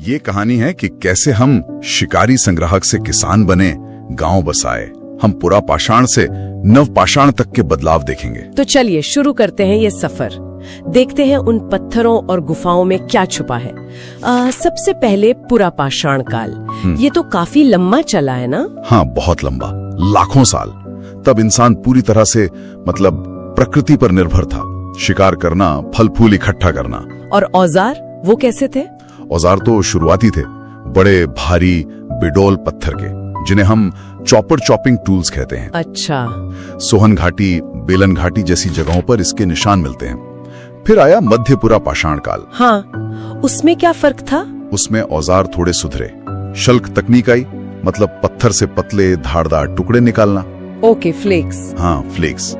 ये कहानी है कि कैसे हम शिकारी संग्राहक से किसान बने, गांव बसाए। हम पुरा पाषाण से नव पाषाण तक के बदलाव देखेंगे। तो चलिए शुरू करते हैं ये सफर। देखते हैं उन पत्थरों और गुफाओं में क्या छुपा है। सबसे पहले पुरा पाषाण काल। ये तो काफी लंबा चला है ना? हाँ, बहुत लंबा, लाखों साल। तब इंसान पूरी तरह से प्रकृति पर निर्भर था। शिकार करना, फल फूल इकट्ठा करना। और औजार, वो कैसे थे? औजार तो शुरुआती थे, बड़े भारी बिडोल पत्थर के, जिन्हें हम चॉपिंग टूल्स कहते हैं। अच्छा। सोहन घाटी, बेलन घाटी जैसी जगहों पर इसके निशान मिलते हैं। फिर आया मध्यपुरा पाषाण काल। हाँ, उसमें क्या फर्क था? उसमें औजार थोड़े सुधरे, शल्क तकनीक आई, मतलब पत्थर से पतले धारदार टुकड़े निकालना। Okay, flakes. हाँ, फ्लेक्स।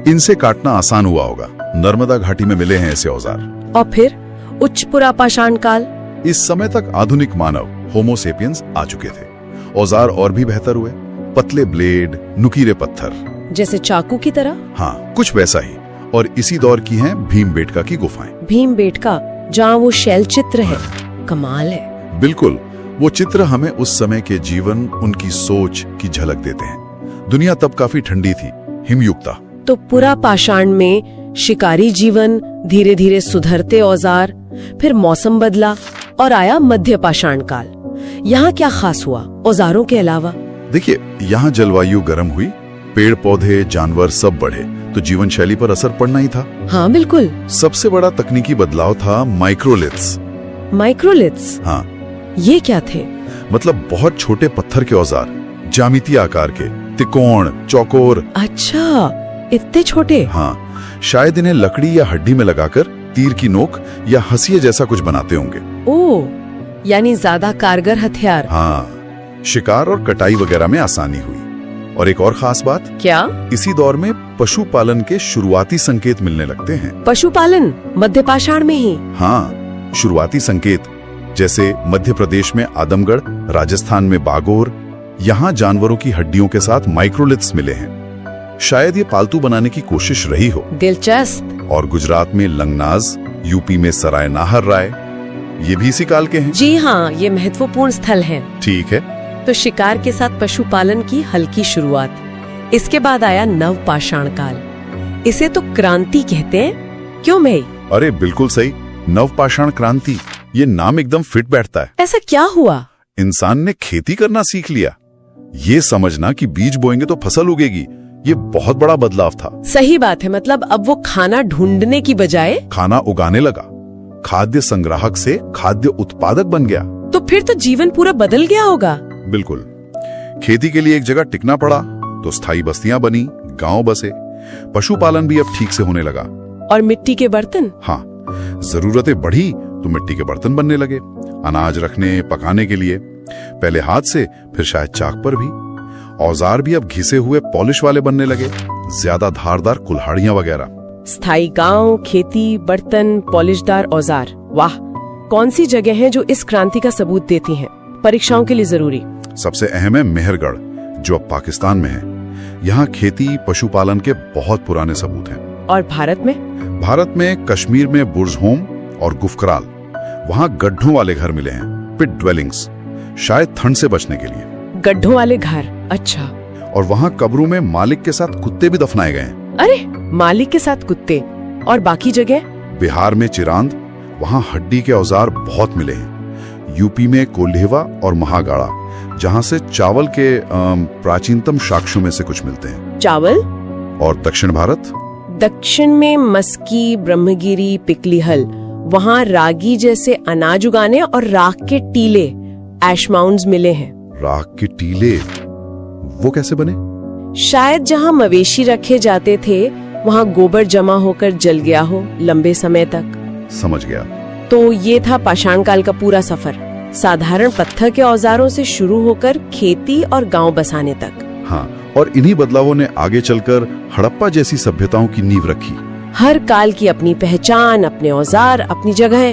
इनसे काटना आसान हुआ होगा। नर्मदा घाटी में मिले हैं ऐसे औजार। और फिर उच्च पुरा पाषाण काल। इस समय तक आधुनिक मानव होमो सेपियंस आ चुके थे। औजार और भी बेहतर हुए, पतले ब्लेड, नुकीले पत्थर, जैसे चाकू की तरह। हाँ, कुछ वैसा ही। और इसी दौर की हैं भीमबेटका की गुफाएं। भीमबेटका, जहाँ वो शैल चित्र है, कमाल है। बिल्कुल, वो चित्र हमें उस समय के जीवन, उनकी सोच की झलक देते हैं। दुनिया तब काफी ठंडी थी, हिमयुक्त था। तो पुरा पाषाण में शिकारी जीवन, धीरे धीरे सुधरते औजार, फिर मौसम बदला और आया मध्य पाषाण काल। यहाँ क्या खास हुआ औजारों के अलावा? देखिए, यहाँ जलवायु गर्म हुई, पेड़ पौधे जानवर सब बढ़े, तो जीवन शैली पर असर पड़ना ही था। हाँ बिल्कुल। सबसे बड़ा तकनीकी बदलाव था माइक्रोलिथ्स। माइक्रोलिथ्स? हाँ। ये क्या थे? मतलब बहुत छोटे पत्थर के औजार, ज्यामितीय आकार के, त्रिकोण, चौकोर। अच्छा, इतने छोटे? हाँ, शायद इन्हें लकड़ी या हड्डी में लगाकर तीर की नोक या हंसिया जैसा कुछ बनाते होंगे। ओह, यानी ज्यादा कारगर हथियार। हाँ, शिकार और कटाई वगैरह में आसानी हुई। और एक और खास बात। क्या? इसी दौर में पशुपालन के शुरुआती संकेत मिलने लगते हैं। पशुपालन मध्य पाषाण में ही? हाँ, शुरुआती संकेत, जैसे मध्य प्रदेश में आदमगढ़, राजस्थान में बागोर। यहाँ जानवरों की हड्डियों के साथ माइक्रोलिथ्स मिले हैं। शायद ये पालतू बनाने की कोशिश रही हो। दिलचस्प। और गुजरात में लंगनाज, यूपी में सराय नाहर राय, ये भी इसी काल के हैं। जी हाँ, ये महत्वपूर्ण स्थल हैं। ठीक है। तो शिकार के साथ पशुपालन की हल्की शुरुआत। इसके बाद आया नव पाषाण काल। इसे तो क्रांति कहते हैं, क्यों भाई? अरे बिल्कुल सही, नव पाषाण क्रांति, ये नाम एकदम फिट बैठता है। ऐसा क्या हुआ? इंसान ने खेती करना सीख लिया। ये समझना कि बीज बोएंगे तो फसल उगेगी, ये बहुत बड़ा बदलाव था। सही बात है। मतलब अब वो खाना ढूंढने की बजाय खाना उगाने लगा। खाद्य संग्राहक से खाद्य उत्पादक बन गया। तो फिर तो जीवन पूरा बदल गया होगा। बिल्कुल। खेती के लिए एक जगह टिकना पड़ा, तो स्थायी बस्तियां बनी, गांव बसे। पशुपालन भी अब ठीक से होने लगा। और मिट्टी के बर्तन? हाँ, जरूरतें बढ़ी तो मिट्टी के बर्तन बनने लगे, अनाज रखने पकाने के लिए। पहले हाथ से, फिर शायद चाक पर भी। औजार भी अब घिसे हुए पॉलिश वाले बनने लगे, ज्यादा धारदार कुल्हाड़ियां वगैरह। स्थायी गांव, खेती, बर्तन, पॉलिशदार औजार। वाह, कौन सी जगह है जो इस क्रांति का सबूत देती हैं? परीक्षाओं के लिए जरूरी। सबसे अहम है मेहरगढ़, जो अब पाकिस्तान में है। यहाँ खेती पशुपालन के बहुत पुराने सबूत हैं। और भारत में? भारत में कश्मीर में बुर्जहोम और गुफकराल, वहाँ गड्ढों वाले घर मिले हैं, पिट ड्वेलिंग्स, शायद ठंड से बचने के लिए। गड्ढों वाले घर? अच्छा। और वहाँ कब्रों में मालिक के साथ कुत्ते भी दफनाए गए हैं। अरे, मालिक के साथ कुत्ते? और बाकी जगह? बिहार में चिरांद, वहाँ हड्डी के औजार बहुत मिले हैं। यूपी में कोल्हेवा और महागाड़ा, जहाँ से चावल के प्राचीनतम साक्ष्यों में से कुछ मिलते हैं। चावल? और दक्षिण भारत? दक्षिण में मस्की, ब्रह्मगिरी, पिकलीहल, वहाँ रागी जैसे अनाज उगाने और राख के टीले, ऐश माउंड्स मिले हैं। राख के टीले, वो कैसे बने? शायद जहाँ मवेशी रखे जाते थे, वहाँ गोबर जमा होकर जल गया हो लंबे समय तक। समझ गया। तो ये था पाषाण काल का पूरा सफर, साधारण पत्थर के औजारों से शुरू होकर खेती और गांव बसाने तक। हाँ, और इन्हीं बदलावों ने आगे चलकर हड़प्पा जैसी सभ्यताओं की नींव रखी। हर काल की अपनी पहचान, अपने औजार, अपनी जगह।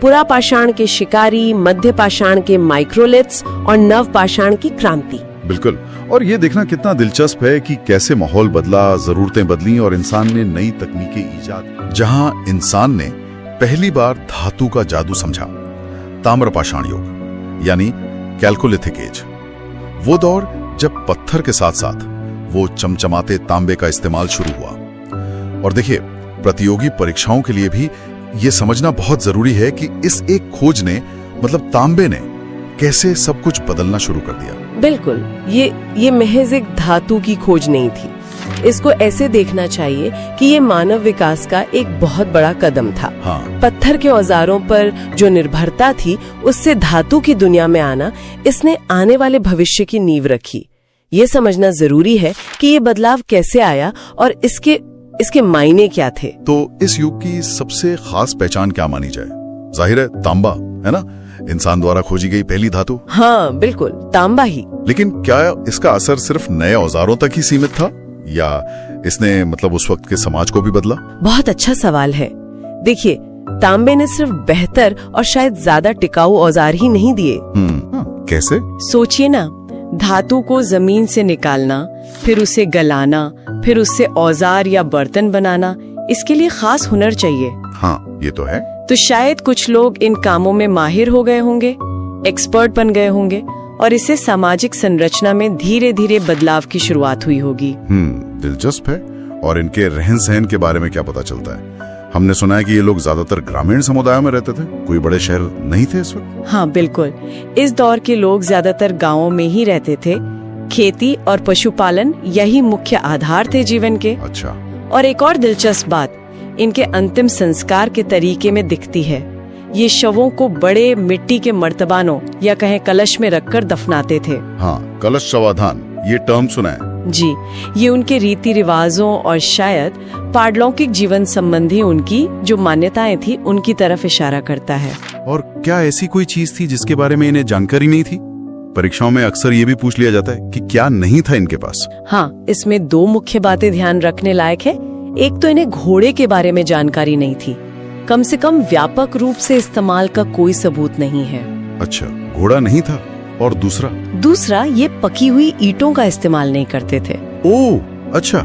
पुरा पाषाण के शिकारी, मध्य पाषाण के माइक्रोलिथ्स और नव पाषाण की क्रांति। बिल्कुल। और ये देखना कितना दिलचस्प है कि कैसे माहौल बदला, जरूरतें बदली और इंसान ने नई तकनीकें ईजाद की। जहाँ इंसान ने पहली बार धातु का जादू समझा, ताम्रपाषाण युग यानी कैल्कोलिथिक एज, वो दौर जब पत्थर के साथ साथ वो चमचमाते तांबे का इस्तेमाल शुरू हुआ। और देखिए, प्रतियोगी परीक्षाओं के लिए भी ये समझना बहुत जरूरी है कि इस एक खोज ने, मतलब तांबे ने, कैसे सब कुछ बदलना शुरू कर दिया। बिल्कुल, ये महज एक धातु की खोज नहीं थी। इसको ऐसे देखना चाहिए कि ये मानव विकास का एक बहुत बड़ा कदम था। हाँ। पत्थर के औजारों पर जो निर्भरता थी, उससे धातु की दुनिया में आना, इसने आने वाले भविष्य की नींव रखी। ये समझना जरूरी है कि ये बदलाव कैसे आया और इसके मायने क्या थे। तो इस युग की सबसे खास पहचान क्या मानी जाए? जाहिर है तांबा, है ना, इंसान द्वारा खोजी गई पहली धातु। हाँ बिल्कुल, तांबा ही। लेकिन क्या इसका असर सिर्फ नए औजारों तक ही सीमित था, या इसने मतलब उस वक्त के समाज को भी बदला? बहुत अच्छा सवाल है। देखिए, तांबे ने सिर्फ बेहतर और शायद ज्यादा टिकाऊ औजार ही नहीं दिए। कैसे? सोचिए ना, धातु को जमीन से निकालना, फिर उसे गलाना, फिर उससे औजार या बर्तन बनाना, इसके लिए खास हुनर चाहिए। हाँ, ये तो है। तो शायद कुछ लोग इन कामों में माहिर हो गए होंगे, एक्सपर्ट बन गए होंगे, और इससे सामाजिक संरचना में धीरे धीरे बदलाव की शुरुआत हुई होगी। दिलचस्प है। और इनके रहन सहन के बारे में क्या पता चलता है? हमने सुना है कि ये लोग ज्यादातर ग्रामीण समुदायों में रहते थे, कोई बड़े शहर नहीं थे इस वक्त। हाँ बिल्कुल, इस दौर के लोग ज्यादातर गांवों में ही रहते थे। खेती और पशुपालन यही मुख्य आधार थे जीवन के। अच्छा। और एक और दिलचस्प बात इनके अंतिम संस्कार के तरीके में दिखती है। ये शवों को बड़े मिट्टी के मर्तबानों या कहें कलश में रखकर दफनाते थे। हाँ, कलश शवाधान, ये टर्म सुना है जी। ये उनके रीति रिवाजों और शायद पारलौकिक जीवन संबंधी उनकी जो मान्यताएं थी, उनकी तरफ इशारा करता है। और क्या ऐसी कोई चीज थी जिसके बारे में इन्हें जानकारी नहीं थी? परीक्षाओं में अक्सर ये भी पूछ लिया जाता है कि क्या नहीं था इनके पास। हाँ, इसमें दो मुख्य बातें ध्यान रखने लायक है। एक तो इन्हें घोड़े के बारे में जानकारी नहीं थी, कम से कम व्यापक रूप से इस्तेमाल का कोई सबूत नहीं है। अच्छा, घोड़ा नहीं था। और दूसरा, ये पकी हुई ईंटों का इस्तेमाल नहीं करते थे। ओह, अच्छा,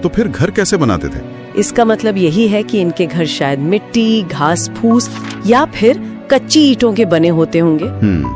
तो फिर घर कैसे बनाते थे? इसका मतलब यही है कि इनके घर शायद मिट्टी, घास फूस या फिर कच्ची ईंटों के बने होते होंगे,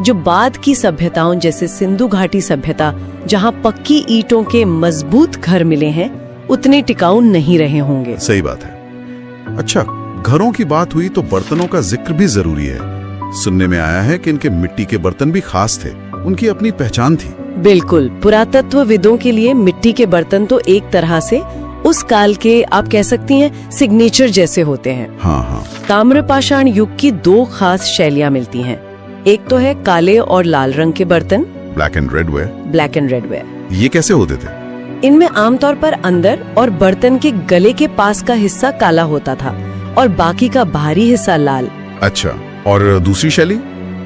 जो बाद की सभ्यताओं जैसे सिंधु घाटी सभ्यता, जहाँ पक्की ईंटों के मजबूत घर मिले हैं, उतने टिकाऊ नहीं रहे होंगे। सही बात है। अच्छा, घरों की बात हुई तो बर्तनों का जिक्र भी जरूरी है। सुनने में आया है कि इनके मिट्टी के बर्तन भी खास थे, उनकी अपनी पहचान थी। बिल्कुल, पुरातत्वविदों के लिए मिट्टी के बर्तन तो एक तरह से उस काल के, आप कह सकती हैं, सिग्नेचर जैसे होते हैं। हाँ। ताम्रपाषाण युग की दो खास शैलियाँ मिलती हैं। एक तो है काले और लाल रंग के बर्तन, ब्लैक एंड रेड वेयर। ये कैसे होते थे? इनमें आमतौर पर अंदर और बर्तन के गले के पास का हिस्सा काला होता था और बाकी का बाहरी हिस्सा लाल। अच्छा, और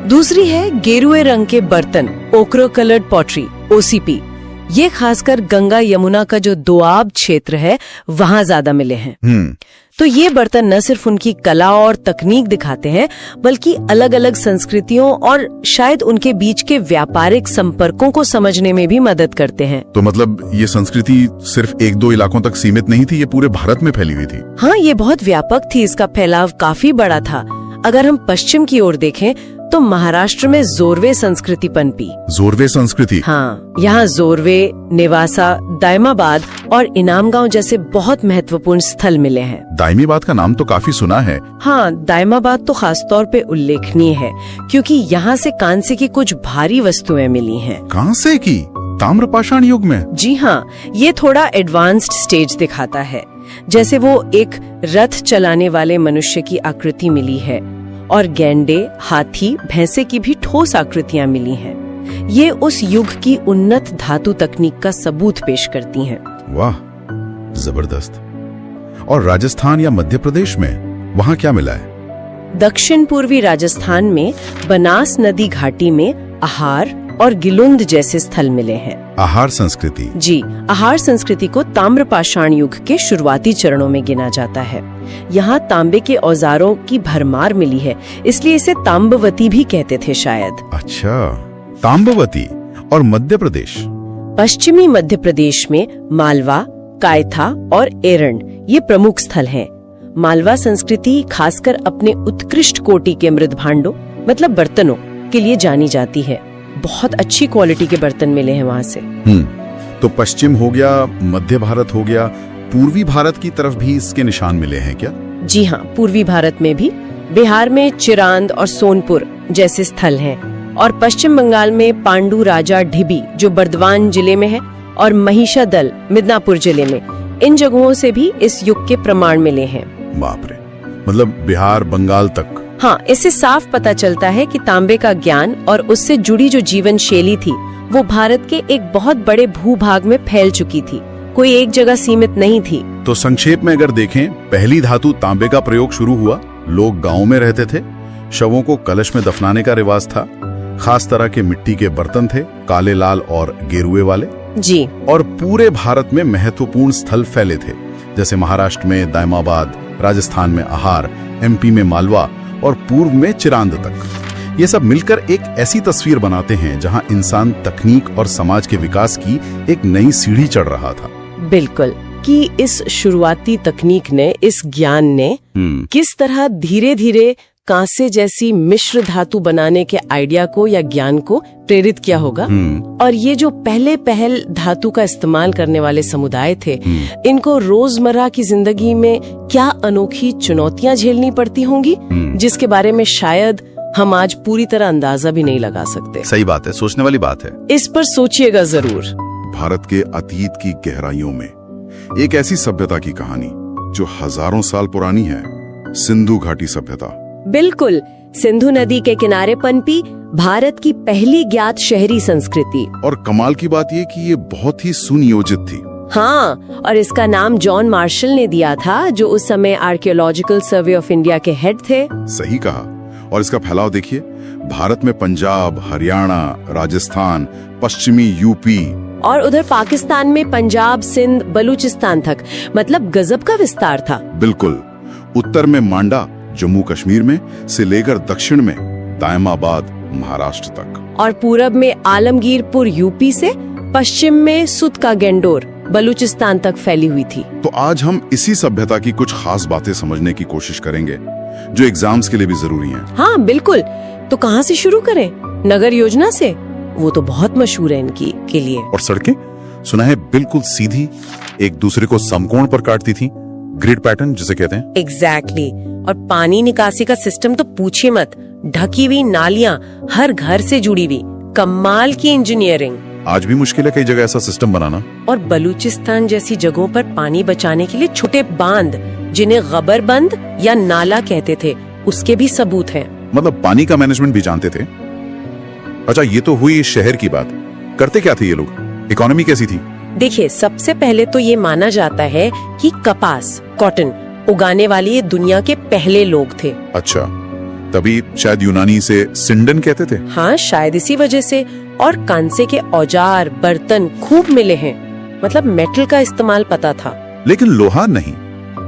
दूसरी है गेरुए रंग के बर्तन, ओक्रो कलर्ड पॉटरी, ओसीपी। ये खासकर गंगा यमुना का जो दोआब क्षेत्र है, वहाँ ज्यादा मिले हैं। तो ये बर्तन न सिर्फ उनकी कला और तकनीक दिखाते हैं, बल्कि अलग अलग संस्कृतियों और शायद उनके बीच के व्यापारिक संपर्कों को समझने में भी मदद करते हैं। तो मतलब ये संस्कृति सिर्फ एक दो इलाकों तक सीमित नहीं थी, ये पूरे भारत में फैली हुई थी। हाँ, ये बहुत व्यापक थी, इसका फैलाव काफी बड़ा था। अगर हम पश्चिम की ओर देखें तो महाराष्ट्र में जोरवे संस्कृति पनपी। जोरवे संस्कृति? हाँ, यहाँ जोरवे, नेवासा, दायमाबाद और इनामगांव जैसे बहुत महत्वपूर्ण स्थल मिले हैं। दायमाबाद का नाम तो काफी सुना है। हाँ, दायमाबाद तो खास तौर पे उल्लेखनीय है क्योंकि यहाँ से कांसे की कुछ भारी वस्तुएं मिली हैं। कांसे की? ताम्रपाषाण युग में? जी हाँ, ये थोड़ा एडवांस्ड स्टेज दिखाता है। जैसे वो एक रथ चलाने वाले मनुष्य की आकृति मिली है और गैंडे, हाथी, भैंसे की भी ठोस आकृतियां मिली हैं। ये उस युग की उन्नत धातु तकनीक का सबूत पेश करती हैं। वाह, जबरदस्त। और राजस्थान या मध्य प्रदेश में वहाँ क्या मिला है? दक्षिण पूर्वी राजस्थान में बनास नदी घाटी में आहार और गिलुंद जैसे स्थल मिले हैं। आहार संस्कृति? जी, आहार संस्कृति को ताम्रपाषाण युग के शुरुआती चरणों में गिना जाता है। यहाँ तांबे के औजारों की भरमार मिली है, इसलिए इसे ताम्बवती भी कहते थे शायद। अच्छा, ताम्बवती। और मध्य प्रदेश? पश्चिमी मध्य प्रदेश में मालवा, कायथा और एरण ये प्रमुख स्थल हैं। मालवा संस्कृति खासकर अपने उत्कृष्ट कोटि के मृद भांडों मतलब बर्तनों के लिए जानी जाती है। बहुत अच्छी क्वालिटी के बर्तन मिले हैं वहां से। तो पश्चिम हो गया, मध्य भारत हो गया, पूर्वी भारत की तरफ भी इसके निशान मिले हैं क्या? जी हाँ, पूर्वी भारत में भी। बिहार में चिरांद और सोनपुर जैसे स्थल हैं, और पश्चिम बंगाल में पांडु राजा ढिबी जो बर्दवान जिले में है, और महिषादल मिदनापुर जिले में। इन जगहों से भी इस युग के प्रमाण मिले हैं। बाप रे, मतलब बिहार बंगाल तक। हाँ, इससे साफ पता चलता है कि तांबे का ज्ञान और उससे जुड़ी जो जीवन शैली थी वो भारत के एक बहुत बड़े भूभाग में फैल चुकी थी, कोई एक जगह सीमित नहीं थी। तो संक्षेप में अगर देखें, पहली धातु तांबे का प्रयोग शुरू हुआ, लोग गांव में रहते थे, शवों को कलश में दफनाने का रिवाज था, खास तरह के मिट्टी के बर्तन थे, काले, लाल और गेरुए वाले जी। और पूरे भारत में महत्वपूर्ण स्थल फैले थे, जैसे महाराष्ट्र में दायमाबाद, राजस्थान में आहार, एमपी में मालवा और पूर्व में चिरांद तक। ये सब मिलकर एक ऐसी तस्वीर बनाते हैं जहां इंसान तकनीक और समाज के विकास की एक नई सीढ़ी चढ़ रहा था। बिल्कुल, कि इस शुरुआती तकनीक ने, इस ज्ञान ने किस तरह धीरे धीरे कांसे जैसी मिश्र धातु बनाने के आइडिया को या ज्ञान को प्रेरित किया होगा। और ये जो पहल धातु का इस्तेमाल करने वाले समुदाय थे, इनको रोजमर्रा की जिंदगी में क्या अनोखी चुनौतियां झेलनी पड़ती होंगी, जिसके बारे में शायद हम आज पूरी तरह अंदाजा भी नहीं लगा सकते। सही बात है, सोचने वाली बात है। इस पर सोचिएगा जरूर। भारत के अतीत की गहराइयों में एक ऐसी सभ्यता की कहानी जो हजारों साल पुरानी है, सिंधु घाटी सभ्यता। बिल्कुल, सिंधु नदी के किनारे पनपी भारत की पहली ज्ञात शहरी संस्कृति। और कमाल की बात ये कि ये बहुत ही सुनियोजित थी। हाँ, और इसका नाम जॉन मार्शल ने दिया था, जो उस समय आर्कियोलॉजिकल सर्वे ऑफ इंडिया के हेड थे। सही कहा। और इसका फैलाव देखिए, भारत में पंजाब, हरियाणा, राजस्थान, पश्चिमी यूपी और उधर पाकिस्तान में पंजाब, सिंध, बलूचिस्तान तक। मतलब गजब का विस्तार था। बिल्कुल। उत्तर में मांडा जम्मू कश्मीर में से लेकर दक्षिण में दायमाबाद महाराष्ट्र तक, और पूरब में आलमगीरपुर यूपी से पश्चिम में सुत का गेंडोर बलूचिस्तान तक फैली हुई थी। तो आज हम इसी सभ्यता की कुछ खास बातें समझने की कोशिश करेंगे जो एग्जाम्स के लिए भी जरूरी हैं। हाँ बिल्कुल। तो कहाँ से शुरू करें? नगर योजना से, वो तो बहुत मशहूर है इनकी के लिए। और सड़कें सुना है बिल्कुल सीधी, एक दूसरे को समकोण पर काटती थी, ग्रिड पैटर्न जिसे कहते हैं। एग्जैक्टली। और पानी निकासी का सिस्टम तो पूछे मत, ढकी हुई नालियां हर घर से जुड़ी हुई, कमाल की इंजीनियरिंग। आज भी मुश्किल है कई जगह ऐसा सिस्टम बनाना। और बलूचिस्तान जैसी जगहों पर पानी बचाने के लिए छोटे बांध, जिन्हें गबर बंद या नाला कहते थे, उसके भी सबूत हैं। मतलब पानी का मैनेजमेंट भी जानते थे। अच्छा, ये तो हुई शहर की बात। करते क्या थे ये लोग? इकोनॉमी कैसी थी? देखिए, सबसे पहले तो ये माना जाता है कि कपास, कॉटन उगाने वाले ये दुनिया के पहले लोग थे। अच्छा, तभी शायद यूनानी से सिंडन कहते थे। हाँ, शायद इसी वजह से। और कांसे के औजार, बर्तन खूब मिले हैं। मतलब मेटल का इस्तेमाल पता था, लेकिन लोहा नहीं।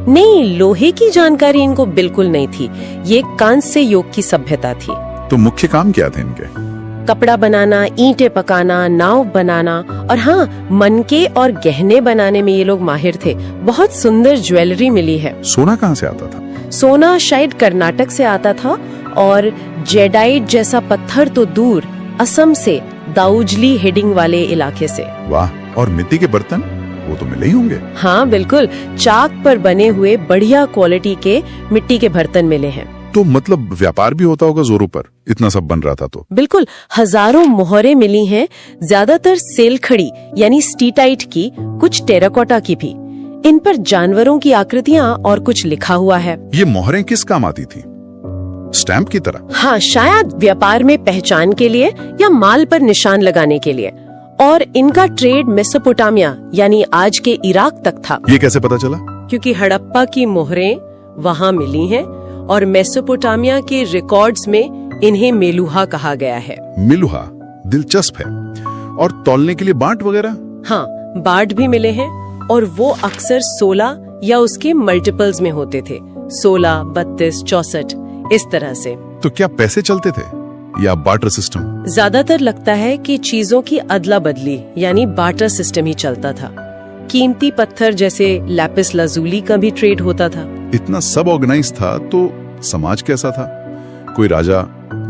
नहीं, लोहे की जानकारी इनको बिल्कुल नहीं थी। ये कांस्य युग की सभ्यता थी। तो मुख्य काम क्या थे इनके? कपड़ा बनाना, ईंटें पकाना, नाव बनाना, और हाँ, मनके और गहने बनाने में ये लोग माहिर थे। बहुत सुंदर ज्वेलरी मिली है। सोना कहाँ से आता था? सोना शायद कर्नाटक से आता था, और जेडाइट जैसा पत्थर तो दूर, असम से दाऊजली हेडिंग वाले इलाके से। वाह। और मिट्टी के बर्तन वो तो मिले ही होंगे। हाँ बिल्कुल, चाक पर बने हुए बढ़िया क्वालिटी के मिट्टी के बर्तन मिले हैं। तो मतलब व्यापार भी होता होगा जोरों पर, इतना सब बन रहा था तो। बिल्कुल, हजारों मोहरें मिली हैं, ज्यादातर सेलखड़ी यानी स्टीटाइट की, कुछ टेराकोटा की भी। इन पर जानवरों की आकृतियाँ और कुछ लिखा हुआ है। ये मोहरें किस काम आती थी? स्टैंप की तरह? हाँ, शायद व्यापार में पहचान के लिए या माल पर निशान लगाने के लिए। और इनका ट्रेड मेसोपोटामिया यानी आज के इराक तक था। ये कैसे पता चला? क्योंकि हड़प्पा की मोहरें वहाँ मिली हैं, और मेसोपोटामिया के रिकॉर्ड्स में इन्हें मेलुहा कहा गया है। मिलुहा दिलचस्प है। और तौलने के लिए बाट वगैरह? हाँ, बाट भी मिले हैं, और वो अक्सर 16 या उसके मल्टीपल्स में होते थे। 16, 32, 64 इस तरह से। तो क्या पैसे चलते थे या बार्टर सिस्टम? ज्यादातर लगता है कि चीजों की अदला बदली यानी बार्टर सिस्टम ही चलता था। कीमती पत्थर जैसे लैपिस लाजुली का भी ट्रेड होता था। इतना सब ऑर्गेनाइज था तो समाज कैसा था? कोई राजा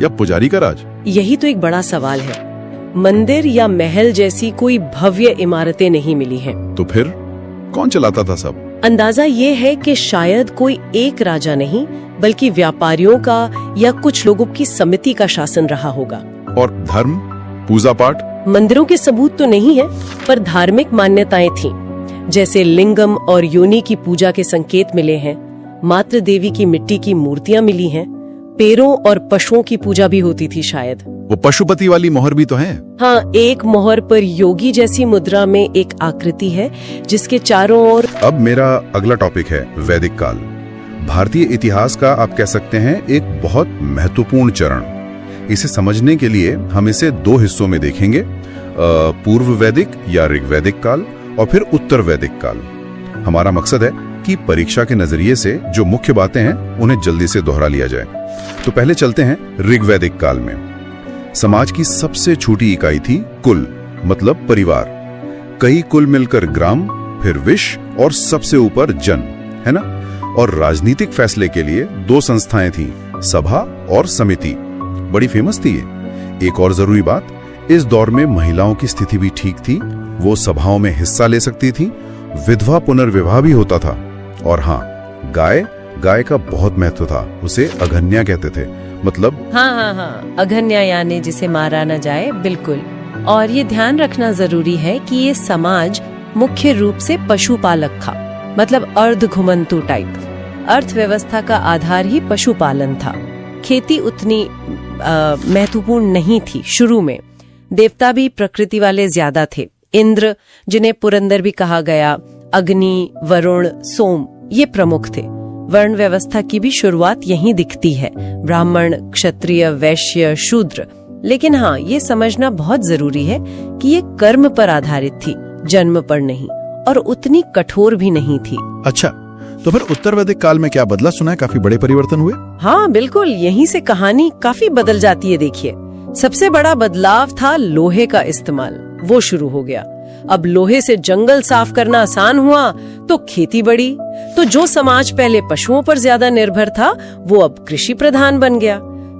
या पुजारी का राज? यही तो एक बड़ा सवाल है। मंदिर या महल जैसी कोई भव्य इमारतें नहीं मिली हैं। तो फिर कौन चलाता था सब? अंदाजा ये है कि शायद कोई एक राजा नहीं, बल्कि व्यापारियों का या कुछ लोगों की समिति का शासन रहा होगा। और धर्म, पूजा पाठ? मंदिरों के सबूत तो नहीं है, पर धार्मिक मान्यताएं थीं। जैसे लिंगम और योनि की पूजा के संकेत मिले हैं, मातृ देवी की मिट्टी की मूर्तियां मिली हैं, पेड़ों और पशुओं की पूजा भी होती थी शायद। वो पशुपति वाली मोहर भी तो है। हाँ, एक मोहर पर योगी जैसी मुद्रा में एक आकृति है जिसके चारों ओर। अब मेरा अगला टॉपिक है वैदिक काल। भारतीय इतिहास का आप कह सकते हैं एक बहुत महत्वपूर्ण चरण। इसे समझने के लिए हम इसे दो हिस्सों में देखेंगे, पूर्व वैदिक या ऋग्वैदिक काल और फिर उत्तर वैदिक काल। हमारा मकसद है कि परीक्षा के नजरिए से जो मुख्य बातें हैं उन्हें जल्दी से दोहरा लिया जाए। तो पहले चलते हैं ऋग्वैदिक काल में। समाज की सबसे छोटी इकाई थी कुल, मतलब परिवार। कई कुल मिलकर ग्राम, फिर विश्व और सबसे ऊपर जन, है ना? और राजनीतिक फैसले के लिए दो संस्थाएं थीं, सभा और समिति। बड़ी फेमस थी ये। एक और जरूरी बात, इस दौर में महिलाओं की स्थिति भी ठीक थी। वो सभाओं में हिस्सा ले सकती थी। विधवा पुनर्विवाह भी होता था। और हाँ, गाय का बहुत महत्व था। उसे अघन्या कहते थे, मतलब हाँ, अघन्या यानी जिसे मारा न जाए। बिल्कुल। और ये ध्यान रखना जरूरी है कि ये समाज मुख्य रूप से पशुपालक था, मतलब अर्ध घुमंतु टाइप। अर्थव्यवस्था का आधार ही पशुपालन था। खेती उतनी महत्वपूर्ण नहीं थी शुरू में। देवता भी प्रकृति वाले ज्यादा थे। इंद्र, जिन्हें पुरंदर भी कहा गया, अग्नि, वरुण, सोम, ये प्रमुख थे। वर्ण व्यवस्था की भी शुरुआत यहीं दिखती है, ब्राह्मण, क्षत्रिय, वैश्य, शूद्र। लेकिन हाँ, ये समझना बहुत जरूरी है कि ये कर्म पर आधारित थी, जन्म पर नहीं, और उतनी कठोर भी नहीं थी। अच्छा, तो फिर उत्तर वैदिक काल में क्या बदला? सुना है काफी बड़े परिवर्तन हुए। हाँ बिल्कुल, यहीं से कहानी काफी बदल जाती है। देखिए, सबसे बड़ा बदलाव था लोहे का इस्तेमाल। वो शुरू हो गया। अब लोहे से जंगल साफ करना आसान हुआ तो खेती बढ़ी। तो जो समाज पहले पशुओं पर ज्यादा निर्भर था, वो अब कृषि प्रधान बन गया।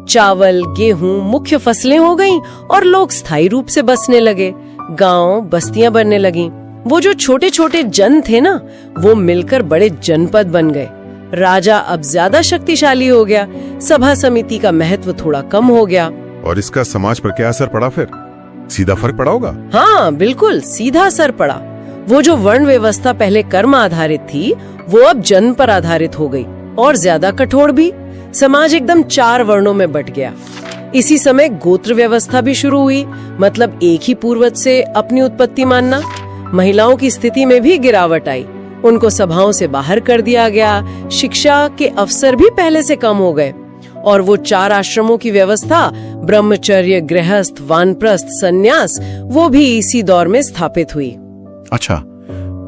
चावल, गेहूं मुख्य फसलें हो गईं और लोग स्थायी रूप से बसने लगे। गांव, बस्तियां बनने लगीं। वो जो छोटे छोटे जन थे ना, वो मिलकर बड़े जनपद बन गए। राजा अब ज्यादा शक्तिशाली हो गया। सभा समिति का महत्व थोड़ा कम हो गया। और इसका समाज पर क्या असर पड़ा? फिर सीधा फर्क पड़ा होगा। हाँ बिल्कुल, सीधा असर पड़ा। वो जो वर्ण व्यवस्था पहले कर्म आधारित थी, वो अब जन पर आधारित हो गई, और ज्यादा कठोर भी। समाज एकदम 4 वर्णों में बट गया। इसी समय गोत्र व्यवस्था भी शुरू हुई, मतलब एक ही पूर्वज से अपनी उत्पत्ति मानना। महिलाओं की स्थिति में भी गिरावट आई। उनको सभाओं से बाहर कर दिया गया। शिक्षा के अवसर भी पहले से कम हो गए। और वो 4 आश्रमों की व्यवस्था, ब्रह्मचर्य, गृहस्थ, वानप्रस्थ, सन्यास, वो भी इसी दौर में स्थापित हुई। अच्छा,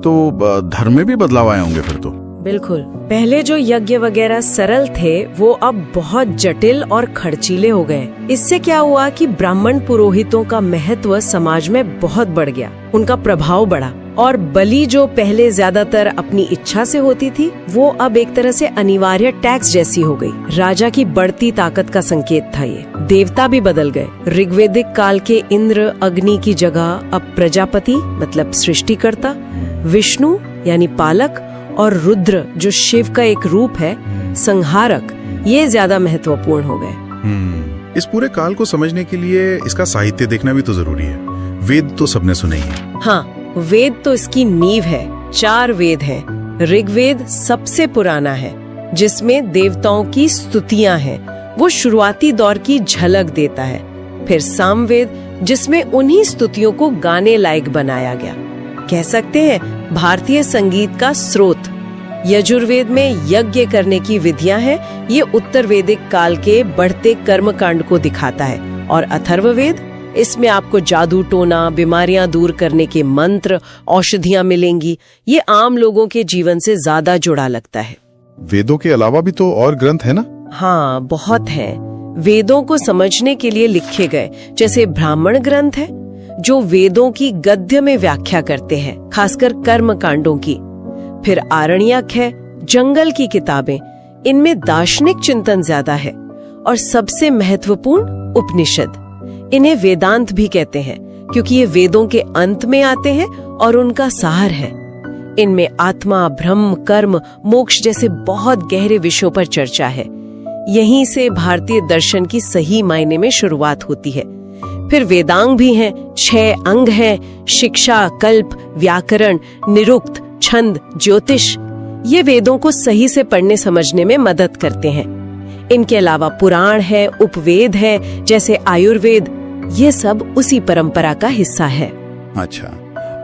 तो धर्म में भी बदलाव आए होंगे फिर तो? बिल्कुल। पहले जो यज्ञ वगैरह सरल थे, वो अब बहुत जटिल और खर्चीले हो गए। इससे क्या हुआ कि ब्राह्मण पुरोहितों का महत्व समाज में बहुत बढ़ गया। उनका प्रभाव बढ़ा। और बलि, जो पहले ज्यादातर अपनी इच्छा से होती थी, वो अब एक तरह से अनिवार्य टैक्स जैसी हो गई। राजा की बढ़ती ताकत का संकेत था ये। देवता भी बदल गए। ऋग्वैदिक काल के इंद्र, अग्नि की जगह अब प्रजापति, मतलब सृष्टिकर्ता, विष्णु यानी पालक, और रुद्र, जो शिव का एक रूप है, संहारक, ये ज्यादा महत्वपूर्ण हो गए। इस पूरे काल को समझने के लिए इसका साहित्य देखना भी तो जरूरी है। वेद तो सबने सुने ही है। हाँ, वेद तो इसकी नींव है। 4 वेद हैं। ऋग्वेद सबसे पुराना है, जिसमें देवताओं की स्तुतियां हैं। वो शुरुआती दौर की झलक देता है। फिर सामवेद, जिसमें उन्हीं स्तुतियों को गाने लायक बनाया गया। कह सकते हैं भारतीय संगीत का स्रोत। यजुर्वेद में यज्ञ करने की विधियां हैं। ये उत्तर वैदिक काल के बढ़ते कर्मकांड को दिखाता है। और अथर्ववेद, इसमें आपको जादू टोना, बीमारियां दूर करने के मंत्र, औषधियां मिलेंगी। ये आम लोगों के जीवन से ज्यादा जुड़ा लगता है। वेदों के अलावा भी तो और ग्रंथ है ना? हाँ, बहुत हैं। वेदों को समझने के लिए लिखे गए, जैसे ब्राह्मण ग्रंथ है, जो वेदों की गद्य में व्याख्या करते हैं, खासकर कर्म कांडों की। फिर आरण्यक है, जंगल की किताबें, इनमें दार्शनिक चिंतन ज्यादा है। और सबसे महत्वपूर्ण उपनिषद। इन्हें वेदांत भी कहते हैं क्योंकि ये वेदों के अंत में आते हैं और उनका सार है। इनमें आत्मा, ब्रह्म, कर्म, मोक्ष जैसे बहुत गहरे विषयों पर चर्चा है। यहीं से भारतीय दर्शन की सही मायने में शुरुआत होती है। फिर वेदांग भी हैं, 6 अंग हैं, शिक्षा, कल्प, व्याकरण, निरुक्त, छंद, ज्योतिष। ये वेदों को सही से पढ़ने समझने में मदद करते हैं। इनके अलावा पुराण है, उपवेद है, जैसे आयुर्वेद। ये सब उसी परंपरा का हिस्सा है। अच्छा,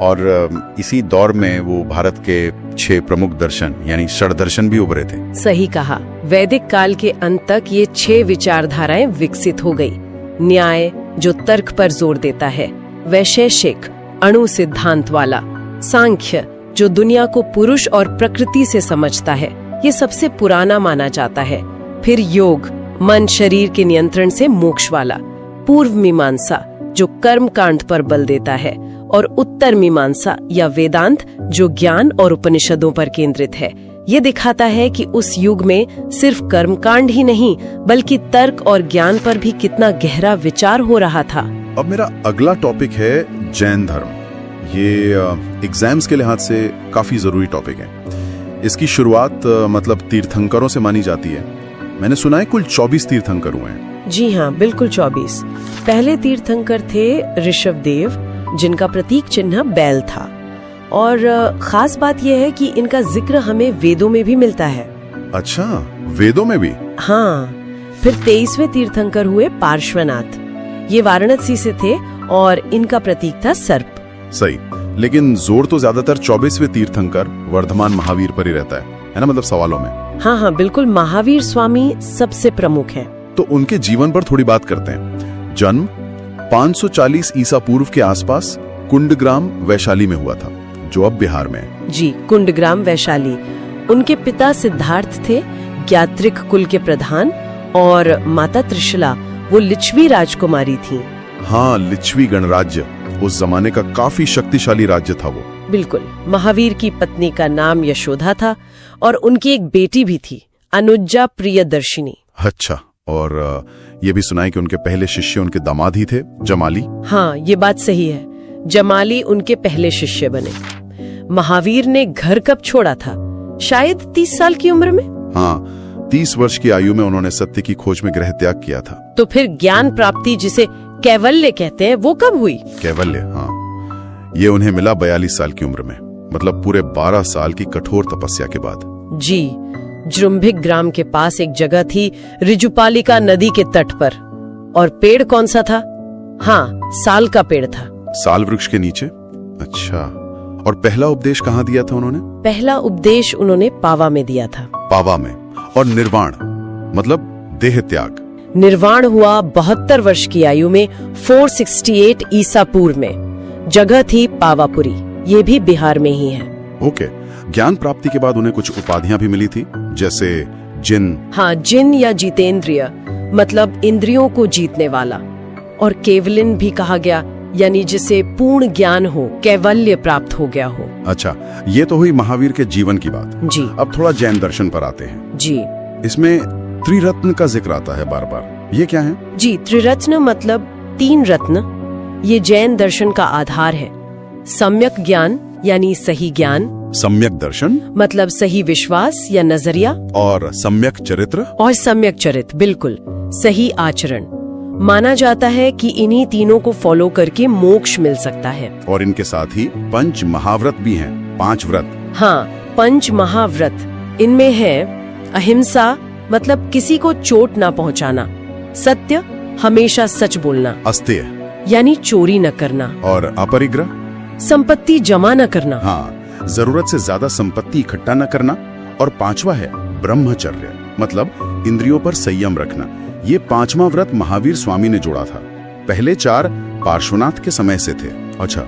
और इसी दौर में वो भारत के 6 प्रमुख दर्शन यानी षड्दर्शन भी उभरे थे। सही कहा। वैदिक काल के अंत तक ये 6 विचारधाराएं विकसित हो गई। न्याय, जो तर्क पर जोर देता है, वैशेषिक, अणु सिद्धांत वाला, सांख्य, जो दुनिया को पुरुष और प्रकृति से समझता है, ये सबसे पुराना माना जाता है। फिर योग, मन शरीर के नियंत्रण से मोक्ष वाला, पूर्व मीमांसा, जो कर्म कांड पर बल देता है, और उत्तर मीमांसा या वेदांत, जो ज्ञान और उपनिषदों पर केंद्रित है। ये दिखाता है कि उस युग में सिर्फ कर्मकांड ही नहीं बल्कि तर्क और ज्ञान पर भी कितना गहरा विचार हो रहा था। अब मेरा अगला टॉपिक है जैन धर्म। ये एग्जाम्स के लिहाज से काफी जरूरी टॉपिक है। इसकी शुरुआत मतलब तीर्थंकरों से मानी जाती है। मैंने सुना है कुल 24 तीर्थंकर हुए हैं। जी हाँ, बिल्कुल 24। पहले तीर्थंकर थे ऋषभदेव, जिनका प्रतीक चिन्ह बैल था। और खास बात यह है कि इनका जिक्र हमें वेदों में भी मिलता है। अच्छा, वेदों में भी? हाँ। फिर 23वें तीर्थंकर हुए पार्श्वनाथ। ये वाराणसी से थे और इनका प्रतीक था सर्प। सही, लेकिन जोर तो ज्यादातर 24वें तीर्थंकर वर्धमान महावीर पर ही रहता है ना, मतलब सवालों में। हाँ, बिल्कुल। महावीर स्वामी सबसे प्रमुख हैं। तो उनके जीवन पर थोड़ी बात करते हैं। जन्म 540 ईसा पूर्व के आसपास कुंडग्राम वैशाली में हुआ था, जो अब बिहार में है। जी, कुंडग्राम वैशाली। उनके पिता सिद्धार्थ थे, ज्ञात्रिक कुल के प्रधान, और माता त्रिशला वो लिच्छवी राजकुमारी थी। हाँ, लिच्छवी गणराज्य उस जमाने का काफी शक्तिशाली राज्य था वो। बिल्कुल। महावीर की पत्नी का नाम यशोदा था और उनकी एक बेटी भी थी, अनुजा प्रियदर्शिनी। अच्छा, और ये भी सुना है कि उनके पहले शिष्य उनके दामाद ही थे, जमाली। हाँ, ये बात सही है। जमाली उनके पहले शिष्य बने। महावीर ने घर कब छोड़ा था? शायद 30 साल की उम्र में। हाँ, 30 वर्ष की आयु में उन्होंने सत्य की खोज में गृह त्याग किया था। तो फिर ज्ञान प्राप्ति, जिसे कैवल्य कहते हैं, वो कब हुई? कैवल्य, हाँ, ये उन्हें मिला 42 साल की उम्र में, मतलब पूरे 12 साल की कठोर तपस्या के बाद। जी, जृंभिक ग्राम के पास एक जगह थी, ऋजुपालिका नदी के तट पर। और पेड़ कौन सा था? हाँ, साल का पेड़ था। साल वृक्ष के नीचे? अच्छा, और पहला उपदेश कहाँ दिया था उन्होंने? पहला उपदेश उन्होंने पावा में दिया था। पावा में। और निर्वाण मतलब देह त्याग? निर्वाण हुआ 72 वर्ष की आयु में 468 ईसा पूर्व में। जगह थी पावापुरी, ये भी बिहार में ही है। ओके। ज्ञान प्राप्ति के बाद उन्हें कुछ उपाधियां भी मिली थी, जैसे जिन। हाँ, जिन या जितेंद्रिय, मतलब इंद्रियों को जीतने वाला। और केवलिन भी कहा गया, यानी जिसे पूर्ण ज्ञान हो, कैवल्य प्राप्त हो गया हो। अच्छा, ये तो हुई महावीर के जीवन की बात। जी। अब थोड़ा जैन दर्शन पर आते हैं। जी। इसमें त्रिरत्न का जिक्र आता है बार बार, ये क्या है? जी, त्रिरत्न मतलब 3 रत्न। ये जैन दर्शन का आधार है। सम्यक ज्ञान यानी सही ज्ञान, सम्यक दर्शन मतलब सही विश्वास या नजरिया, और सम्यक चरित्र। और सम्यक चरित्र, बिल्कुल सही आचरण। माना जाता है कि इन्हीं तीनों को फॉलो करके मोक्ष मिल सकता है। और इनके साथ ही 5 महाव्रत भी हैं, 5 व्रत। हाँ, 5 महाव्रत। इनमें है अहिंसा, मतलब किसी को चोट ना पहुंचाना, सत्य, हमेशा सच बोलना, अस्तेय यानी चोरी न करना, और अपरिग्रह, संपत्ति जमा न करना। हाँ, जरूरत से ज्यादा संपत्ति इकट्ठा न करना। और 5वां है ब्रह्मचर्य, मतलब इंद्रियों पर संयम रखना। ये 5वां व्रत महावीर स्वामी ने जोड़ा था। पहले 4 पार्श्वनाथ के समय से थे। अच्छा,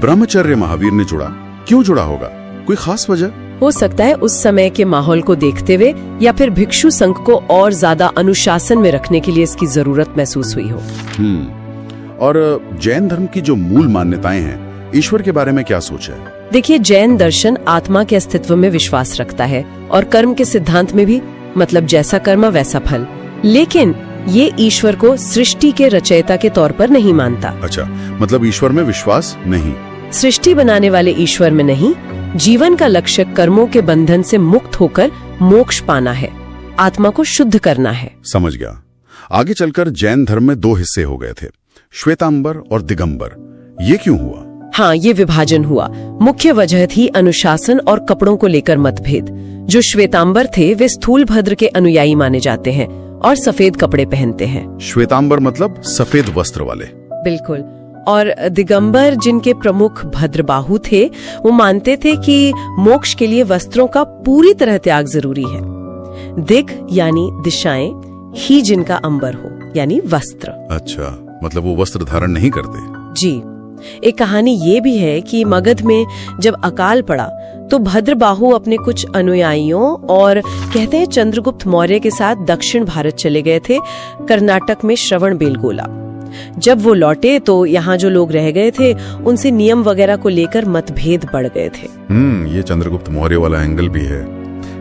ब्रह्मचर्य महावीर ने जोड़ा, क्यों जोड़ा होगा? कोई खास वजह? हो सकता है उस समय के माहौल को देखते हुए, या फिर भिक्षु संघ को और ज्यादा अनुशासन में रखने के लिए इसकी जरूरत महसूस हुई हो। और जैन धर्म की जो मूल मान्यताएं हैं, ईश्वर के बारे में क्या सोच है? देखिए, जैन दर्शन आत्मा के अस्तित्व में विश्वास रखता है और कर्म के सिद्धांत में भी, मतलब जैसा कर्म वैसा फल। लेकिन ये ईश्वर को सृष्टि के रचयिता के तौर पर नहीं मानता। अच्छा, मतलब ईश्वर में विश्वास नहीं। सृष्टि बनाने वाले ईश्वर में नहीं, जीवन का लक्ष्य कर्मों के बंधन से मुक्त होकर मोक्ष पाना है, आत्मा को शुद्ध करना है। समझ गया। आगे चलकर जैन धर्म में दो हिस्से हो गए थे, श्वेतांबर और दिगंबर। ये क्यों हुआ? हाँ, ये विभाजन हुआ। मुख्य वजह थी अनुशासन और कपड़ों को लेकर मतभेद। जो श्वेतांबर थे वे स्थूल भद्र के अनुयायी माने जाते हैं और सफेद कपड़े पहनते हैं। श्वेतांबर मतलब सफेद वस्त्र वाले। बिल्कुल। और दिगंबर, जिनके प्रमुख भद्रबाहु थे, वो मानते थे कि मोक्ष के लिए वस्त्रों का पूरी तरह त्याग जरूरी है। दिग यानी दिशाएं, ही जिनका अंबर हो यानी वस्त्र। अच्छा, मतलब वो वस्त्र धारण नहीं करते। जी। एक कहानी ये भी है कि मगध में जब अकाल पड़ा तो भद्रबाहु अपने कुछ अनुयायियों और कहते हैं चंद्रगुप्त मौर्य के साथ दक्षिण भारत चले गए थे, कर्नाटक में श्रवणबेलगोला। जब वो लौटे तो यहाँ जो लोग रह गए थे उनसे नियम वगैरह को लेकर मतभेद बढ़ गए थे। ये चंद्रगुप्त मौर्य वाला एंगल भी है।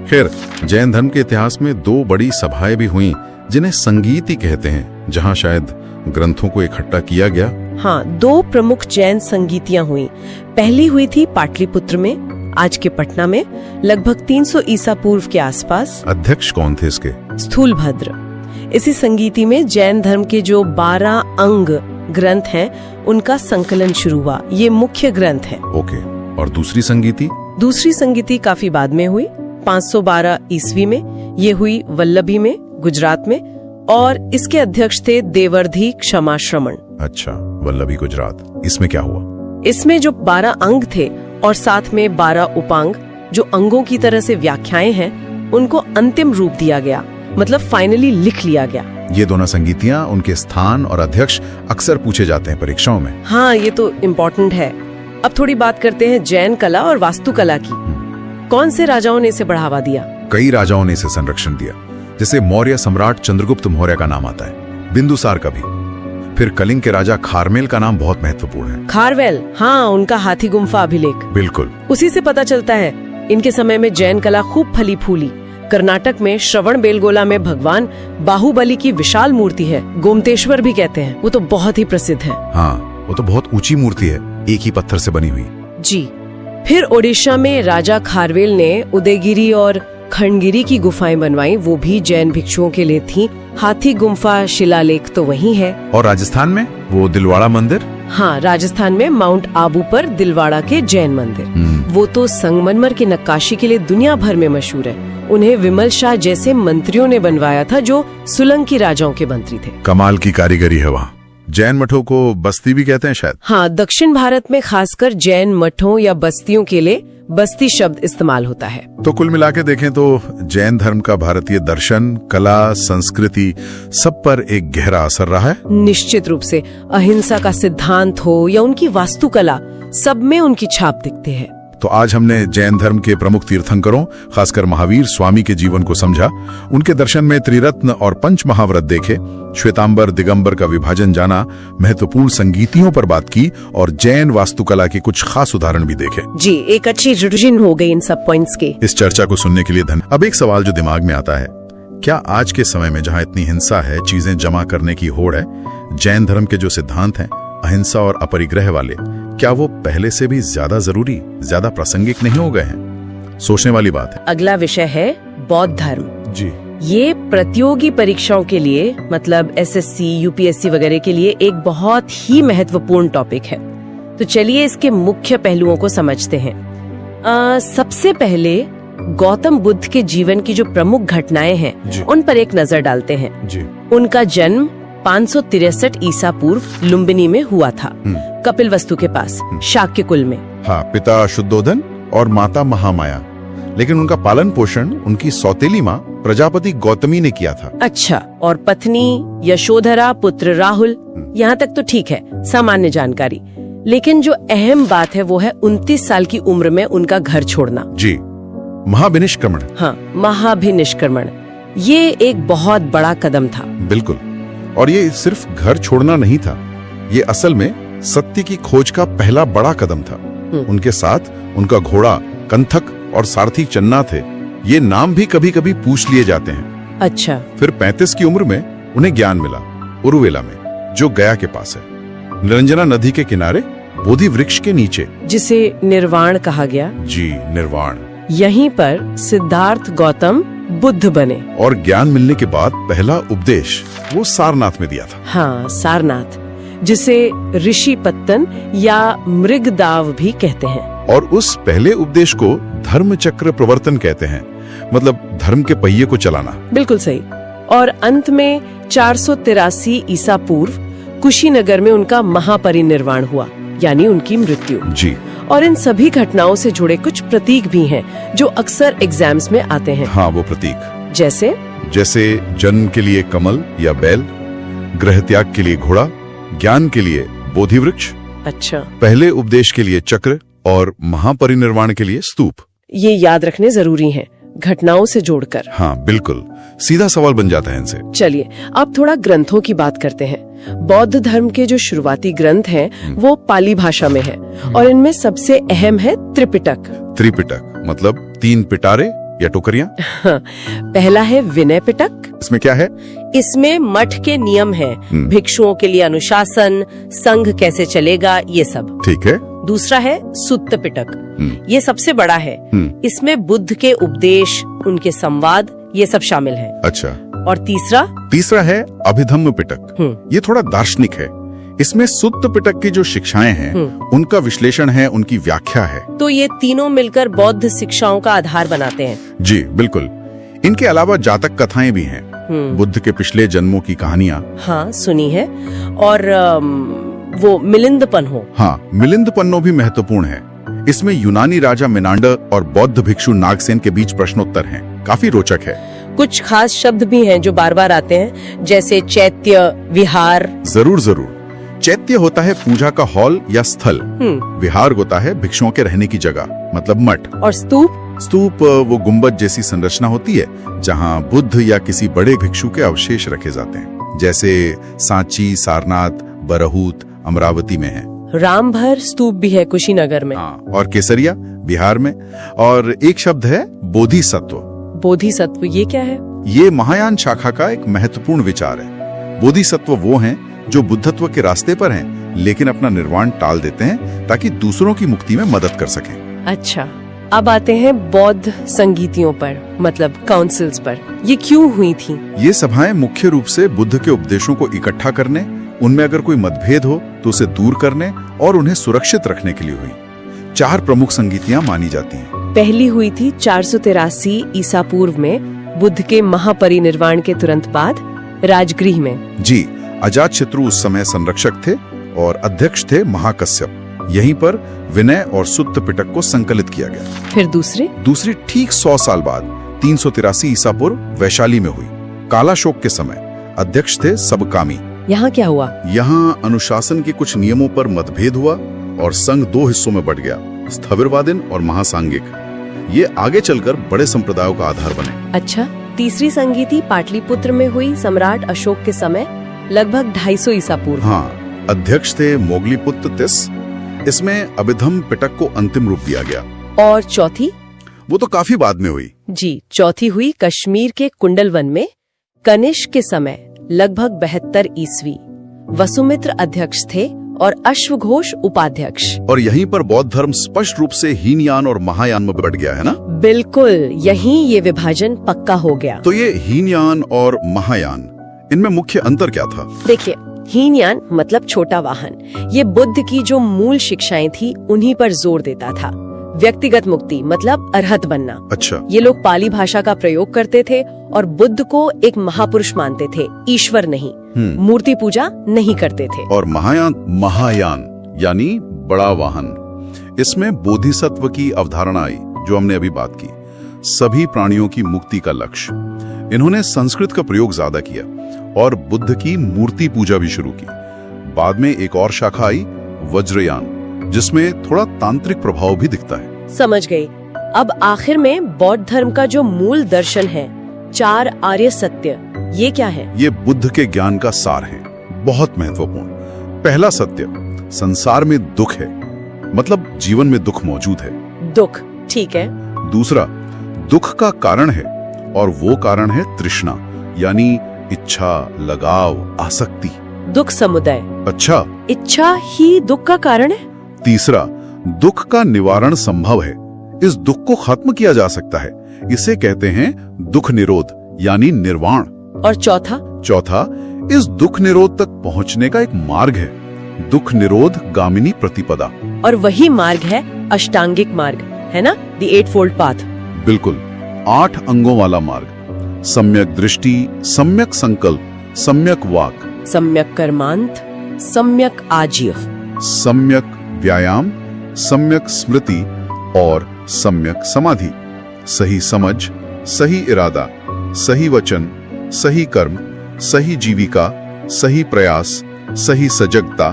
खैर, जैन धर्म के इतिहास में दो बड़ी सभाएं भी हुई जिन्हें संगीत ही कहते हैं, जहाँ शायद ग्रंथों को इकट्ठा किया गया। हाँ, दो प्रमुख जैन संगीतियां हुई। पहली हुई थी पाटलिपुत्र में, आज के पटना में, लगभग 300 ईसा पूर्व के आसपास। अध्यक्ष कौन थे इसके? स्थूलभद्र। इसी संगीति में जैन धर्म के जो 12 अंग ग्रंथ हैं उनका संकलन शुरू हुआ। ये मुख्य ग्रंथ हैं। ओके। और दूसरी संगीति? दूसरी संगीति काफी बाद में हुई, 512 ईस्वी में। ये हुई वल्लभी में, गुजरात में, और इसके अध्यक्ष थे देवर्धि क्षमाश्रमण। अच्छा, वल्लभी गुजरात। इसमें क्या हुआ? इसमें जो 12 अंग थे और साथ में 12 उपांग, जो अंगों की तरह से व्याख्याएं हैं, उनको अंतिम रूप दिया गया, मतलब फाइनली लिख लिया गया। ये दोनों संगीतियां, उनके स्थान और अध्यक्ष अक्सर पूछे जाते हैं परीक्षाओं में। हाँ, ये तो इम्पोर्टेंट है। अब थोड़ी बात करते हैं जैन कला और वास्तुकला की। कौन से राजाओं ने इसे बढ़ावा दिया? कई राजाओं ने इसे संरक्षण दिया। जैसे मौर्य सम्राट चंद्रगुप्त मौर्य का नाम आता है, बिंदुसार का भी। फिर कलिंग के राजा खारमेल का नाम बहुत महत्वपूर्ण है। खारवेल, हाँ, उनका हाथी गुम्फा अभिलेख। बिल्कुल। उसी से पता चलता है इनके समय में जैन कला खूब फली फूली। कर्नाटक में श्रवणबेलगोला में भगवान बाहुबली की विशाल मूर्ति है, गोमतेश्वर भी कहते हैं। वो तो बहुत ही प्रसिद्ध है। हाँ, वो तो बहुत ऊंची मूर्ति है, एक ही पत्थर से बनी हुई। जी। फिर ओडिशा में राजा खारवेल ने उदयगिरी और खंडगिरी की गुफाएं बनवाई, वो भी जैन भिक्षुओं के लिए थी। हाथी गुम्फा शिलालेख तो वही है। और राजस्थान में वो दिलवाड़ा मंदिर? हाँ, राजस्थान में माउंट आबू पर दिलवाड़ा के जैन मंदिर, वो तो संगमरमर की नक्काशी के लिए दुनिया भर में मशहूर है। उन्हें विमल शाह जैसे मंत्रियों ने बनवाया था, जो सुलंकी राजाओं के मंत्री थे। कमाल की कारीगरी है वहाँ। जैन मठों को बस्ती भी कहते हैं शायद। हाँ, दक्षिण भारत में खासकर जैन मठों या बस्तियों के लिए बस्ती शब्द इस्तेमाल होता है। तो कुल मिला के देखें तो जैन धर्म का भारतीय दर्शन, कला, संस्कृति सब पर एक गहरा असर रहा है। निश्चित रूप से। अहिंसा का सिद्धांत हो या उनकी वास्तुकला, सब में उनकी छाप दिखती है। तो आज हमने जैन धर्म के प्रमुख तीर्थंकरों, खासकर महावीर स्वामी के जीवन को समझा, उनके दर्शन में त्रिरत्न और पंच महाव्रत देखे, श्वेतांबर दिगंबर का विभाजन जाना, महत्वपूर्ण संगीतियों पर बात की और जैन वास्तुकला के कुछ खास उदाहरण भी देखे। जी, एक अच्छी रिविजन हो गई इन सब पॉइंट्स की। इस चर्चा को सुनने के लिए धन्यवाद। अब एक सवाल जो दिमाग में आता है, क्या आज के समय में जहाँ इतनी हिंसा है, चीजें जमा करने की होड़ है, जैन धर्म के जो सिद्धांत हैं, अहिंसा और अपरिग्रह वाले, क्या वो पहले से भी ज्यादा जरूरी, ज्यादा प्रासंगिक नहीं हो गए हैं? सोचने वाली बात है। अगला विषय है बौद्ध धर्म। जी। ये प्रतियोगी परीक्षाओं के लिए, मतलब एसएससी, यूपीएससी वगैरह के लिए एक बहुत ही महत्वपूर्ण टॉपिक है। तो चलिए इसके मुख्य पहलुओं को समझते हैं। सबसे पहले गौतम बुद्ध के जीवन की जो प्रमुख घटनाएं हैं उन पर एक नजर डालते हैं। जी। उनका जन्म 563 ईसा पूर्व लुम्बिनी में हुआ था, कपिलवस्तु के पास, शाक्य कुल में। हाँ, पिता शुद्धोधन और माता महामाया। लेकिन उनका पालन पोषण उनकी सौतेली माँ प्रजापति गौतमी ने किया था। अच्छा, और पत्नी यशोधरा, पुत्र राहुल, यहाँ तक तो ठीक है, सामान्य जानकारी। लेकिन जो अहम बात है वो है 29 साल की उम्र में उनका घर छोड़ना। जी, महाभिनिष्क्रमण। हाँ, महाभिनिष्क्रमण। ये एक बहुत बड़ा कदम था। बिल्कुल। और ये सिर्फ घर छोड़ना नहीं था, ये असल में सत्य की खोज का पहला बड़ा कदम था। उनके साथ उनका घोड़ा कंथक और सारथी चन्ना थे। ये नाम भी कभी कभी पूछ लिए जाते हैं। अच्छा। फिर 35 की उम्र में उन्हें ज्ञान मिला उरुवेला में, जो गया के पास है, निरंजना नदी के किनारे बोधि वृक्ष के नीचे, जिसे निर्वाण कहा गया। जी, निर्वाण। यहीं पर सिद्धार्थ गौतम बुद्ध बने। और ज्ञान मिलने के बाद पहला उपदेश वो सारनाथ में दिया था। हाँ, सारनाथ, जिसे ऋषि पत्तन या मृगदाव भी कहते हैं। और उस पहले उपदेश को धर्म चक्र प्रवर्तन कहते हैं, मतलब धर्म के पहिए को चलाना। बिल्कुल सही। और अंत में 483 ईसा पूर्व कुशीनगर में उनका महापरिनिर्वाण हुआ, यानी उनकी मृत्यु। जी। और इन सभी घटनाओं से जुड़े कुछ प्रतीक भी हैं जो अक्सर एग्जाम्स में आते हैं। हाँ, वो प्रतीक जैसे जन्म के लिए कमल या बैल, ग्रह त्याग के लिए घोड़ा, ज्ञान के लिए बोधि वृक्ष, अच्छा, पहले उपदेश के लिए चक्र और महापरिनिर्वाण के लिए स्तूप। ये याद रखने जरूरी हैं, घटनाओं से जोड़कर। हाँ बिल्कुल, सीधा सवाल बन जाता है इनसे। चलिए अब थोड़ा ग्रंथों की बात करते हैं। बौद्ध धर्म के जो शुरुआती ग्रंथ हैं वो पाली भाषा में है और इनमें सबसे अहम है त्रिपिटक। त्रिपिटक मतलब 3 पिटारे या टोकरियां। पहला है विनय पिटक। इसमें क्या है? इसमें मठ के नियम हैं, भिक्षुओं के लिए अनुशासन, संघ कैसे चलेगा, ये सब। ठीक है। दूसरा है सुत्त पिटक, ये सबसे बड़ा है। इसमें बुद्ध के उपदेश, उनके संवाद, ये सब शामिल है। अच्छा। और तीसरा है अभिधम्म पिटक। ये थोड़ा दार्शनिक है। इसमें सुत्त पिटक की जो शिक्षाएं हैं उनका विश्लेषण है, उनकी व्याख्या है। तो ये तीनों मिलकर बौद्ध शिक्षाओं का आधार बनाते हैं। जी बिल्कुल। इनके अलावा जातक कथाएं भी हैं, बुद्ध के पिछले जन्मों की कहानियां। हाँ, सुनी है। और वो मिलिंदपन्नो। हाँ, मिलिंदपन्नो भी महत्वपूर्ण है। इसमें यूनानी राजा मेनांडर और बौद्ध भिक्षु नागसेन के बीच प्रश्नोत्तर हैं, काफी रोचक है। कुछ खास शब्द भी हैं जो बार बार आते हैं, जैसे चैत्य, विहार। जरूर। चैत्य होता है पूजा का हॉल या स्थल, विहार होता है भिक्षुओं के रहने की जगह, मतलब मठ। और स्तूप वो गुंबद जैसी संरचना होती है जहाँ बुद्ध या किसी बड़े भिक्षु के अवशेष रखे जाते हैं, जैसे सांची, सारनाथ, बरहूत, अमरावती में है। रामभर स्तूप भी है कुशीनगर में। और केसरिया बिहार में। और एक शब्द है बोधिसत्व। बोधिसत्व ये क्या है? ये महायान शाखा का एक महत्वपूर्ण विचार है। बोधिसत्व वो हैं जो बुद्धत्व के रास्ते पर हैं, लेकिन अपना निर्वाण टाल देते हैं ताकि दूसरों की मुक्ति में मदद कर सकें। अच्छा, अब आते हैं बौद्ध संगीतियों पर, मतलब काउंसिल्स पर। ये क्यों हुई थी? ये सभाएं मुख्य रूप से बुद्ध के उपदेशों को इकट्ठा करने, उनमें अगर कोई मतभेद हो तो उसे दूर करने और उन्हें सुरक्षित रखने के लिए हुई। 4 प्रमुख संगीतियां मानी जाती हैं। पहली हुई थी 483 ईसा पूर्व में, बुद्ध के महापरिनिर्वाण के तुरंत बाद, राजगृह में। जी, अजातशत्रु उस समय संरक्षक थे और अध्यक्ष थे महाकश्यप। यहीं पर विनय और सुत्त पिटक को संकलित किया गया। फिर दूसरी ठीक 100 साल बाद 383 ईसा पूर्व वैशाली में हुई, कालाशोक के समय। अध्यक्ष थे सबकामी। यहाँ क्या हुआ? यहाँ अनुशासन के कुछ नियमों पर मतभेद हुआ और संघ 2 हिस्सों में बढ़ गया, स्थविरवादीन और महासांगिक। ये आगे चलकर बड़े संप्रदायों का आधार बने। अच्छा, तीसरी संगीति पाटलिपुत्र में हुई सम्राट अशोक के समय, लगभग 250 ईसा पूर्व। हाँ, अध्यक्ष थे मोगलीपुत्र तिस। इसमें अभिधम्म पिटक को अंतिम रूप दिया गया। और चौथी? वो तो काफी बाद में हुई। जी, चौथी हुई कश्मीर के कुंडलवन में, कनिष्क के समय, लगभग 72 ईस्वी। वसुमित्र अध्यक्ष थे और अश्वघोष उपाध्यक्ष। और यहीं पर बौद्ध धर्म स्पष्ट रूप से हीनयान और महायान में बढ़ गया है ना? बिल्कुल, यहीं ये विभाजन पक्का हो गया। तो ये हीनयान और महायान, इनमें मुख्य अंतर क्या था? देखिए, हीनयान मतलब छोटा वाहन, ये बुद्ध की जो मूल शिक्षाएं थी उन्हीं पर जोर देता था। व्यक्तिगत मुक्ति मतलब अरहत बनना। अच्छा। ये लोग पाली भाषा का प्रयोग करते थे और बुद्ध को एक महापुरुष मानते थे, ईश्वर नहीं। मूर्ति पूजा नहीं करते थे। और महायान यानी बड़ा वाहन, इसमें बोधिसत्व की अवधारणा आई, जो हमने अभी बात की, सभी प्राणियों की मुक्ति का लक्ष्य। इन्होंने संस्कृत का प्रयोग ज्यादा किया और बुद्ध की मूर्ति पूजा भी शुरू की। बाद में एक और शाखा आई, वज्रयान, जिसमें थोड़ा तांत्रिक प्रभाव भी दिखता है। समझ गई। अब आखिर में बौद्ध धर्म का जो मूल दर्शन है, 4 आर्य सत्य, ये क्या है? ये बुद्ध के ज्ञान का सार है, बहुत महत्वपूर्ण। पहला सत्य, संसार में दुख है, मतलब जीवन में दुख मौजूद है। दुख, ठीक है। दूसरा, दुख का कारण है और वो कारण है तृष्णा, यानी इच्छा, लगाव, आसक्ति। दुख समुदाय। अच्छा, इच्छा ही दुख का कारण है? तीसरा, दुख का निवारण संभव है, इस दुख को खत्म किया जा सकता है, इसे कहते हैं दुख निरोध यानी निर्वाण। और चौथा? चौथा, इस दुख निरोध तक पहुंचने का एक मार्ग है, दुख निरोध गामिनी प्रतिपदा। और वही मार्ग है अष्टांगिक मार्ग, है ना, द 8-fold पाथ। बिल्कुल, 8 अंगों वाला मार्ग। सम्यक दृष्टि, सम्यक संकल्प, सम्यक वाक, सम्यक कर्मांत, सम्यक आजीव, सम्यक व्यायाम, सम्यक स्मृति और सम्यक समाधि। सही समझ, सही इरादा, सही वचन, सही कर्म, सही जीविका, सही प्रयास, सही सजगता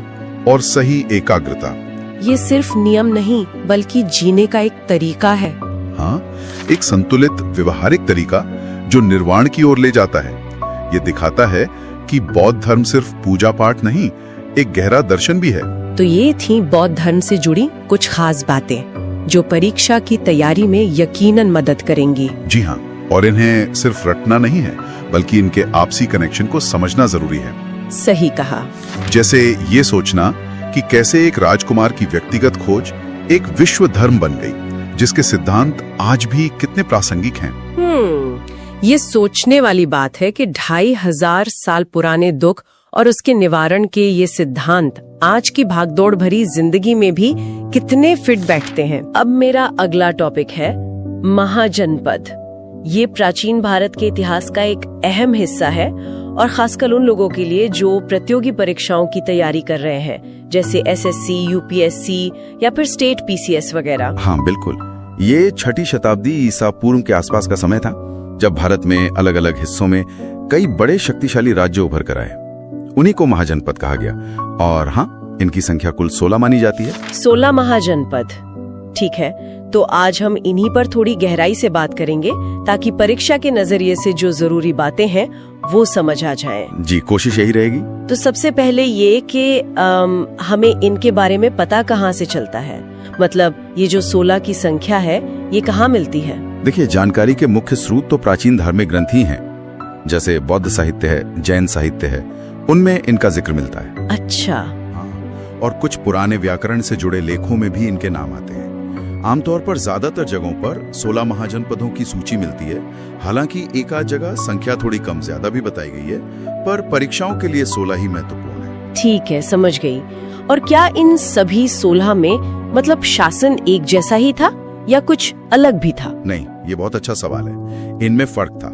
और सही एकाग्रता। ये सिर्फ नियम नहीं बल्कि जीने का एक तरीका है। हाँ, एक संतुलित व्यवहारिक तरीका जो निर्वाण की ओर ले जाता है। ये दिखाता है कि बौद्ध धर्म सिर्फ पूजा पाठ नहीं, एक गहरा दर्शन भी है। तो ये थी बौद्ध धर्म से जुड़ी कुछ खास बातें जो परीक्षा की तैयारी में यकीनन मदद करेंगी। जी हाँ, और इन्हें सिर्फ रटना नहीं है बल्कि इनके आपसी कनेक्शन को समझना जरूरी है। सही कहा। जैसे ये सोचना कि कैसे एक राजकुमार की व्यक्तिगत खोज एक विश्व धर्म बन गई, जिसके सिद्धांत आज भी कितने प्रासंगिक हैं। ये सोचने वाली बात है कि 2500 साल पुराने दुख और उसके निवारण के ये सिद्धांत आज की भागदौड़ भरी जिंदगी में भी कितने फिट बैठते हैं। अब मेरा अगला टॉपिक है महाजनपद। ये प्राचीन भारत के इतिहास का एक अहम हिस्सा है और खासकर उन लोगों के लिए जो प्रतियोगी परीक्षाओं की तैयारी कर रहे हैं, जैसे SSC, UPSC या फिर स्टेट PCS वगैरह। हाँ बिल्कुल, ये 6ठी शताब्दी ईसा पूर्व के आसपास का समय था जब भारत में अलग अलग हिस्सों में कई बड़े शक्तिशाली राज्य उभर कर आए। उन्हीं को महाजनपद कहा गया और हाँ, इनकी संख्या कुल 16 मानी जाती है। 16 महाजनपद, ठीक है। तो आज हम इन्हीं पर थोड़ी गहराई से बात करेंगे ताकि परीक्षा के नजरिए से जो जरूरी बातें हैं वो समझ आ जाएं। जी, कोशिश यही रहेगी। तो सबसे पहले ये कि हमें इनके बारे में पता कहाँ से चलता है, मतलब ये जो 16 की संख्या है ये कहाँ मिलती है? देखिए, जानकारी के मुख्य स्रोत तो प्राचीन धार्मिक ग्रंथ ही हैं, जैसे बौद्ध साहित्य है, जैन साहित्य है, उनमें इनका जिक्र मिलता है। अच्छा। हाँ, और कुछ पुराने व्याकरण से जुड़े लेखों में भी इनके नाम आते हैं। आमतौर पर ज्यादातर जगहों पर 16 महाजनपदों की सूची मिलती है, हालांकि एक आध जगह संख्या थोड़ी कम ज्यादा भी बताई गई है, पर परीक्षाओं के लिए 16 ही महत्वपूर्ण है। ठीक है, समझ गई। और क्या इन सभी 16 में मतलब शासन एक जैसा ही था या कुछ अलग भी था? नहीं, ये बहुत अच्छा सवाल है। इनमें फर्क था।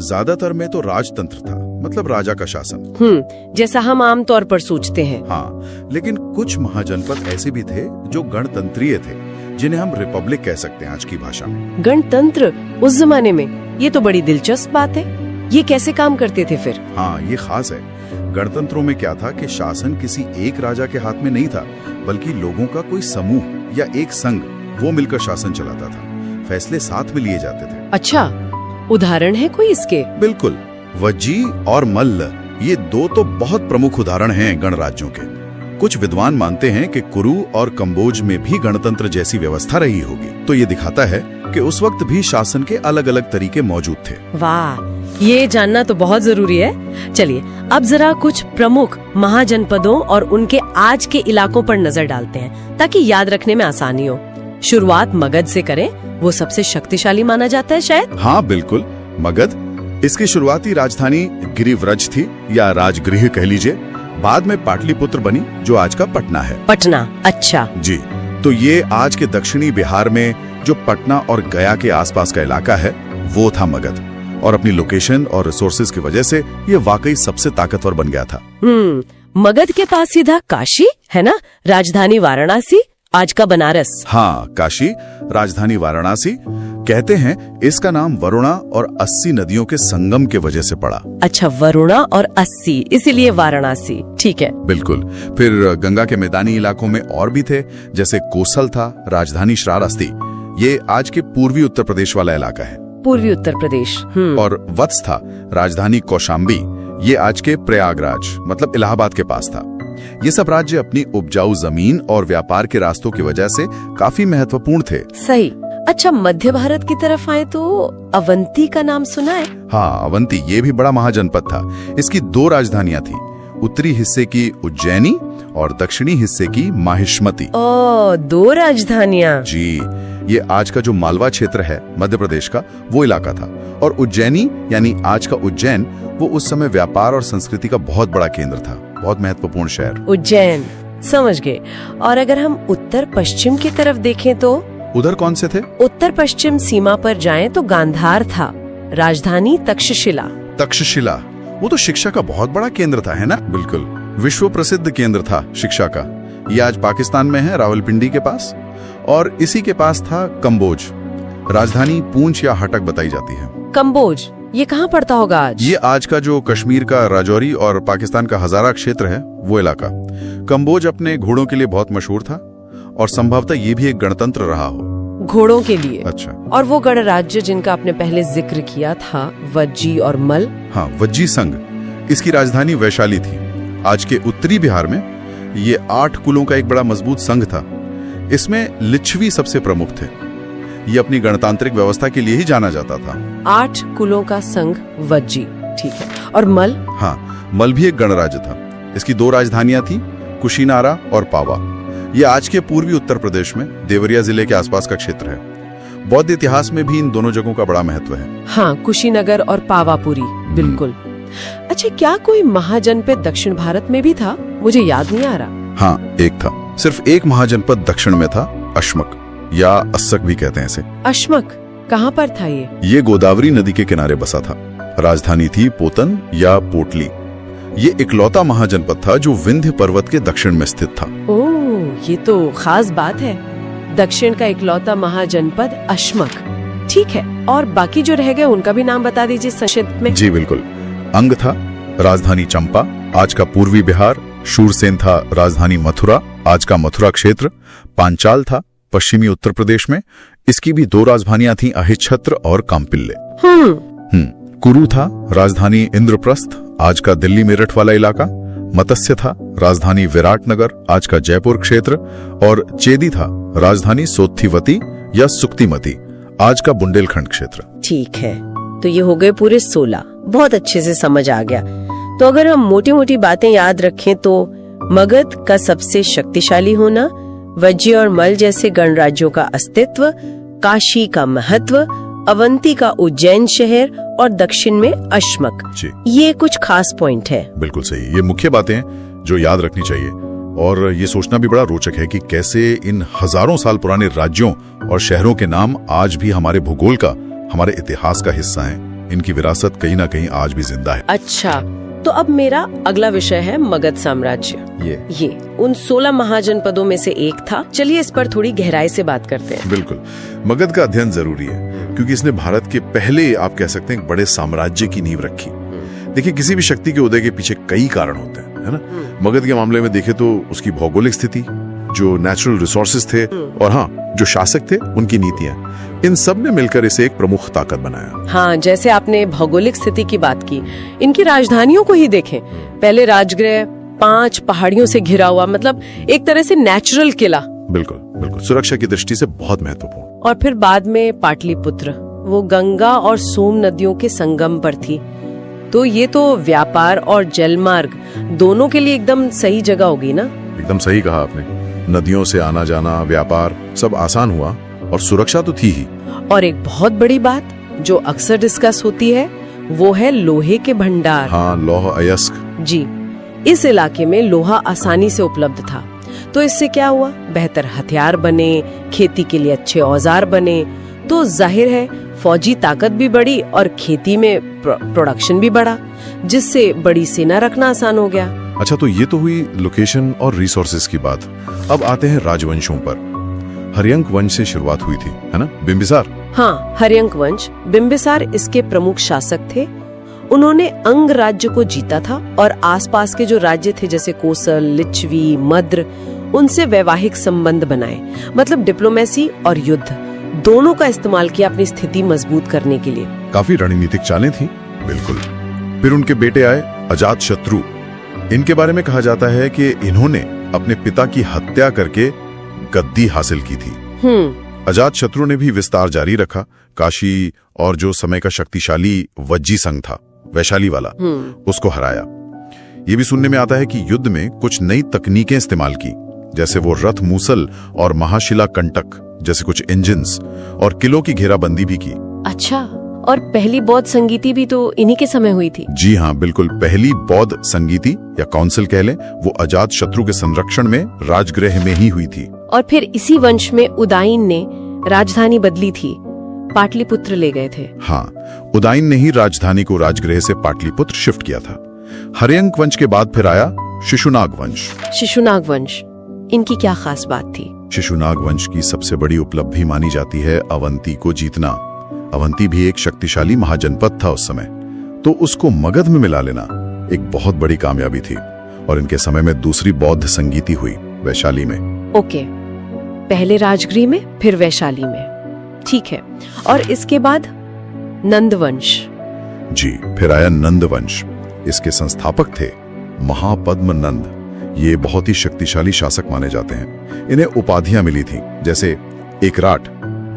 ज्यादातर में तो राजतंत्र था, मतलब राजा का शासन। जैसा हम आमतौर पर सोचते हैं। हाँ, लेकिन कुछ महाजनपद ऐसे भी थे जो गणतंत्रीय थे, जिन्हें हम रिपब्लिक कह सकते हैं आज की भाषा में। गणतंत्र उस जमाने में, ये तो बड़ी दिलचस्प बात है। ये कैसे काम करते थे फिर? हाँ, ये खास है। गणतंत्रों में क्या था कि शासन किसी एक राजा के हाथ में नहीं था, बल्कि लोगों का कोई समूह या एक संघ, वो मिलकर शासन चलाता था। फैसले साथ में लिए जाते थे। अच्छा, उदाहरण है कोई इसके? बिल्कुल, वज्जी और मल्ल, ये दो तो बहुत प्रमुख उदाहरण हैं गणराज्यों के। कुछ विद्वान मानते हैं कि कुरु और कंबोज में भी गणतंत्र जैसी व्यवस्था रही होगी। तो ये दिखाता है कि उस वक्त भी शासन के अलग अलग तरीके मौजूद थे। वाह, ये जानना तो बहुत जरूरी है। चलिए अब जरा कुछ प्रमुख महाजनपदों और उनके आज के इलाकों पर नजर डालते हैं ताकि याद रखने में आसानी हो। शुरुआत मगध से करें, वो सबसे शक्तिशाली माना जाता है शायद। हाँ बिल्कुल, मगध। इसकी शुरुआती राजधानी गिरिव्रज थी या राजगृह कह लीजिए। बाद में पाटलिपुत्र बनी जो आज का पटना है। पटना, अच्छा जी। तो ये आज के दक्षिणी बिहार में जो पटना और गया के आसपास का इलाका है वो था मगध, और अपनी लोकेशन और रिसोर्सेज की वजह से ये वाकई सबसे ताकतवर बन गया था। मगध के पास सीधा काशी है ना, राजधानी वाराणसी, आज का बनारस। हाँ, काशी, राजधानी वाराणसी। कहते हैं इसका नाम वरुणा और 80 नदियों के संगम के वजह से पड़ा। अच्छा, वरुणा और 80, इसीलिए वाराणसी, ठीक है। बिल्कुल। फिर गंगा के मैदानी इलाकों में और भी थे, जैसे कोसल था, राजधानी श्रावस्ती, ये आज के पूर्वी उत्तर प्रदेश वाला इलाका है। पूर्वी उत्तर प्रदेश। और वत्स था, राजधानी कौशाम्बी, ये आज के प्रयागराज मतलब इलाहाबाद के पास था। ये सब राज्य अपनी उपजाऊ जमीन और व्यापार के रास्तों की वजह से काफी महत्वपूर्ण थे। सही। अच्छा, मध्य भारत की तरफ आए तो अवंती का नाम सुना है? हाँ, अवंती ये भी बड़ा महाजनपद था। इसकी 2 राजधानियां थी, उत्तरी हिस्से की उज्जैनी और दक्षिणी हिस्से की माहिष्मती। ओ, 2 राजधानियां। जी, ये आज का जो मालवा क्षेत्र है मध्य प्रदेश का, वो इलाका था। और उज्जैनी यानी आज का उज्जैन, वो उस समय व्यापार और संस्कृति का बहुत बड़ा केंद्र था, बहुत महत्वपूर्ण शहर। उज्जैन, समझ गए। और अगर हम उत्तर पश्चिम की तरफ देखें तो उधर कौन से थे? उत्तर पश्चिम सीमा पर जाएं तो गांधार था, राजधानी तक्षशिला। तक्षशिला, वो तो शिक्षा का बहुत बड़ा केंद्र था, है ना? बिल्कुल, विश्व प्रसिद्ध केंद्र था शिक्षा का। ये आज पाकिस्तान में है, रावलपिंडी के पास। और इसी के पास था कंबोज, राजधानी पूंछ या हटक बताई जाती है। कंबोज, ये कहाँ पड़ता होगा आज? ये आज का जो कश्मीर का राजौरी और पाकिस्तान का हजारा क्षेत्र है, वो इलाका। कंबोज अपने घोड़ों के लिए बहुत मशहूर था और संभवतः ये भी एक गणतंत्र रहा हो। घोड़ों के लिए? अच्छा। और वो गणराज्य जिनका आपने पहले जिक्र किया था, वज्जी और मल? हाँ, वज्जी संघ, इसकी राजधानी वैशाली थी। आज के उत्तरी बिहार में ये 8 कुलों का एक बड़ा मजबूत संघ था। इसमें लिच्छवी सबसे प्रमुख थे। ये अपनी गणतांत्रिक व्यवस्था के लिए ही जाना जाता था। 8 कुलों का संघ वज्जी, ठीक है। और मल? हाँ, मल भी एक गणराज्य था। इसकी 2 राजधानियां थी, कुशीनारा और पावा। ये आज के पूर्वी उत्तर प्रदेश में देवरिया जिले के आसपास का क्षेत्र है। बौद्ध इतिहास में भी इन दोनों जगहों का बड़ा महत्व है। हाँ, कुशीनगर और पावापुरी, बिल्कुल। अच्छा, क्या कोई महाजनपद दक्षिण भारत में भी था? मुझे याद नहीं आ रहा। हाँ, एक था। सिर्फ एक महाजनपद दक्षिण में था, अश्मक या अस्सक भी कहते हैं इसे। अश्मक कहाँ पर था ये? ये गोदावरी नदी के किनारे बसा था। राजधानी थी पोतन या पोटली। ये इकलौता महाजनपद था जो विंध्य पर्वत के दक्षिण में स्थित था। ओह, ये तो खास बात है। दक्षिण का इकलौता महाजनपद अश्मक, ठीक है। और बाकी जो रह गए उनका भी नाम बता दीजिए संक्षिप्त में। जी बिल्कुल। अंग था, राजधानी चंपा, आज का पूर्वी बिहार। शूरसेन था, राजधानी मथुरा, आज का मथुरा क्षेत्र। पांचाल था, पश्चिमी उत्तर प्रदेश में। इसकी भी 2 राजधानियां थीं, अहिच्छत्र और काम्पिल्ले। कुरु था, राजधानी इंद्रप्रस्थ, आज का दिल्ली मेरठ वाला इलाका। मत्स्य था, राजधानी विराटनगर, आज का जयपुर क्षेत्र। और चेदी था, राजधानी सोत्थिवती या सुक्तिमती, आज का बुंदेलखंड क्षेत्र। ठीक है, तो ये हो गए पूरे 16। बहुत अच्छे से समझ आ गया। तो अगर हम मोटी मोटी बातें याद रखें तो मगध का सबसे शक्तिशाली होना, वज्जी और मल जैसे गणराज्यों का अस्तित्व, काशी का महत्व, अवंती का उज्जैन शहर और दक्षिण में अश्मक, ये कुछ खास पॉइंट है। बिल्कुल सही, ये मुख्य बातें जो याद रखनी चाहिए। और ये सोचना भी बड़ा रोचक है कि कैसे इन हजारों साल पुराने राज्यों और शहरों के नाम आज भी हमारे भूगोल का, हमारे इतिहास का हिस्सा हैं। इनकी विरासत कहीं ना कहीं आज भी जिंदा है। अच्छा, तो अब मेरा अगला विषय है मगध साम्राज्य। ये उन 16 महाजनपदों में से एक था। चलिए इस पर थोड़ी गहराई से बात करते हैं। बिल्कुल, मगध का अध्ययन जरूरी है क्योंकि इसने भारत के पहले, आप कह सकते हैं, एक बड़े साम्राज्य की नींव रखी। देखिए, किसी भी शक्ति के उदय के पीछे कई कारण होते हैं, है ना? मगध के मामले में देखें तो उसकी भौगोलिक स्थिति, जो नेचुरल रिसोर्सेज थे, और हाँ, जो शासक थे, उनकी नीतियां, इन सब ने मिलकर इसे एक प्रमुख ताकत बनाया। हाँ, जैसे आपने भौगोलिक स्थिति की बात की, इनकी राजधानियों को ही देखें। पहले राजगृह 5 पहाड़ियों से घिरा हुआ, मतलब एक तरह से नेचुरल किला। बिल्कुल बिल्कुल, सुरक्षा की दृष्टि से बहुत महत्वपूर्ण। और फिर बाद में पाटलिपुत्र, वो गंगा और सोम नदियों के संगम पर थी। तो ये तो व्यापार और जलमार्ग दोनों के लिए एकदम सही जगह होगी ना? एकदम सही कहा आपने। नदियों से आना जाना, व्यापार सब आसान हुआ और सुरक्षा तो थी ही। और एक बहुत बड़ी बात जो अक्सर डिस्कस होती है, वो है लोहे के भंडार। हाँ, लौह अयस्क। जी, इस इलाके में लोहा आसानी से उपलब्ध था। तो इससे क्या हुआ? बेहतर हथियार बने, खेती के लिए अच्छे औजार बने, तो जाहिर है फौजी ताकत भी बढ़ी और खेती में प्रोडक्शन भी बढ़ा, जिससे बड़ी सेना रखना आसान हो गया। अच्छा, तो ये तो हुई लोकेशन और रिसोर्सेज की बात। अब आते हैं राजवंशों पर। हर्यंक वंश से शुरुआत हुई थी, है ना? बिंबिसार। हाँ, हर्यंक वंश। बिंबिसार इसके प्रमुख शासक थे। उन्होंने अंग राज्य को जीता था और आसपास के जो राज्य थे जैसे कोसल, लिच्छवी, मद्र, उनसे वैवाहिक संबंध बनाए। मतलब डिप्लोमेसी और युद्ध दोनों का इस्तेमाल किया अपनी स्थिति मजबूत करने के लिए। काफी रणनीतिक चालें थी। बिल्कुल। फिर उनके बेटे आए, अजातशत्रु। इनके बारे में कहा जाता है कि इन्होंने अपने पिता की हत्या करके गद्दी हासिल की थी। अजातशत्रु ने भी विस्तार जारी रखा। काशी और जो समय का शक्तिशाली वज्जी संघ था, वैशाली वाला, उसको हराया। ये भी सुनने में आता है कि युद्ध में कुछ नई तकनीकें इस्तेमाल की, जैसे वो रथ मूसल और महाशिला कंटक जैसे कुछ इंजिन्स, और किलों की घेराबंदी भी की। अच्छा, और पहली बौद्ध संगीति भी तो इन्हीं के समय हुई थी। जी हाँ, बिल्कुल। पहली बौद्ध संगीति या काउंसिल कह लें, वो अजातशत्रु के संरक्षण में राजगृह में ही हुई थी। और फिर इसी वंश में उदाइन ने राजधानी बदली थी, पाटलिपुत्र ले गए थे। हाँ, उदाइन ने ही राजधानी को राजगृह से पाटलिपुत्र शिफ्ट किया था। हर्यंक वंश के बाद फिर आया शिशुनाग वंश। शिशुनाग वंश, इनकी क्या खास बात थी? शिशुनाग वंश की सबसे बड़ी उपलब्धि मानी जाती है अवंती को जीतना। अवंती भी एक शक्तिशाली महाजनपद था उस समय, तो उसको मगध में मिला लेना एक बहुत बड़ी कामयाबी थी। और इनके समय में दूसरी बौद्ध संगीति हुई वैशाली में। ओके, पहले राजगृह में, फिर वैशाली में, ठीक है। और इसके बाद नंद वंश। जी, फिर आया नंद वंश। इसके संस्थापक थे महापद्म नंद। ये बहुत ही शक्तिशाली शासक माने जाते हैं। इन्हें उपाधियां मिली थी, जैसे एकराट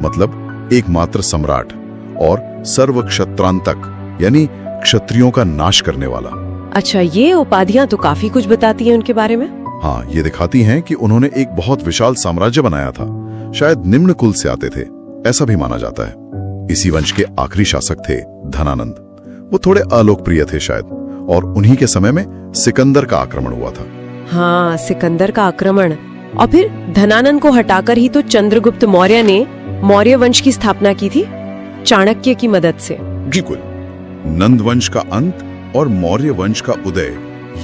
मतलब एकमात्र सम्राट, और सर्व क्षत्रांतक यानी क्षत्रियों का नाश करने वाला। अच्छा, ये उपाधियां तो काफी कुछ बताती हैं उनके बारे में। हाँ, ये दिखाती हैं कि उन्होंने एक बहुत विशाल साम्राज्य बनाया था। शायद निम्न कुल से आते थे, ऐसा भी माना जाता है। इसी वंश के आखिरी शासक थे धनानंद। वो थोड़े अलोकप्रिय थे शायद, और उन्हीं के समय में सिकंदर का आक्रमण हुआ था। हाँ, सिकंदर का आक्रमण। और फिर धनानंद को हटाकर ही तो चंद्रगुप्त मौर्य ने मौर्य वंश की स्थापना की थी, चाणक्य की मदद से। बिल्कुल। नंद वंश का अंत और मौर्य वंश का उदय,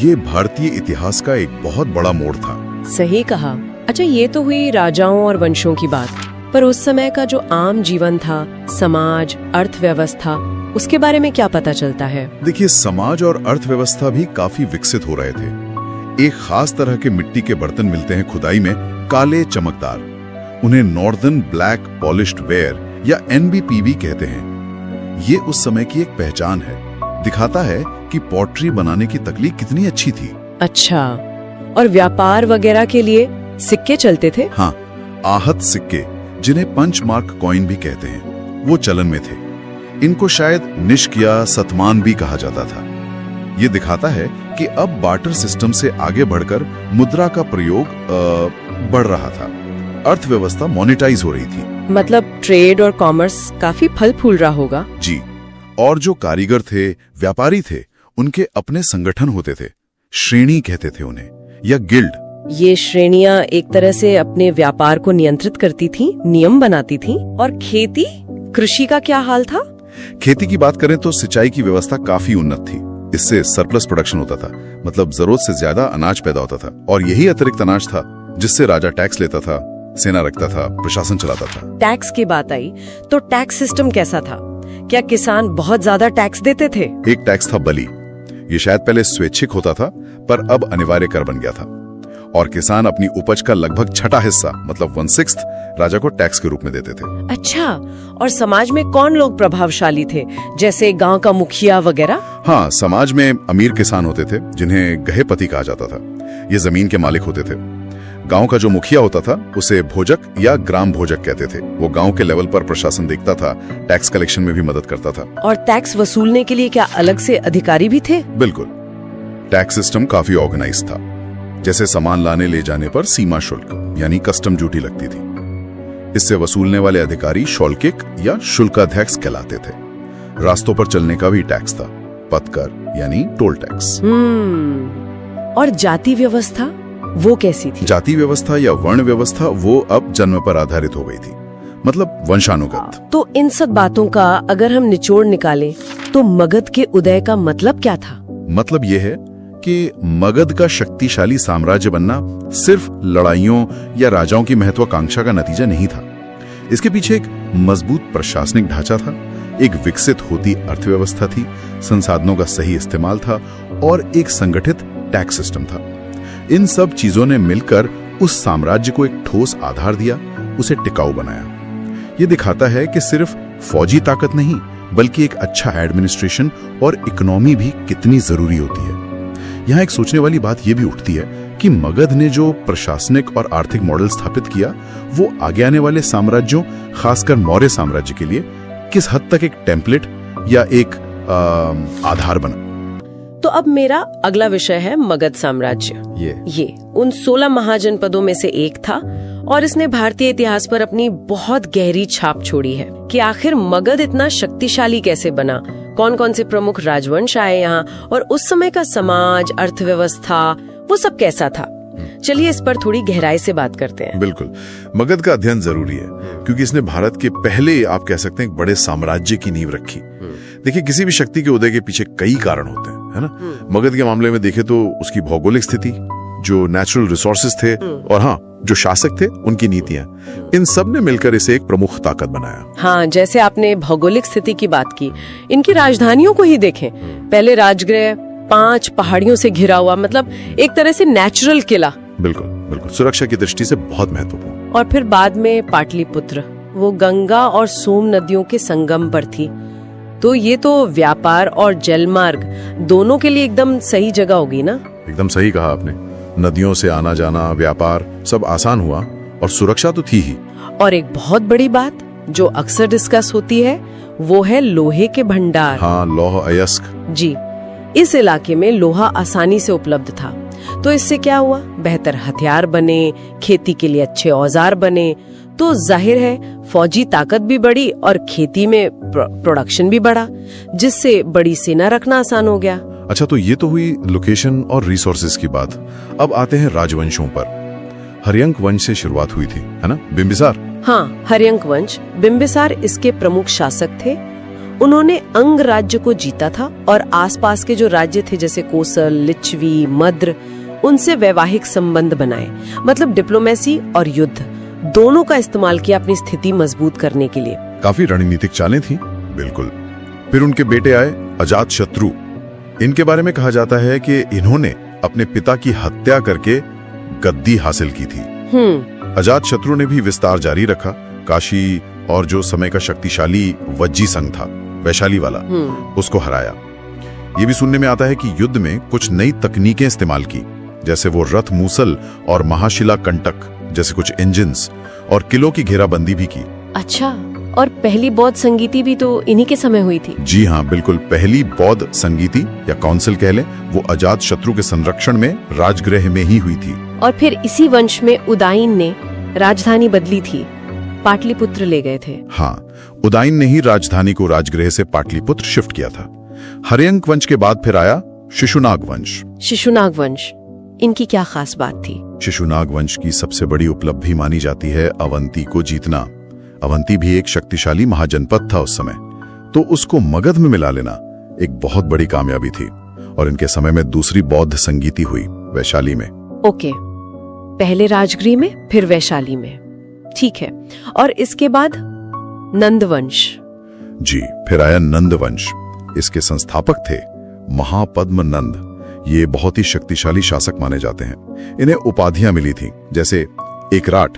ये भारतीय इतिहास का एक बहुत बड़ा मोड़ था। सही कहा। अच्छा, ये तो हुई राजाओं और वंशों की बात, पर उस समय का जो आम जीवन था, समाज, अर्थव्यवस्था, उसके बारे में क्या पता चलता है? देखिए, समाज और अर्थव्यवस्था भी काफी विकसित हो रहे थे। एक खास तरह के मिट्टी के बर्तन मिलते हैं खुदाई में, काले चमकदार। उन्हें नॉर्दर्न ब्लैक पॉलिश्ड वेयर या NBPV कहते हैं। ये उस समय की एक पहचान है, दिखाता है कि पॉटरी बनाने की तकनीक कितनी अच्छी थी। अच्छा, और व्यापार वगैरह के लिए सिक्के चलते थे? हाँ, आहत सिक्के, जिन्हें पंचमार्क कॉइन भी कहते हैं, वो चलन में थे। इनको शायद निष्क या सतमान भी कहा जाता था। ये दिखाता है कि अब बार्टर सिस्टम से आगे बढ़कर मुद्रा का प्रयोग बढ़ रहा था। अर्थव्यवस्था मोनेटाइज हो रही थी। मतलब ट्रेड और कॉमर्स काफी फल फूल रहा होगा। जी, और जो कारीगर थे, व्यापारी थे, उनके अपने संगठन होते थे। श्रेणी कहते थे उन्हें, या गिल्ड। ये श्रेणियां एक तरह से अपने व्यापार को नियंत्रित करती थी, नियम बनाती थी। और खेती, कृषि का क्या हाल था? खेती की बात करें तो सिंचाई की व्यवस्था काफी उन्नत थी। इससे सरप्लस प्रोडक्शन होता था, मतलब जरूरत से ज्यादा अनाज पैदा होता था। और यही अतिरिक्त अनाज था जिससे राजा टैक्स लेता था, सेना रखता था, प्रशासन चलाता था। टैक्स की बात आई तो टैक्स सिस्टम कैसा था? क्या किसान बहुत ज्यादा टैक्स देते थे? एक टैक्स था बलि। ये शायद पहले स्वैच्छिक होता था, पर अब अनिवार्य कर बन गया था। और किसान अपनी उपज का लगभग छठा हिस्सा, मतलब 1/6 राजा को टैक्स के रूप में देते थे। अच्छा, और समाज में कौन लोग प्रभावशाली थे, जैसे गांव का मुखिया वगैरह? हाँ, समाज में अमीर किसान होते थे जिन्हें गहेपति कहा जाता था। ये जमीन के मालिक होते थे। गांव का जो मुखिया होता था उसे भोजक या ग्राम भोजक कहते थे। वो गांव के लेवल पर प्रशासन देखता था, टैक्स कलेक्शन में भी मदद करता था। और टैक्स वसूलने के लिए क्या अलग से अधिकारी भी थे? बिल्कुल। टैक्स सिस्टम काफी ऑर्गेनाइज था। जैसे सामान लाने ले जाने पर सीमा शुल्क यानी कस्टम ड्यूटी लगती थी। इससे वसूलने वाले अधिकारी शौल्किक या शुल्काध्यक्ष कहलाते थे। रास्तों पर चलने का भी टैक्स था, पथकर यानी टोल टैक्स। और जाति व्यवस्था वो कैसी थी? जाति व्यवस्था या वर्ण व्यवस्था वो अब जन्म पर आधारित हो गई थी, मतलब वंशानुगत। तो इन सब बातों का अगर हम निचोड़ निकालें तो मगध के उदय का मतलब क्या था? मतलब ये है कि मगध का शक्तिशाली साम्राज्य बनना सिर्फ लड़ाइयों या राजाओं की महत्वाकांक्षा का नतीजा नहीं था। इसके पीछे एक मजबूत प्रशासनिक ढांचा था, एक विकसित होती अर्थव्यवस्था थी, संसाधनों का सही इस्तेमाल था और एक संगठित टैक्स सिस्टम था। इन सब चीजों ने मिलकर उस साम्राज्य को एक ठोस आधार दिया, उसे टिकाऊ बनाया। ये दिखाता है कि सिर्फ फौजी ताकत नहीं, बल्कि एक अच्छा एडमिनिस्ट्रेशन और इकोनॉमी भी कितनी जरूरी होती है। यहाँ एक सोचने वाली बात यह भी उठती है जबकि मगध ने जो प्रशासनिक और आर्थिक मॉडल स्थापित किया वो आगे आने वाले साम्राज्यों, खासकर मौर्य साम्राज्य के लिए किस हद तक एक टेम्पलेट या एक आधार बना। तो अब मेरा अगला विषय है मगध साम्राज्य। ये उन 16 महाजनपदों में से एक था और इसने भारतीय इतिहास पर अपनी बहुत गहरी छाप छोड़ी है कि आखिर मगध इतना शक्तिशाली कैसे बना, कौन कौन से प्रमुख राजवंश आए यहाँ और उस समय का समाज, अर्थव्यवस्था, वो सब कैसा था। चलिए इस पर थोड़ी गहराई से बात करते हैं। बिल्कुल, मगध का अध्ययन जरूरी है क्योंकि इसने भारत के पहले, आप कह सकते हैं, एक बड़े साम्राज्य की नींव रखी। देखिए, किसी भी शक्ति के उदय के पीछे कई कारण होते हैं, है ना। मगध के मामले में देखें तो उसकी भौगोलिक स्थिति, जो नेचुरल रिसोर्सेज थे, और हाँ, जो शासक थे उनकी नीतियां, इन सब ने मिलकर इसे एक प्रमुख ताकत बनाया। हाँ, जैसे आपने भौगोलिक स्थिति की बात की, इनकी राजधानियों को ही देखें। पहले राजगृह 5 पहाड़ियों से घिरा हुआ, मतलब एक तरह से नेचुरल किला। बिल्कुल बिल्कुल, सुरक्षा की दृष्टि से बहुत महत्वपूर्ण। और फिर बाद में पाटलिपुत्र, वो गंगा और सोम नदियों के संगम पर थी। तो ये तो व्यापार और जलमार्ग दोनों के लिए एकदम सही जगह होगी ना। एकदम सही कहा आपने। नदियों से आना जाना, व्यापार सब आसान हुआ और सुरक्षा तो थी ही। और एक बहुत बड़ी बात जो अक्सर डिस्कस होती है वो है लोहे के भंडार। हाँ, लौह अयस्क। जी, इस इलाके में लोहा आसानी से उपलब्ध था। तो इससे क्या हुआ, बेहतर हथियार बने, खेती के लिए अच्छे औजार बने, तो जाहिर है फौजी ताकत भी बढ़ी और खेती में प्रोडक्शन भी बढ़ा, जिससे बड़ी सेना रखना आसान हो गया। अच्छा, तो ये तो हुई लोकेशन और रिसोर्सेज की बात। अब आते हैं राजवंशों पर। हर्यंक वंश से शुरुआत हुई थी, है ना, बिंबिसार। हाँ, हर्यंक वंश, बिंबिसार इसके प्रमुख शासक थे। उन्होंने अंग राज्य को जीता था और आसपास के जो राज्य थे जैसे कोसल, लिच्छवी, मद्र, उनसे वैवाहिक संबंध बनाए, मतलब डिप्लोमेसी और युद्ध दोनों का इस्तेमाल किया अपनी स्थिति मजबूत करने के लिए। काफी रणनीतिक चालें थी। बिल्कुल। फिर उनके बेटे आए अजातशत्रु। इनके बारे में कहा जाता है कि इन्होंने अपने पिता की हत्या करके गद्दी हासिल की थी। अजातशत्रु ने भी विस्तार जारी रखा। काशी और जो समय का शक्तिशाली वज्जी संघ था, वैशाली वाला, उसको हराया। ये भी सुनने में आता है कि युद्ध में कुछ नई तकनीकें इस्तेमाल की, जैसे वो रथ मूसल और महाशिला कंटक जैसे कुछ इंजिन्स, और किलों की घेराबंदी भी की। अच्छा, और पहली बौद्ध संगीति भी तो इन्हीं के समय हुई थी। जी हाँ, बिल्कुल। पहली बौद्ध संगीति या काउंसिल कह लें, वो अजातशत्रु के संरक्षण में राजगृह में ही हुई थी। और फिर इसी वंश में उदाइन ने राजधानी बदली थी, पाटलिपुत्र ले गए थे। हाँ, उदाइन ने ही राजधानी को राजगृह से पाटलिपुत्र शिफ्ट किया था। हर्यंक वंश के बाद फिर आया शिशुनाग वंश। शिशुनाग वंश, इनकी क्या खास बात थी? शिशुनाग वंश की सबसे बड़ी उपलब्धि मानी जाती है अवंती को जीतना। अवंती भी एक शक्तिशाली महाजनपद था उस समय, तो उसको मगध में मिला लेना एक बहुत बड़ी कामयाबी थी। और इनके समय में दूसरी बौद्ध संगीति हुई वैशाली में। ओके, पहले राजगृह में, फिर वैशाली में, ठीक है। और इसके बाद नंदवंश। जी, फिर आया नंदवंश। इसके संस्थापक थे महापद्म नंद। ये बहुत ही शक्तिशाली शासक माने जाते हैं। इन्हें उपाधियां मिली थी, जैसे एकराट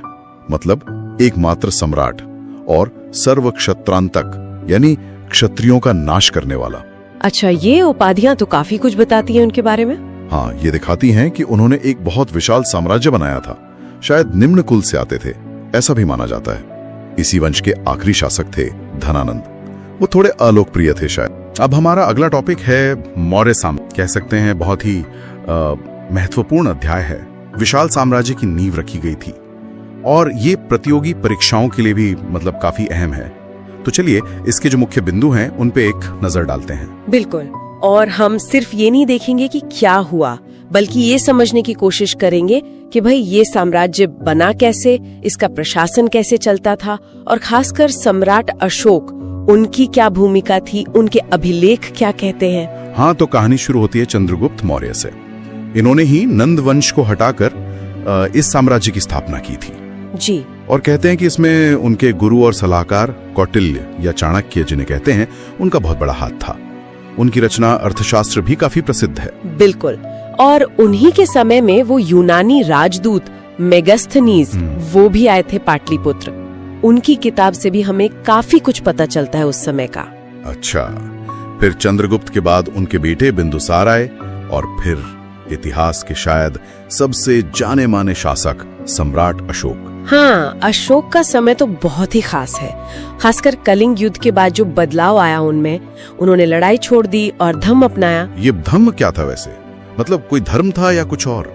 मतलब एकमात्र सम्राट, और सर्व क्षत्रांतक यानी क्षत्रियों का नाश करने वाला। अच्छा, ये उपाधियां तो काफी कुछ बताती हैं उनके बारे में। हाँ, ये दिखाती हैं कि उन्होंने एक बहुत विशाल साम्राज्य बनाया था। शायद निम्न कुल से आते थे, ऐसा भी माना जाता है। इसी वंश के आखिरी शासक थे धनानंद। वो थोड़े अलोकप्रिय थे शायद। अब हमारा अगला टॉपिक है मौर्य साम्राज्य। कह सकते हैं बहुत ही महत्वपूर्ण अध्याय है। विशाल साम्राज्य की नींव रखी गई थी और ये प्रतियोगी परीक्षाओं के लिए भी मतलब काफी अहम है। तो चलिए इसके जो मुख्य बिंदु हैं उन पे एक नजर डालते हैं। बिल्कुल, और हम सिर्फ ये नहीं देखेंगे कि क्या हुआ, बल्कि ये समझने की कोशिश करेंगे कि भाई ये साम्राज्य बना कैसे, इसका प्रशासन कैसे चलता था, और खासकर सम्राट अशोक, उनकी क्या भूमिका थी, उनके अभिलेख क्या कहते हैं। हाँ, तो कहानी शुरू होती है चंद्रगुप्त मौर्य से। इन्होंने ही नंद वंश को हटाकर इस साम्राज्य की स्थापना की थी। जी, और कहते हैं कि इसमें उनके गुरु और सलाहकार कौटिल्य या चाणक्य जिन्हें कहते हैं, उनका बहुत बड़ा हाथ था। उनकी रचना अर्थशास्त्र भी काफी प्रसिद्ध है। बिल्कुल, और उन्हीं के समय में वो यूनानी राजदूत मेगास्थनीज वो भी आए थे पाटलिपुत्र। उनकी किताब से भी हमें काफी कुछ पता चलता है उस समय का। अच्छा, फिर चंद्रगुप्त के बाद उनके बेटे बिंदुसार आए और फिर इतिहास के शायद सबसे जाने माने शासक सम्राट अशोक। हाँ, अशोक का समय तो बहुत ही खास है। खासकर कलिंग युद्ध के बाद जो बदलाव आया उनमें, उन्होंने लड़ाई छोड़ दी और धम्म अपनाया। ये धम्म क्या था वैसे? मतलब कोई धर्म था या कुछ और?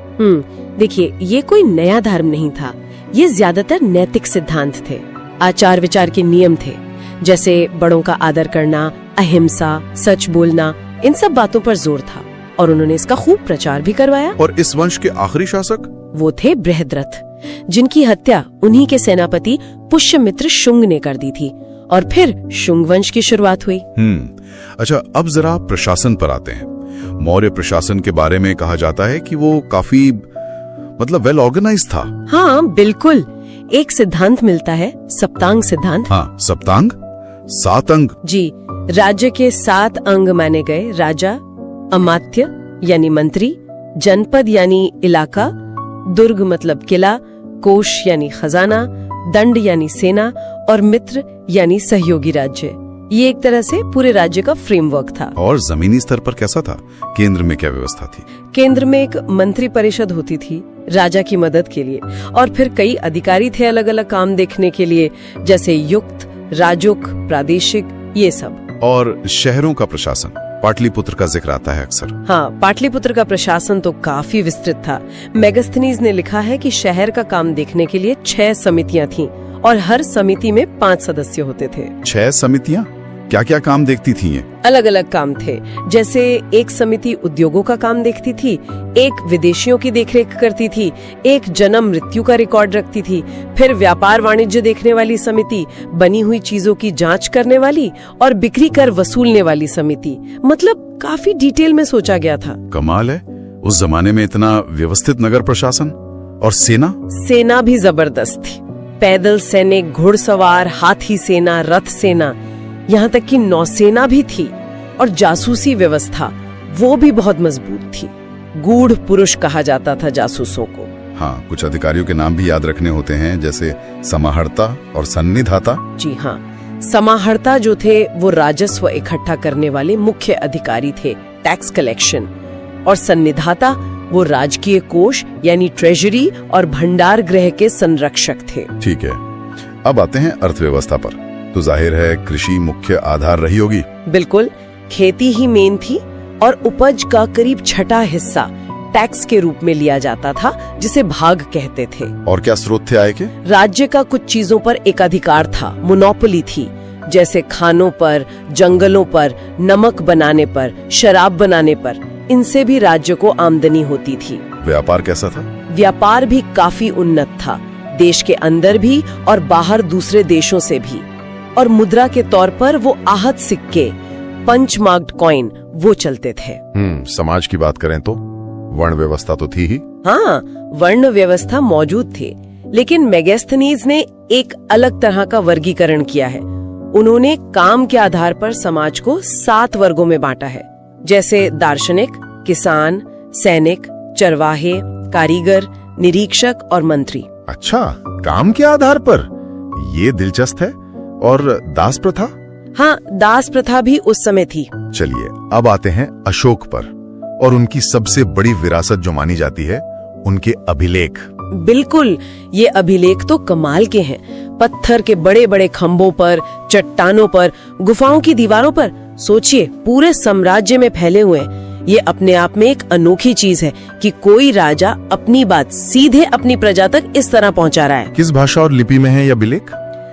देखिए, ये कोई नया धर्म नहीं था। ये ज्यादातर नैतिक सिद्धांत थे, आचार विचार के नियम थे, जैसे बड़ों का आदर करना, अहिंसा, सच बोलना, इन सब बातों पर जोर था। और उन्होंने इसका खूब प्रचार भी करवाया। और इस वंश के आखिरी शासक? वो थे बृहद्रथ, जिनकी हत्या उन्हीं के सेनापति पुष्यमित्र शुंग ने कर दी थी। और फिर शुंग वंश की शुरुआत हुई। अच्छा, अब जरा प्रशासन पर आते हैं। मौर्य प्रशासन के बारे में कहा जाता है कि वो काफी वेल ऑर्गेनाइज था। हाँ, बिल्कुल। एक सिद्धांत मिलता है, सप्तांग सिद्धांत। हाँ, सप्तांग, 7 अंग। जी, राज्य के 7 अंग माने गए। राजा, अमात्य यानी मंत्री, जनपद यानी इलाका, दुर्ग मतलब किला, कोश यानी खजाना, दंड यानी सेना और मित्र यानी सहयोगी राज्य। ये एक तरह से पूरे राज्य का फ्रेमवर्क था। और जमीनी स्तर पर कैसा था? केंद्र में क्या व्यवस्था थी? केंद्र में एक मंत्री परिषद होती थी राजा की मदद के लिए, और फिर कई अधिकारी थे अलग अलग काम देखने के लिए, जैसे युक्त, राजुक, प्रादेशिक, ये सब। और शहरों का प्रशासन, पाटलिपुत्र का जिक्र आता है अक्सर। हाँ, पाटलिपुत्र का प्रशासन तो काफी विस्तृत था। मेगस्थनीज ने लिखा है कि शहर का काम देखने के लिए 6 समितियां थीं और हर समिति में 5 सदस्य होते थे। 6 समितियां? क्या क्या काम देखती थी ये? अलग अलग काम थे, जैसे एक समिति उद्योगों का काम देखती थी, एक विदेशियों की देखरेख करती थी, एक जन्म मृत्यु का रिकॉर्ड रखती थी, फिर व्यापार वाणिज्य देखने वाली समिति, बनी हुई चीजों की जांच करने वाली और बिक्री कर वसूलने वाली समिति। मतलब काफी डिटेल में सोचा गया था। कमाल है, उस जमाने में इतना व्यवस्थित नगर प्रशासन। और सेना? सेना भी जबरदस्त थी। पैदल सैनिक, घुड़सवार, हाथी सेना, रथ सेना, यहाँ तक कि नौसेना भी थी। और जासूसी व्यवस्था वो भी बहुत मजबूत थी। गूढ़ पुरुष कहा जाता था जासूसों को। हाँ, कुछ अधिकारियों के नाम भी याद रखने होते हैं, जैसे समाहर्ता और सन्निधाता। जी हाँ, समाहर्ता जो थे वो राजस्व इकट्ठा करने वाले मुख्य अधिकारी थे, टैक्स कलेक्शन। और सन्निधाता वो राजकीय कोष यानी ट्रेजरी और भंडार गृह के संरक्षक थे। ठीक है, अब आते हैं अर्थव्यवस्था पर। तो जाहिर है कृषि मुख्य आधार रही होगी। बिल्कुल, खेती ही मेन थी और उपज का करीब 6वां हिस्सा टैक्स के रूप में लिया जाता था, जिसे भाग कहते थे। और क्या स्रोत थे आय के? राज्य का कुछ चीजों पर एकाधिकार था, मोनोपोली थी, जैसे खानों पर, जंगलों पर, नमक बनाने पर, शराब बनाने पर। इनसे भी राज्य को आमदनी होती थी। व्यापार कैसा था? व्यापार भी काफी उन्नत था, देश के अंदर भी और बाहर दूसरे देशों से भी। और मुद्रा के तौर पर वो आहत सिक्के, पंचमार्क्ड कॉइन, वो चलते थे। समाज की बात करें तो वर्ण व्यवस्था तो थी ही। हाँ, वर्ण व्यवस्था मौजूद थी, लेकिन मेगस्थनीज ने एक अलग तरह का वर्गीकरण किया है। उन्होंने काम के आधार पर समाज को 7 वर्गों में बांटा है, जैसे दार्शनिक, किसान, सैनिक, चरवाहे, कारीगर, निरीक्षक और मंत्री। अच्छा, काम के आधार पर? ये दिलचस्प है। और दास प्रथा? हाँ, दास प्रथा भी उस समय थी। चलिए, अब आते हैं अशोक पर और उनकी सबसे बड़ी विरासत जो मानी जाती है, उनके अभिलेख। बिल्कुल, ये अभिलेख तो कमाल के हैं। पत्थर के बड़े बड़े खम्भों पर, चट्टानों पर, गुफाओं की दीवारों पर, सोचिए पूरे साम्राज्य में फैले हुए। ये अपने आप में एक अनोखी चीज है कि कोई राजा अपनी बात सीधे अपनी प्रजा तक इस तरह पहुंचा रहा है। किस भाषा और लिपि में है यह अभिलेख?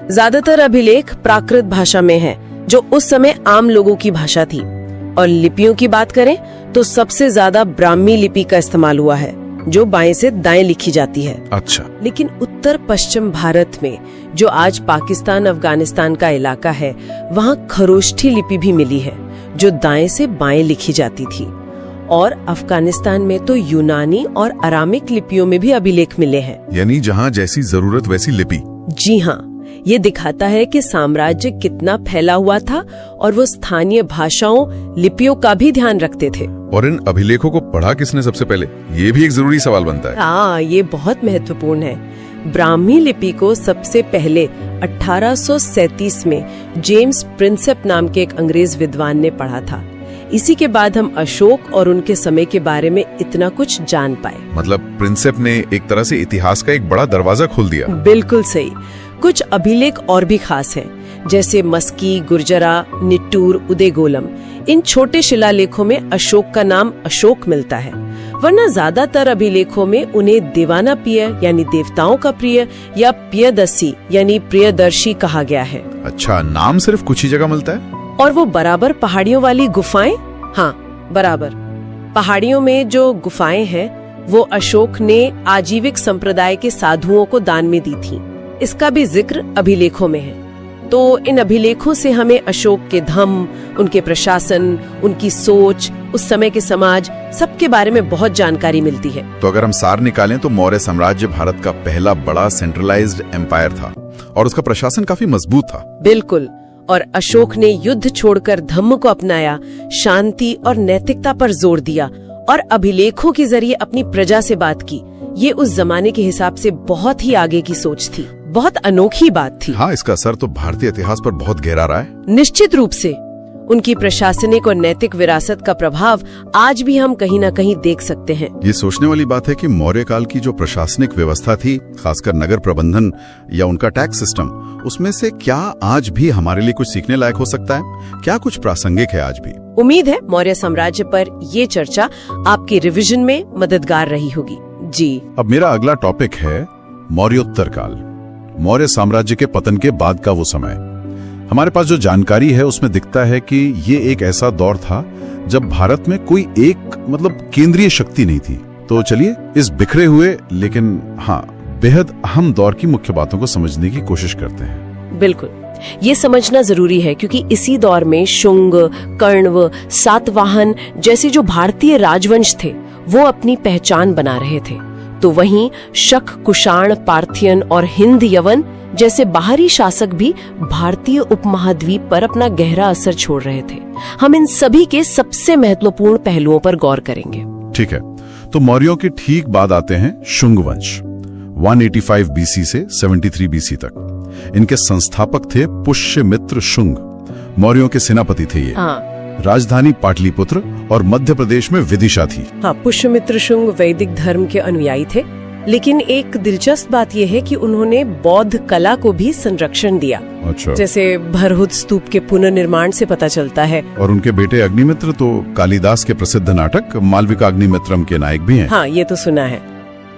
ज्यादातर अभिलेख प्राकृत भाषा में है, जो उस समय आम लोगों की भाषा थी। और लिपियों की बात करें तो सबसे ज्यादा ब्राह्मी लिपि का इस्तेमाल हुआ है, जो बाएं से दाएं लिखी जाती है। अच्छा। लेकिन उत्तर पश्चिम भारत में, जो आज पाकिस्तान अफगानिस्तान का इलाका है, वहाँ खरोष्ठी लिपि भी मिली है, जो दाएं से बाएं लिखी जाती थी। और अफगानिस्तान में तो यूनानी और अरामिक लिपियों में भी अभिलेख मिले हैं। यानी जहाँ जैसी जरूरत वैसी लिपि। जी हाँ, ये दिखाता है कि साम्राज्य कितना फैला हुआ था और वो स्थानीय भाषाओं, लिपियों का भी ध्यान रखते थे। और इन अभिलेखों को पढ़ा किसने सबसे पहले? ये भी एक जरूरी सवाल बनता है। हाँ, ये बहुत महत्वपूर्ण है। ब्राह्मी लिपि को सबसे पहले 1837 में जेम्स प्रिंसेप नाम के एक अंग्रेज विद्वान ने पढ़ा था। इसी के बाद हम अशोक और उनके समय के बारे में इतना कुछ जान पाए। मतलब प्रिंसेप ने एक तरह से इतिहास का एक बड़ा दरवाजा खोल दिया। बिल्कुल सही। कुछ अभिलेख और भी खास हैं, जैसे मस्की, गुर्जरा, निट्टूर, उदयगोलम। इन छोटे शिलालेखों में अशोक का नाम अशोक मिलता है, वरना ज्यादातर अभिलेखों में उन्हें देवाना प्रिय यानी देवताओं का प्रिय या प्रियदर्शी यानी प्रियदर्शी कहा गया है। अच्छा, नाम सिर्फ कुछ ही जगह मिलता है? और वो बराबर पहाड़ियों वाली गुफाएं, हाँ बराबर पहाड़ियों में जो गुफाएं हैं वो अशोक ने आजीविक संप्रदाय के साधुओं को दान में दी थी। इसका भी जिक्र अभिलेखों में है। तो इन अभिलेखों से हमें अशोक के धम्म, उनके प्रशासन, उनकी सोच, उस समय के समाज, सबके बारे में बहुत जानकारी मिलती है। तो अगर हम सार निकालें तो मौर्य साम्राज्य भारत का पहला बड़ा सेंट्रलाइज्ड एम्पायर था और उसका प्रशासन काफी मजबूत था। बिल्कुल। और अशोक ने युद्ध छोड़कर धम्म को अपनाया, शांति और नैतिकता पर जोर दिया और अभिलेखों के जरिए अपनी प्रजा से बात की। ये उस जमाने के हिसाब से बहुत ही आगे की सोच थी, बहुत अनोखी बात थी। हाँ, इसका असर तो भारतीय इतिहास पर बहुत गहरा रहा है। निश्चित रूप से उनकी प्रशासनिक और नैतिक विरासत का प्रभाव आज भी हम कहीं न कहीं देख सकते हैं। ये सोचने वाली बात है कि मौर्य काल की जो प्रशासनिक व्यवस्था थी, खासकर नगर प्रबंधन या उनका टैक्स सिस्टम, उसमें से क्या आज भी हमारे लिए कुछ सीखने लायक हो सकता है? क्या कुछ प्रासंगिक है आज भी? उम्मीद है मौर्य साम्राज्य पर ये चर्चा आपकी रिवीजन में मददगार रही होगी। जी, अब मेरा अगला टॉपिक है मौर्योत्तर काल, मौर्य साम्राज्य के पतन के बाद का वो समय। हमारे पास जो जानकारी है उसमें दिखता है कि ये एक ऐसा दौर था जब भारत में कोई एक केंद्रीय शक्ति नहीं थी। तो चलिए इस बिखरे हुए लेकिन बेहद अहम दौर की मुख्य बातों को समझने की कोशिश करते हैं। बिल्कुल, ये समझना जरूरी है क्योंकि इसी दौर में शुंग, कण्व, सातवाहन जैसे जो भारतीय राजवंश थे वो अपनी पहचान बना रहे थे। तो वहीं शक, कुषाण, पार्थियन और हिंद यवन जैसे बाहरी शासक भी भारतीय उपमहाद्वीप पर अपना गहरा असर छोड़ रहे थे। हम इन सभी के सबसे महत्वपूर्ण पहलुओं पर गौर करेंगे। ठीक है, तो मौर्यों के ठीक बाद आते हैं शुंग वंश। 185 बीसी से 73 बीसी तक इनके संस्थापक थे पुष्यमित्र शुंग। मौर्यों के सेनापति थे ये। राजधानी पाटलिपुत्र और मध्य प्रदेश में विदिशा थी। पुष्यमित्र शुंग वैदिक धर्म के अनुयायी थे, लेकिन एक दिलचस्प बात यह है कि उन्होंने बौद्ध कला को भी संरक्षण दिया। अच्छा। जैसे भरहुत स्तूप के पुनर्निर्माण से पता चलता है। और उनके बेटे अग्निमित्र तो कालिदास के प्रसिद्ध नाटक मालविका अग्निमित्रम के नायक भी हैं। हाँ, ये तो सुना है।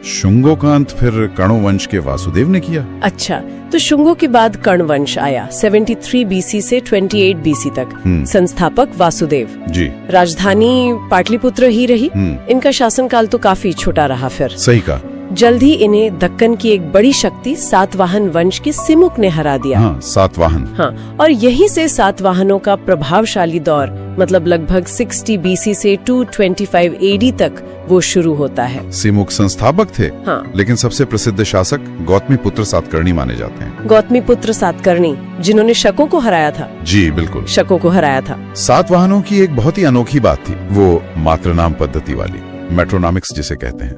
शुंगों का अंत फिर कण्व वंश के वासुदेव ने किया। अच्छा, तो शुंगों के बाद कण्व वंश आया 73 बीसी से 28 बीसी तक। संस्थापक वासुदेव जी। राजधानी पाटलिपुत्र ही रही। इनका शासनकाल तो काफी छोटा रहा। फिर सही कहा। जल्द ही इन्हें दक्कन की एक बड़ी शक्ति सातवाहन वंश के सिमुक ने हरा दिया। सातवाहन। और यहीं से सातवाहनों का प्रभावशाली दौर लगभग 60 बीसी से 225 एडी तक वो शुरू होता है। सिमुक संस्थापक थे। लेकिन सबसे प्रसिद्ध शासक गौतमीपुत्र सातकर्णी माने जाते हैं। गौतमीपुत्र सातकर्णी, जिन्होंने शकों को हराया था। जी बिल्कुल, शकों को हराया था। सातवाहनों की एक बहुत ही अनोखी बात थी, वो मातृनाम पद्धति वाली, मेट्रोनॉमिक्स जिसे कहते हैं।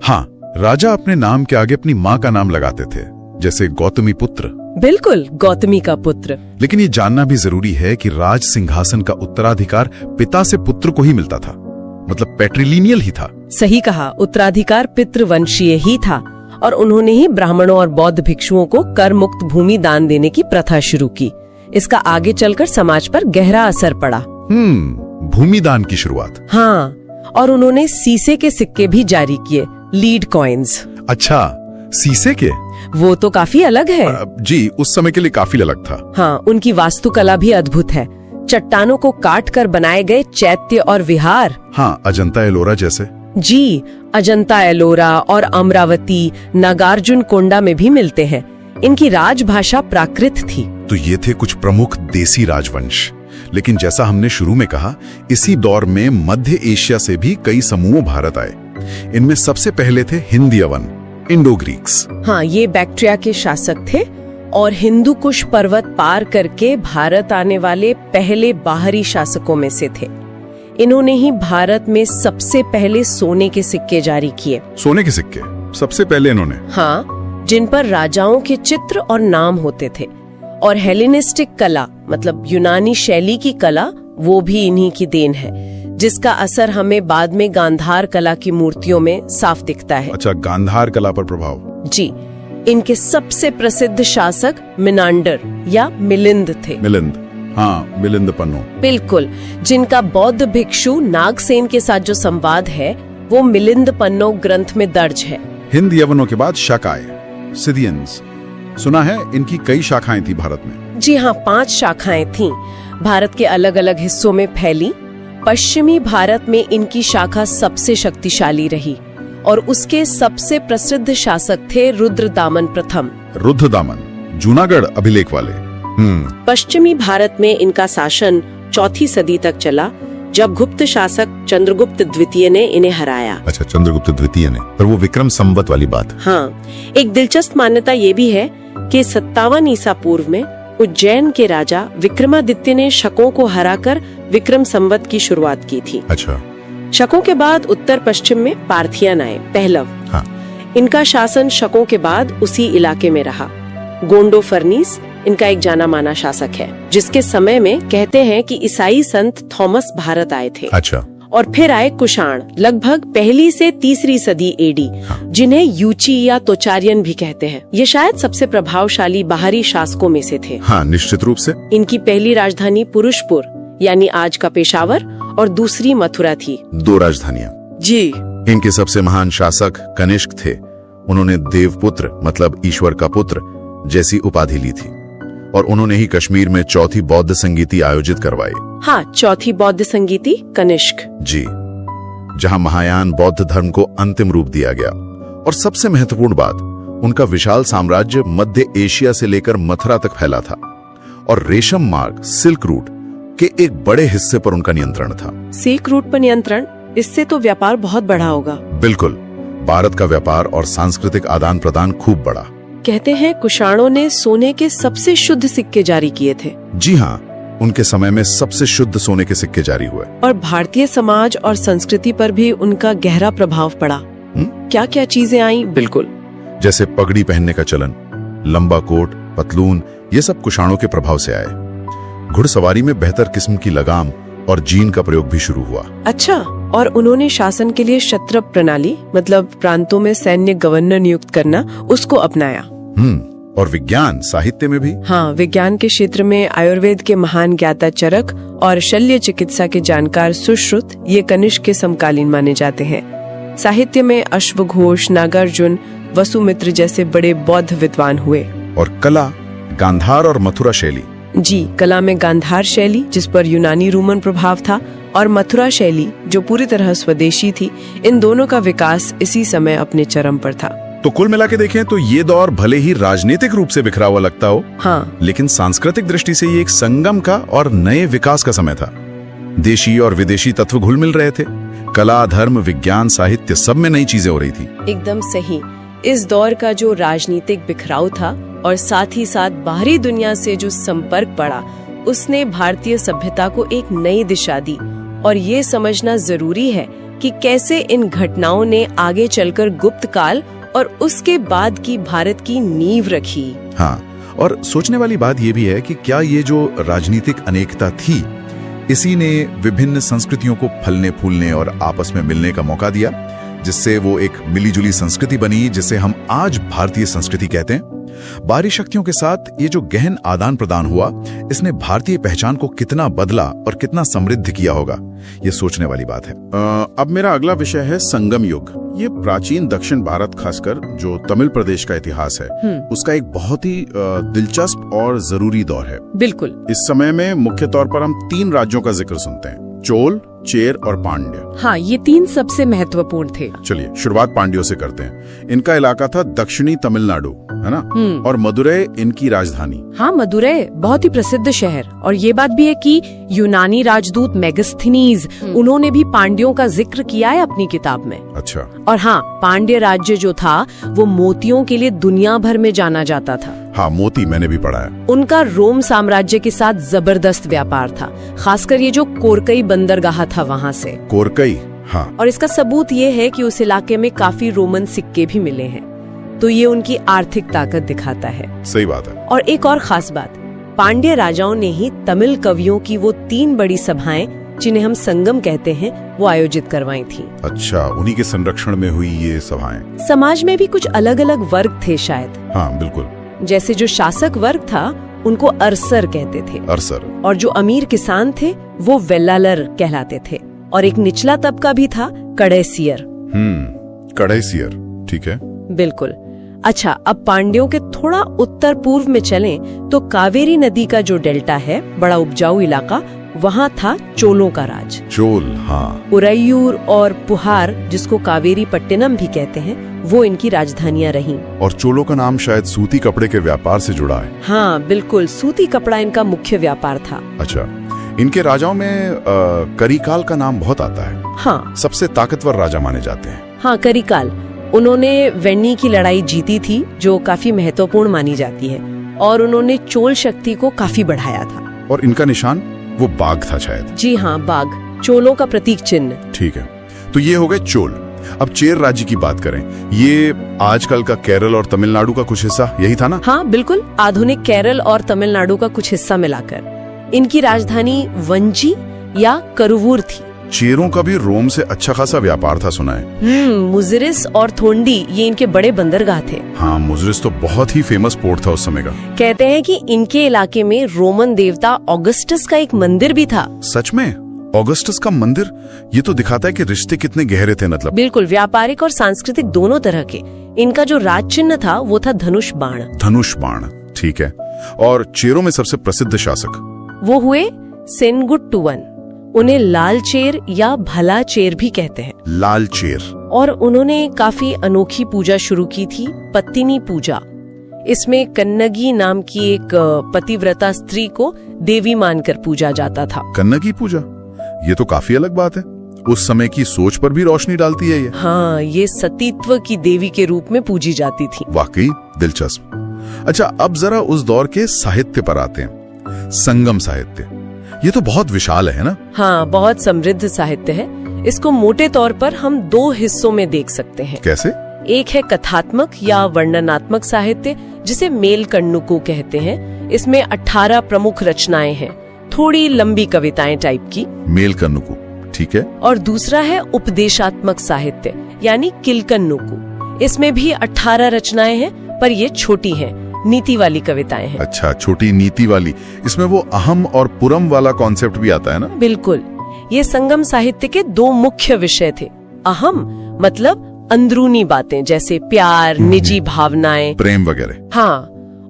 हाँ, राजा अपने नाम के आगे अपनी माँ का नाम लगाते थे, जैसे गौतमी पुत्र। बिल्कुल, गौतमी का पुत्र। लेकिन ये जानना भी जरूरी है कि राज सिंहासन का उत्तराधिकार पिता से पुत्र को ही मिलता था, पैट्रिलिनियल ही था। सही कहा, उत्तराधिकार पितृवंशीय ही था। और उन्होंने ही ब्राह्मणों और बौद्ध भिक्षुओं को कर मुक्त भूमि दान देने की प्रथा शुरू की। इसका आगे चलकर समाज पर गहरा असर पड़ा। भूमि दान की शुरुआत। हाँ, और उन्होंने सीसे के सिक्के भी जारी किए, लीड कॉइन्स। अच्छा, सीसे के? वो तो काफी अलग है। जी, उस समय के लिए काफी अलग था। हाँ, उनकी वास्तुकला भी अद्भुत है। चट्टानों को काट कर बनाए गए चैत्य और विहार। हाँ, अजंता एलोरा जैसे। जी, अजंता एलोरा और अमरावती, नागार्जुन कोंडा में भी मिलते हैं। इनकी राजभाषा प्राकृत थी। तो ये थे कुछ प्रमुख देसी राजवंश। लेकिन जैसा हमने शुरू में कहा, इसी दौर में मध्य एशिया से भी कई समूह भारत आए। इनमें सबसे पहले थे हिंद यवन, इंडो ग्रीक्स। हाँ, ये बैक्ट्रिया के शासक थे और हिंदू कुश पर्वत पार करके भारत आने वाले पहले बाहरी शासकों में से थे। इन्होंने ही भारत में सबसे पहले सोने के सिक्के जारी किए। सोने के सिक्के सबसे पहले इन्होंने? हाँ, जिन पर राजाओं के चित्र और नाम होते थे। और हेलेनिस्टिक कला यूनानी शैली की कला वो भी इन्हीं की देन है, जिसका असर हमें बाद में गांधार कला की मूर्तियों में साफ दिखता है। अच्छा, गांधार कला पर प्रभाव। जी, इनके सबसे प्रसिद्ध शासक मिनांडर या मिलिंद थे। मिलिंद, हाँ, मिलिंद पन्नो। बिल्कुल, जिनका बौद्ध भिक्षु नागसेन के साथ जो संवाद है वो मिलिंद पन्नो ग्रंथ में दर्ज है। हिंद यवनों के बाद शक आए, सिदियंस। सुना है इनकी कई शाखाएं थी भारत में। जी हाँ, 5 शाखाएं थीं, भारत के अलग अलग हिस्सों में फैली। पश्चिमी भारत में इनकी शाखा सबसे शक्तिशाली रही और उसके सबसे प्रसिद्ध शासक थे रुद्रदामन प्रथम। रुद्रदामन, जूनागढ़ अभिलेख वाले। पश्चिमी भारत में इनका शासन 4वीं सदी तक चला, जब गुप्त शासक चंद्रगुप्त द्वितीय ने इन्हें हराया। अच्छा, चंद्रगुप्त द्वितीय ने, पर वो विक्रम संवत वाली बात। हाँ, एक दिलचस्प मान्यता ये भी है कि 57 ईसा पूर्व में उज्जैन के राजा विक्रमादित्य ने शकों को हराकर विक्रम संवत की शुरुआत की थी। अच्छा। शकों के बाद उत्तर पश्चिम में पार्थियन आए, पहलव। हाँ। इनका शासन शकों के बाद उसी इलाके में रहा। गोंडो फर्नीस इनका एक जाना माना शासक है, जिसके समय में कहते हैं कि ईसाई संत थॉमस भारत आए थे। अच्छा। और फिर आए कुषाण, लगभग 1ली से 3री सदी एडी, जिन्हें यूची या तोचारियन भी कहते हैं। ये शायद सबसे प्रभावशाली बाहरी शासकों में से थे। हाँ, निश्चित रूप से। इनकी पहली राजधानी पुरुषपुर यानी आज का पेशावर और दूसरी मथुरा थी। 2 राजधानियां। जी। इनके सबसे महान शासक कनिष्क थे। उन्होंने देवपुत्र मतलब ईश्वर का पुत्र जैसी उपाधि ली थी और उन्होंने ही कश्मीर में 4थी बौद्ध संगीति आयोजित करवाई। हाँ, 4थी बौद्ध संगीति कनिष्क। जी, जहां महायान बौद्ध धर्म को अंतिम रूप दिया गया। और सबसे महत्वपूर्ण बात, उनका विशाल साम्राज्य मध्य एशिया से लेकर मथुरा तक फैला था और रेशम मार्ग सिल्क रूट के एक बड़े हिस्से पर उनका नियंत्रण था। सिल्क रूट पर नियंत्रण, इससे तो व्यापार बहुत बढ़ा होगा। बिल्कुल, भारत का व्यापार और सांस्कृतिक आदान प्रदान खूब बढ़ा। कहते हैं कुषाणों ने सोने के सबसे शुद्ध सिक्के जारी किए थे। जी हाँ, उनके समय में सबसे शुद्ध सोने के सिक्के जारी हुए। और भारतीय समाज और संस्कृति पर भी उनका गहरा प्रभाव पड़ा। क्या क्या चीजें आई? बिल्कुल, जैसे पगड़ी पहनने का चलन, लंबा कोट, पतलून, ये सब कुषाणों के प्रभाव से आए। घुड़सवारी में बेहतर किस्म की लगाम और जीन का प्रयोग भी शुरू हुआ। अच्छा, और उन्होंने शासन के लिए क्षत्रप प्रणाली मतलब प्रांतों में सैन्य गवर्नर नियुक्त करना, उसको अपनाया। और विज्ञान साहित्य में भी। हाँ, विज्ञान के क्षेत्र में आयुर्वेद के महान ज्ञाता चरक और शल्य चिकित्सा के जानकार सुश्रुत ये कनिष्क के समकालीन माने जाते हैं। साहित्य में अश्वघोष, नागार्जुन, वसुमित्र जैसे बड़े बौद्ध विद्वान हुए। और कला, गांधार और मथुरा शैली। जी, कला में गांधार शैली जिस पर यूनानी रोमन प्रभाव था और मथुरा शैली जो पूरी तरह स्वदेशी थी, इन दोनों का विकास इसी समय अपने चरम पर था। तो कुल मिला के देखें तो ये दौर भले ही राजनीतिक रूप से बिखरा हुआ लगता हो, हाँ, लेकिन सांस्कृतिक दृष्टि से ये एक संगम का और नए विकास का समय था। देशी और विदेशी तत्व घुल मिल रहे थे। कला, धर्म, विज्ञान, साहित्य, सब में नई चीजें हो रही थी। एकदम सही। इस दौर का जो राजनीतिक बिखराव था और साथ ही साथ बाहरी दुनिया से जो संपर्क पड़ा, उसने भारतीय सभ्यता को एक नई दिशा दी। और ये समझना जरूरी है कि कैसे इन घटनाओं ने आगे चलकर गुप्त काल और उसके बाद की भारत की नींव रखी। हाँ, और सोचने वाली बात यह भी है कि क्या ये जो राजनीतिक अनेकता थी, इसी ने विभिन्न संस्कृतियों को फलने फूलने और आपस में मिलने का मौका दिया, जिससे वो एक मिलीजुली संस्कृति बनी, जिसे हम आज भारतीय संस्कृति कहते हैं। बाहरी शक्तियों के साथ ये जो गहन आदान प्रदान हुआ, इसने भारतीय पहचान को कितना बदला और कितना समृद्ध किया होगा, ये सोचने वाली बात है। अब मेरा अगला विषय है संगम युग। ये प्राचीन दक्षिण भारत, खासकर जो तमिल प्रदेश का इतिहास है, उसका एक बहुत ही दिलचस्प और जरूरी दौर है। बिल्कुल। इस समय में मुख्य तौर पर हम 3 राज्यों का जिक्र सुनते हैं, चोल, चेर और पांड्य। हाँ, ये 3 सबसे महत्वपूर्ण थे। चलिए शुरुआत पांड्यों से करते हैं। इनका इलाका था दक्षिणी तमिलनाडु, है ना? और मदुरै इनकी राजधानी। हाँ, मदुरै बहुत ही प्रसिद्ध शहर। और ये बात भी है कि यूनानी राजदूत मेगास्थनीज, उन्होंने भी पांड्यों का जिक्र किया है अपनी किताब में। अच्छा। और हाँ, पांड्य राज्य जो था वो मोतियों के लिए दुनिया भर में जाना जाता था। हाँ, मोती मैंने भी पढ़ा है। उनका रोम साम्राज्य के साथ जबरदस्त व्यापार था, खासकर ये जो कोरकई बंदरगाह था वहाँ से। कोरकई, हाँ। और इसका सबूत ये है कि उस इलाके में काफी रोमन सिक्के भी मिले हैं, तो ये उनकी आर्थिक ताकत दिखाता है। सही बात है। और एक और खास बात, पांड्य राजाओं ने ही तमिल कवियों की वो 3 बड़ी सभाएं, जिन्हें हम संगम कहते हैं, वो आयोजित करवाई थी। अच्छा, उन्हीं के संरक्षण में हुई ये सभाएं। समाज में भी कुछ अलग अलग वर्ग थे शायद। हाँ बिल्कुल। जैसे जो शासक वर्ग था उनको अरसर कहते थे, अरसर। और जो अमीर किसान थे वो वेल्लालर कहलाते थे, और एक निचला तबका भी था, कड़ैसियर। कड़ैसियर, ठीक है। बिल्कुल। अच्छा, अब पांड्यों के थोड़ा उत्तर पूर्व में चलें तो कावेरी नदी का जो डेल्टा है, बड़ा उपजाऊ इलाका, वहाँ था चोलों का राज। चोल, हाँ। उरैयूर और पुहार, जिसको कावेरी पट्टिनम भी कहते हैं, वो इनकी राजधानियां रहीं। और चोलों का नाम शायद सूती कपड़े के व्यापार से जुड़ा है। हाँ बिल्कुल, सूती कपड़ा इनका मुख्य व्यापार था। अच्छा, इनके राजाओं में करिकाल का नाम बहुत आता है। हाँ, सबसे ताकतवर राजा माने जाते हैं। हाँ, करिकाल। उन्होंने वेन्नी की लड़ाई जीती थी, जो काफी महत्वपूर्ण मानी जाती है, और उन्होंने चोल शक्ति को काफी बढ़ाया था। और इनका निशान वो बाघ था शायद। जी हाँ, बाघ, चोलों का प्रतीक चिन्ह। ठीक है, तो ये हो गए चोल। अब चेर राज्य की बात करें, ये आजकल का केरल और तमिलनाडु का कुछ हिस्सा यही था ना? हाँ बिल्कुल, आधुनिक केरल और तमिलनाडु का कुछ हिस्सा मिलाकर। इनकी राजधानी वंची या करुवूर थी। चेरों का भी रोम से अच्छा खासा व्यापार था, सुना है। मुजरिस और थोंडी ये इनके बड़े बंदरगाह थे। हाँ, मुजरिस तो बहुत ही फेमस पोर्ट था उस समय का। कहते हैं कि इनके इलाके में रोमन देवता ऑगस्टस का एक मंदिर भी था। सच में? ऑगस्टस का मंदिर? ये तो दिखाता है कि रिश्ते कितने गहरे थे। मतलब बिल्कुल, व्यापारिक और सांस्कृतिक दोनों तरह के। इनका जो राज चिन्ह था वो था धनुष बाण। धनुष बाण, ठीक है। और चेरों में सबसे प्रसिद्ध शासक वो हुए सेनगुट्टुवन। उन्हें लाल चेर या भला चेर भी कहते हैं। लाल चेर। और उन्होंने काफी अनोखी पूजा शुरू की थी, पत्तिनी पूजा। इसमें कन्नगी नाम की एक पतिव्रता स्त्री को देवी मानकर पूजा जाता था। कन्नगी पूजा, ये तो काफी अलग बात है। उस समय की सोच पर भी रोशनी डालती है ये। हाँ, ये सतीत्व की देवी के रूप में पूजी जाती थी। वाकई दिलचस्प। अच्छा, अब जरा उस दौर के साहित्य पर आते हैं। संगम साहित्य, ये तो बहुत विशाल है ना? हाँ, बहुत समृद्ध साहित्य है। इसको मोटे तौर पर हम 2 हिस्सों में देख सकते हैं। कैसे? एक है कथात्मक या वर्णनात्मक साहित्य, जिसे मेल कण्णुकु कहते हैं। इसमें 18 प्रमुख रचनाएं हैं, थोड़ी लंबी कविताएं टाइप की। मेल कण्णुकु, ठीक है। और दूसरा है उपदेशात्मक साहित्य, यानी किलकन्नुकु। इसमें भी 18 रचनाएं हैं, पर ये छोटी हैं, नीति वाली कविताएं हैं। अच्छा, छोटी नीति वाली। इसमें वो अहम और पुरम वाला कॉन्सेप्ट भी आता है ना? बिल्कुल। ये संगम साहित्य के 2 मुख्य विषय थे। अहम मतलब अंदरूनी बातें, जैसे प्यार, निजी भावनाएं, प्रेम वगैरह। हाँ।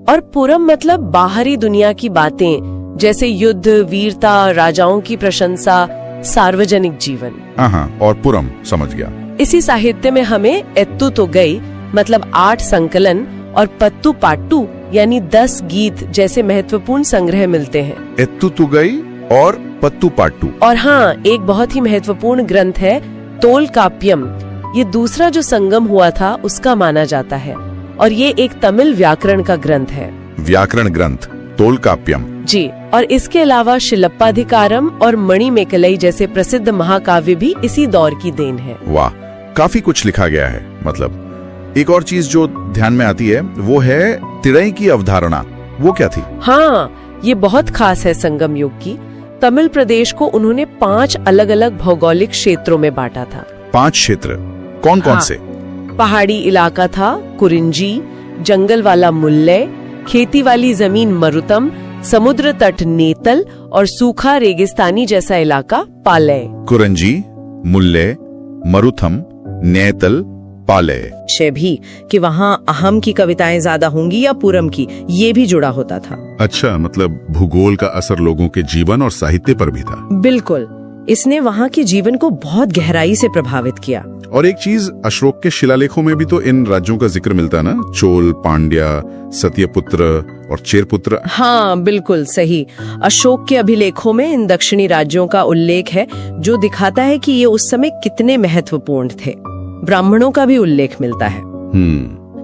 और पुरम मतलब बाहरी दुनिया की बातें, जैसे युद्ध, वीरता, राजाओं की प्रशंसा, सार्वजनिक जीवन। हाँ, और पुरम, समझ गया। इसी साहित्य में हमें एत्तु तो गई मतलब 8 संकलन और पत्तू पाट्टू यानी 10 गीत जैसे महत्वपूर्ण संग्रह मिलते हैं। एत्तु तु गई और पत्तू पाट्टू। और हाँ, एक बहुत ही महत्वपूर्ण ग्रंथ है तोल काप्यम। ये दूसरा जो संगम हुआ था उसका माना जाता है, और ये एक तमिल व्याकरण का ग्रंथ है। व्याकरण ग्रंथ तोल काप्यम। जी। और इसके अलावा शिलप्पाधिकारम और मणिमेकलई जैसे प्रसिद्ध महाकाव्य भी इसी दौर की देन है। वाह, काफी कुछ लिखा गया है। मतलब एक और चीज जो ध्यान में आती है वो है तिरई की अवधारणा। वो क्या थी? हाँ, ये बहुत खास है संगम युग की। तमिल प्रदेश को उन्होंने 5 अलग अलग भौगोलिक क्षेत्रों में बांटा था। 5 क्षेत्र? कौन कौन से? पहाड़ी इलाका था कुरिंजी, जंगल वाला मुल्लय, खेती वाली जमीन मरुतम, समुद्र तट नेतल और सूखा रेगिस्तानी जैसा इलाका पालय। कुरंजी, मुल्लय, मरुथम, नेतल, पालय। भी कि वहाँ अहम की कविताएं ज्यादा होंगी या पूरम की, ये भी जुड़ा होता था। अच्छा, मतलब भूगोल का असर लोगों के जीवन और साहित्य पर भी था। बिल्कुल, इसने वहाँ के जीवन को बहुत गहराई से प्रभावित किया। और एक चीज, अशोक के शिलालेखों में भी तो इन राज्यों का जिक्र मिलता है ना? चोल, पांड्या, सत्यपुत्र और चेरपुत्र। हाँ बिल्कुल सही। अशोक के अभिलेखों में इन दक्षिणी राज्यों का उल्लेख है, जो दिखाता है कि ये उस समय कितने महत्वपूर्ण थे। ब्राह्मणों का भी उल्लेख मिलता है।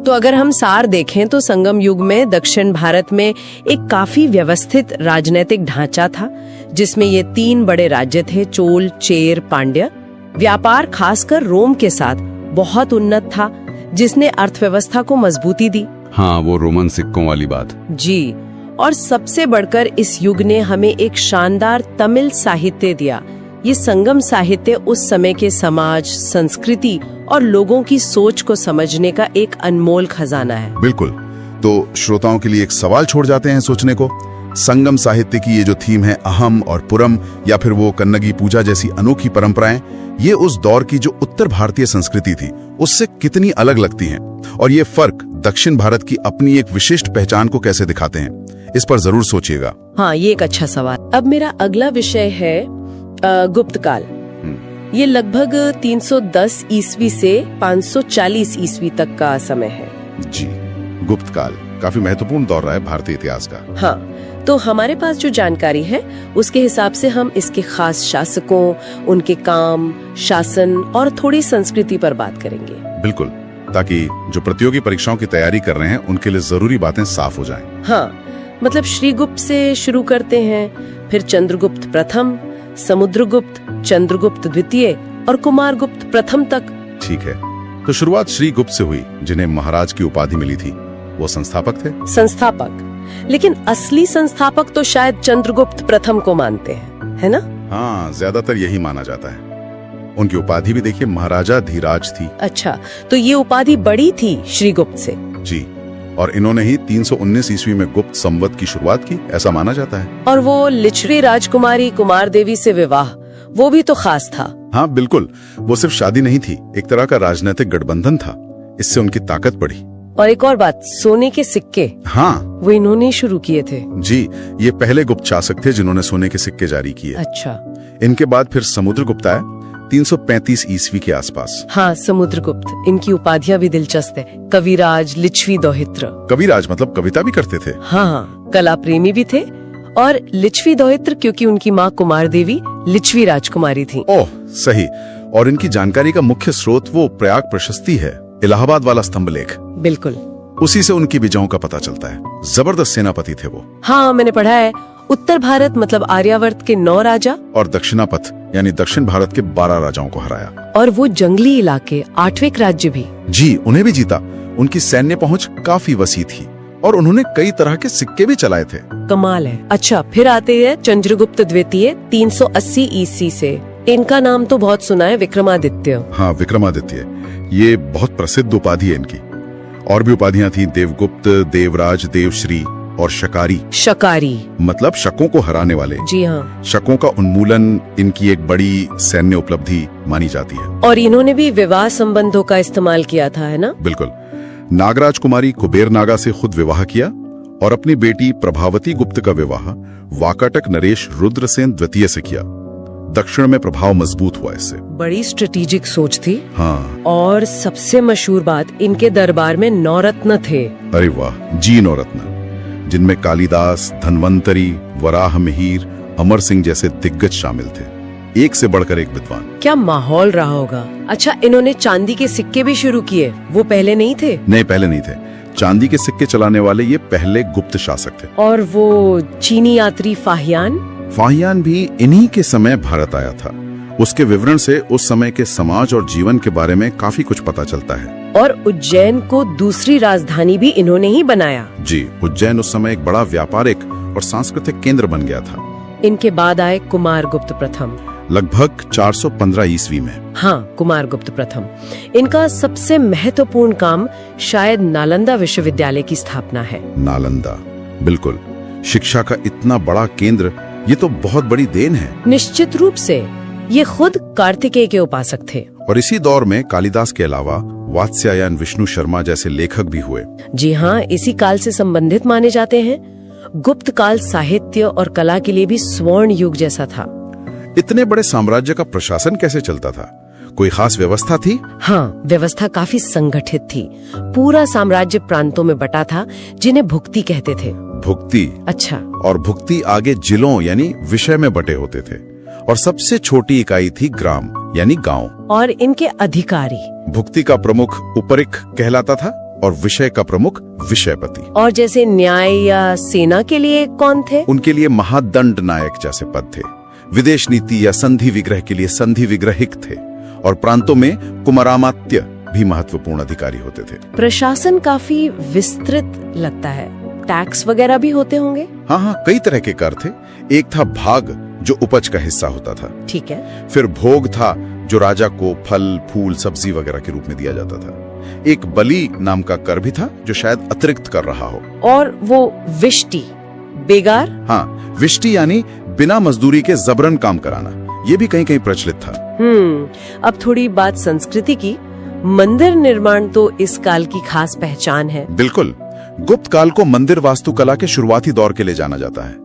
तो अगर हम सार देखें तो संगम युग में दक्षिण भारत में एक काफी व्यवस्थित राजनीतिक ढांचा था, जिसमें ये 3 बड़े राज्य थे, चोल, चेर, पांड्य। व्यापार खासकर रोम के साथ बहुत उन्नत था, जिसने अर्थव्यवस्था को मजबूती दी। हाँ, वो रोमन सिक्कों वाली बात। जी। और सबसे बढ़कर इस युग ने हमें एक शानदार तमिल साहित्य दिया। ये संगम साहित्य उस समय के समाज, संस्कृति और लोगों की सोच को समझने का एक अनमोल खजाना है। बिल्कुल। तो श्रोताओं के लिए एक सवाल छोड़ जाते हैं सोचने को। संगम साहित्य की ये जो थीम है, अहम और पुरम या फिर वो कन्नगी पूजा जैसी अनोखी परंपराएं, ये उस दौर की जो उत्तर भारतीय संस्कृति थी उससे कितनी अलग लगती हैं, और ये फर्क दक्षिण भारत की अपनी एक विशिष्ट पहचान को कैसे दिखाते हैं, इस पर जरूर सोचिएगा। हाँ, ये एक अच्छा सवाल। अब मेरा अगला विषय है गुप्त काल। ये लगभग 310 ईस्वी से 540 ईस्वी तक का समय है। जी, गुप्त काल काफी महत्वपूर्ण दौर रहा है भारतीय इतिहास का। हाँ, तो हमारे पास जो जानकारी है उसके हिसाब से हम इसके खास शासकों, उनके काम, शासन और थोड़ी संस्कृति पर बात करेंगे। बिल्कुल, ताकि जो प्रतियोगी परीक्षाओं की तैयारी कर रहे हैं उनके लिए जरूरी बातें साफ हो जाएं। हाँ, मतलब श्रीगुप्त से शुरू करते हैं, फिर चंद्रगुप्त प्रथम, समुद्रगुप्त, चंद्रगुप्त द्वितीय और कुमारगुप्त प्रथम तक। ठीक है, तो शुरुआत श्रीगुप्त से हुई, जिन्हें महाराज की उपाधि मिली थी। वो संस्थापक थे। संस्थापक, लेकिन असली संस्थापक तो शायद चंद्रगुप्त प्रथम को मानते हैं, है ना? हाँ, ज्यादातर यही माना जाता है। उनकी उपाधि भी देखिए, महाराजा धीराज थी। अच्छा, तो ये उपाधि बड़ी थी श्रीगुप्त से। जी, और इन्होंने ही 319 ईस्वी में गुप्त संवत की शुरुआत की, ऐसा माना जाता है। और वो लिच्छवी राजकुमारी कुमार देवी से विवाह, वो भी तो खास था। हाँ बिल्कुल, वो सिर्फ शादी नहीं थी, एक तरह का राजनीतिक गठबंधन था। इससे उनकी ताकत बढ़ी। और एक और बात, सोने के सिक्के, हाँ, वो इन्होंने शुरू किए थे। जी, ये पहले गुप्त शासक थे जिन्होंने सोने के सिक्के जारी किए। अच्छा, इनके बाद फिर समुद्रगुप्त आए 335 ईस्वी के आसपास। हाँ, समुद्रगुप्त, इनकी उपाधियां भी दिलचस्प है। कविराज, लिच्छवी दोहित्र। कविराज मतलब कविता भी करते थे। हाँ, कला प्रेमी भी थे। और लिच्छवी दोहित्र क्योंकि उनकी माँ कुमार देवी लिच्छवी राजकुमारी थी। ओह सही। और इनकी जानकारी का मुख्य स्रोत वो प्रयाग प्रशस्ति है, इलाहाबाद वाला स्तंभ लेख। बिल्कुल, उसी से उनकी विजयों का पता चलता है। जबरदस्त सेनापति थे वो। हाँ, मैंने पढ़ा है। उत्तर भारत मतलब आर्यावर्त के 9 राजा और दक्षिणापथ यानी दक्षिण भारत के 12 राजाओं को हराया। और वो जंगली इलाके 8वें राज्य भी। जी, उन्हें भी जीता। उनकी सैन्य पहुंच काफी वसी थी और उन्होंने कई तरह के सिक्के भी चलाए थे। कमाल है। अच्छा, फिर आते हैं चंद्रगुप्त द्वितीय 380 ईस्वी से। इनका नाम तो बहुत सुना है, विक्रमादित्य। हाँ, विक्रमादित्य, ये बहुत प्रसिद्ध उपाधि है इनकी। और भी उपाधियां थी, देवगुप्त, देवराज, देवश्री और शकारी। शकारी मतलब शकों को हराने वाले। जी हाँ। शकों का उन्मूलन इनकी एक बड़ी सैन्य उपलब्धि मानी जाती है। और इन्होंने भी विवाह संबंधों का इस्तेमाल किया था, है ना? बिल्कुल। नागराज कुमारी कुबेर नागा से खुद विवाह किया और अपनी बेटी प्रभावती गुप्त का विवाह वाकाटक नरेश रुद्रसेन द्वितीय से किया। दक्षिण में प्रभाव मजबूत हुआ इससे। बड़ी स्ट्रेटेजिक सोच थी। हाँ। और सबसे मशहूर बात, इनके दरबार में 9 रत्न थे। अरे वाह जी, 9 रत्न, जिनमें कालिदास, धन्वंतरी, वराह मिहिर, अमर सिंह जैसे दिग्गज शामिल थे। एक से बढ़कर एक विद्वान। क्या माहौल रहा होगा। अच्छा, इन्होंने चांदी के सिक्के भी शुरू किए, वो पहले नहीं थे? नहीं, पहले नहीं थे। चांदी के सिक्के चलाने वाले ये पहले गुप्त शासक थे। और वो चीनी यात्री फाहियान? फाहियान भी इन्हीं के समय भारत आया था। उसके विवरण से उस समय के समाज और जीवन के बारे में काफी कुछ पता चलता है। और उज्जैन को दूसरी राजधानी भी इन्होंने ही बनाया। जी, उज्जैन उस समय एक बड़ा व्यापारिक और सांस्कृतिक केंद्र बन गया था। इनके बाद आए कुमारगुप्त प्रथम, लगभग 415 ईस्वी में। हाँ, कुमारगुप्त प्रथम। इनका सबसे महत्वपूर्ण काम शायद नालंदा विश्वविद्यालय की स्थापना है। नालंदा, बिल्कुल। शिक्षा का इतना बड़ा केंद्र, ये तो बहुत बड़ी देन है। निश्चित रूप से। ये खुद कार्तिकेय के उपासक थे। और इसी दौर में कालिदास के अलावा वात्स्यायन, विष्णु शर्मा जैसे लेखक भी हुए। जी हाँ, इसी काल से संबंधित माने जाते हैं। गुप्त काल साहित्य और कला के लिए भी स्वर्ण युग जैसा था। इतने बड़े साम्राज्य का प्रशासन कैसे चलता था? कोई खास व्यवस्था थी? हाँ, व्यवस्था काफी संगठित थी। पूरा साम्राज्य प्रांतों में बटा था, जिन्हें भुक्ति कहते थे। भुक्ति? अच्छा। और भुक्ति आगे जिलों यानी विषय में बटे होते थे। और सबसे छोटी इकाई थी ग्राम यानी गांव। और इनके अधिकारी? भुक्ति का प्रमुख उपरिख कहलाता था और विषय का प्रमुख विषयपति। और जैसे न्याय या सेना के लिए कौन थे? उनके लिए महादंड नायक जैसे पद थे। विदेश नीति या संधि विग्रह के लिए संधि विग्रहिक थे। और प्रांतों में कुमारामात्य भी महत्वपूर्ण अधिकारी होते थे। प्रशासन काफी विस्तृत लगता है। टैक्स वगैरह भी होते होंगे? हाँ हाँ, कई तरह के कर थे। एक था भाग, जो उपज का हिस्सा होता था। ठीक है। फिर भोग था, जो राजा को फल फूल सब्जी वगैरह के रूप में दिया जाता था। एक बलि नाम का कर भी था, जो शायद अतिरिक्त कर रहा हो। और वो विष्टि, बेगार? हाँ, विष्टि यानी बिना मजदूरी के जबरन काम कराना, ये भी कहीं कहीं प्रचलित था। अब थोड़ी बात संस्कृति की। मंदिर निर्माण तो इस काल की खास पहचान है। बिल्कुल, गुप्त काल को मंदिर वास्तुकला के शुरुआती दौर के लिए जाना जाता है,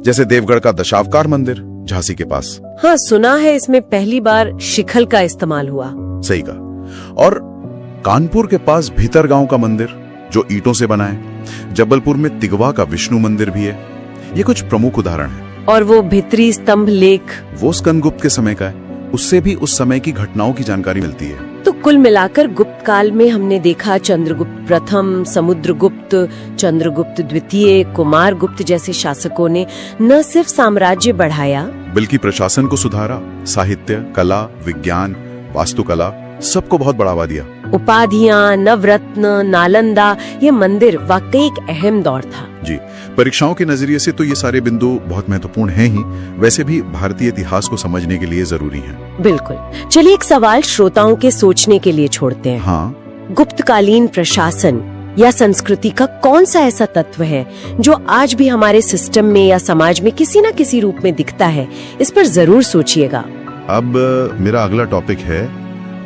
जैसे देवगढ़ का दशावकार मंदिर झांसी के पास। हाँ, सुना है इसमें पहली बार शिखल का इस्तेमाल हुआ। सही कहा। और कानपुर के पास भीतरगांव का मंदिर, जो ईंटों से बना है। जबलपुर में तिगवा का विष्णु मंदिर भी है। ये कुछ प्रमुख उदाहरण है। और वो भित्री स्तंभ लेख, वो स्कंदगुप्त के समय का है। उससे भी उस समय की घटनाओं की जानकारी मिलती है। तो कुल मिलाकर गुप्त काल में हमने देखा चंद्रगुप्त प्रथम, समुद्रगुप्त, चंद्रगुप्त द्वितीय, कुमारगुप्त जैसे शासकों ने न सिर्फ साम्राज्य बढ़ाया, बल्कि प्रशासन को सुधारा, साहित्य, कला, विज्ञान, वास्तुकला, सबको बहुत बढ़ावा दिया। उपाधियां, नवरत्न, नालंदा, ये मंदिर वाकई एक अहम दौर था। जी, परीक्षाओं के नजरिए से तो ये सारे बिंदु बहुत महत्वपूर्ण हैं ही, वैसे भी भारतीय इतिहास को समझने के लिए जरूरी हैं। बिल्कुल। चलिए एक सवाल श्रोताओं के सोचने के लिए छोड़ते हैं। हाँ, गुप्तकालीन प्रशासन या संस्कृति का कौन सा ऐसा तत्व है जो आज भी हमारे सिस्टम में या समाज में किसी न किसी रूप में दिखता है? इस पर जरूर सोचिएगा। अब मेरा अगला टॉपिक है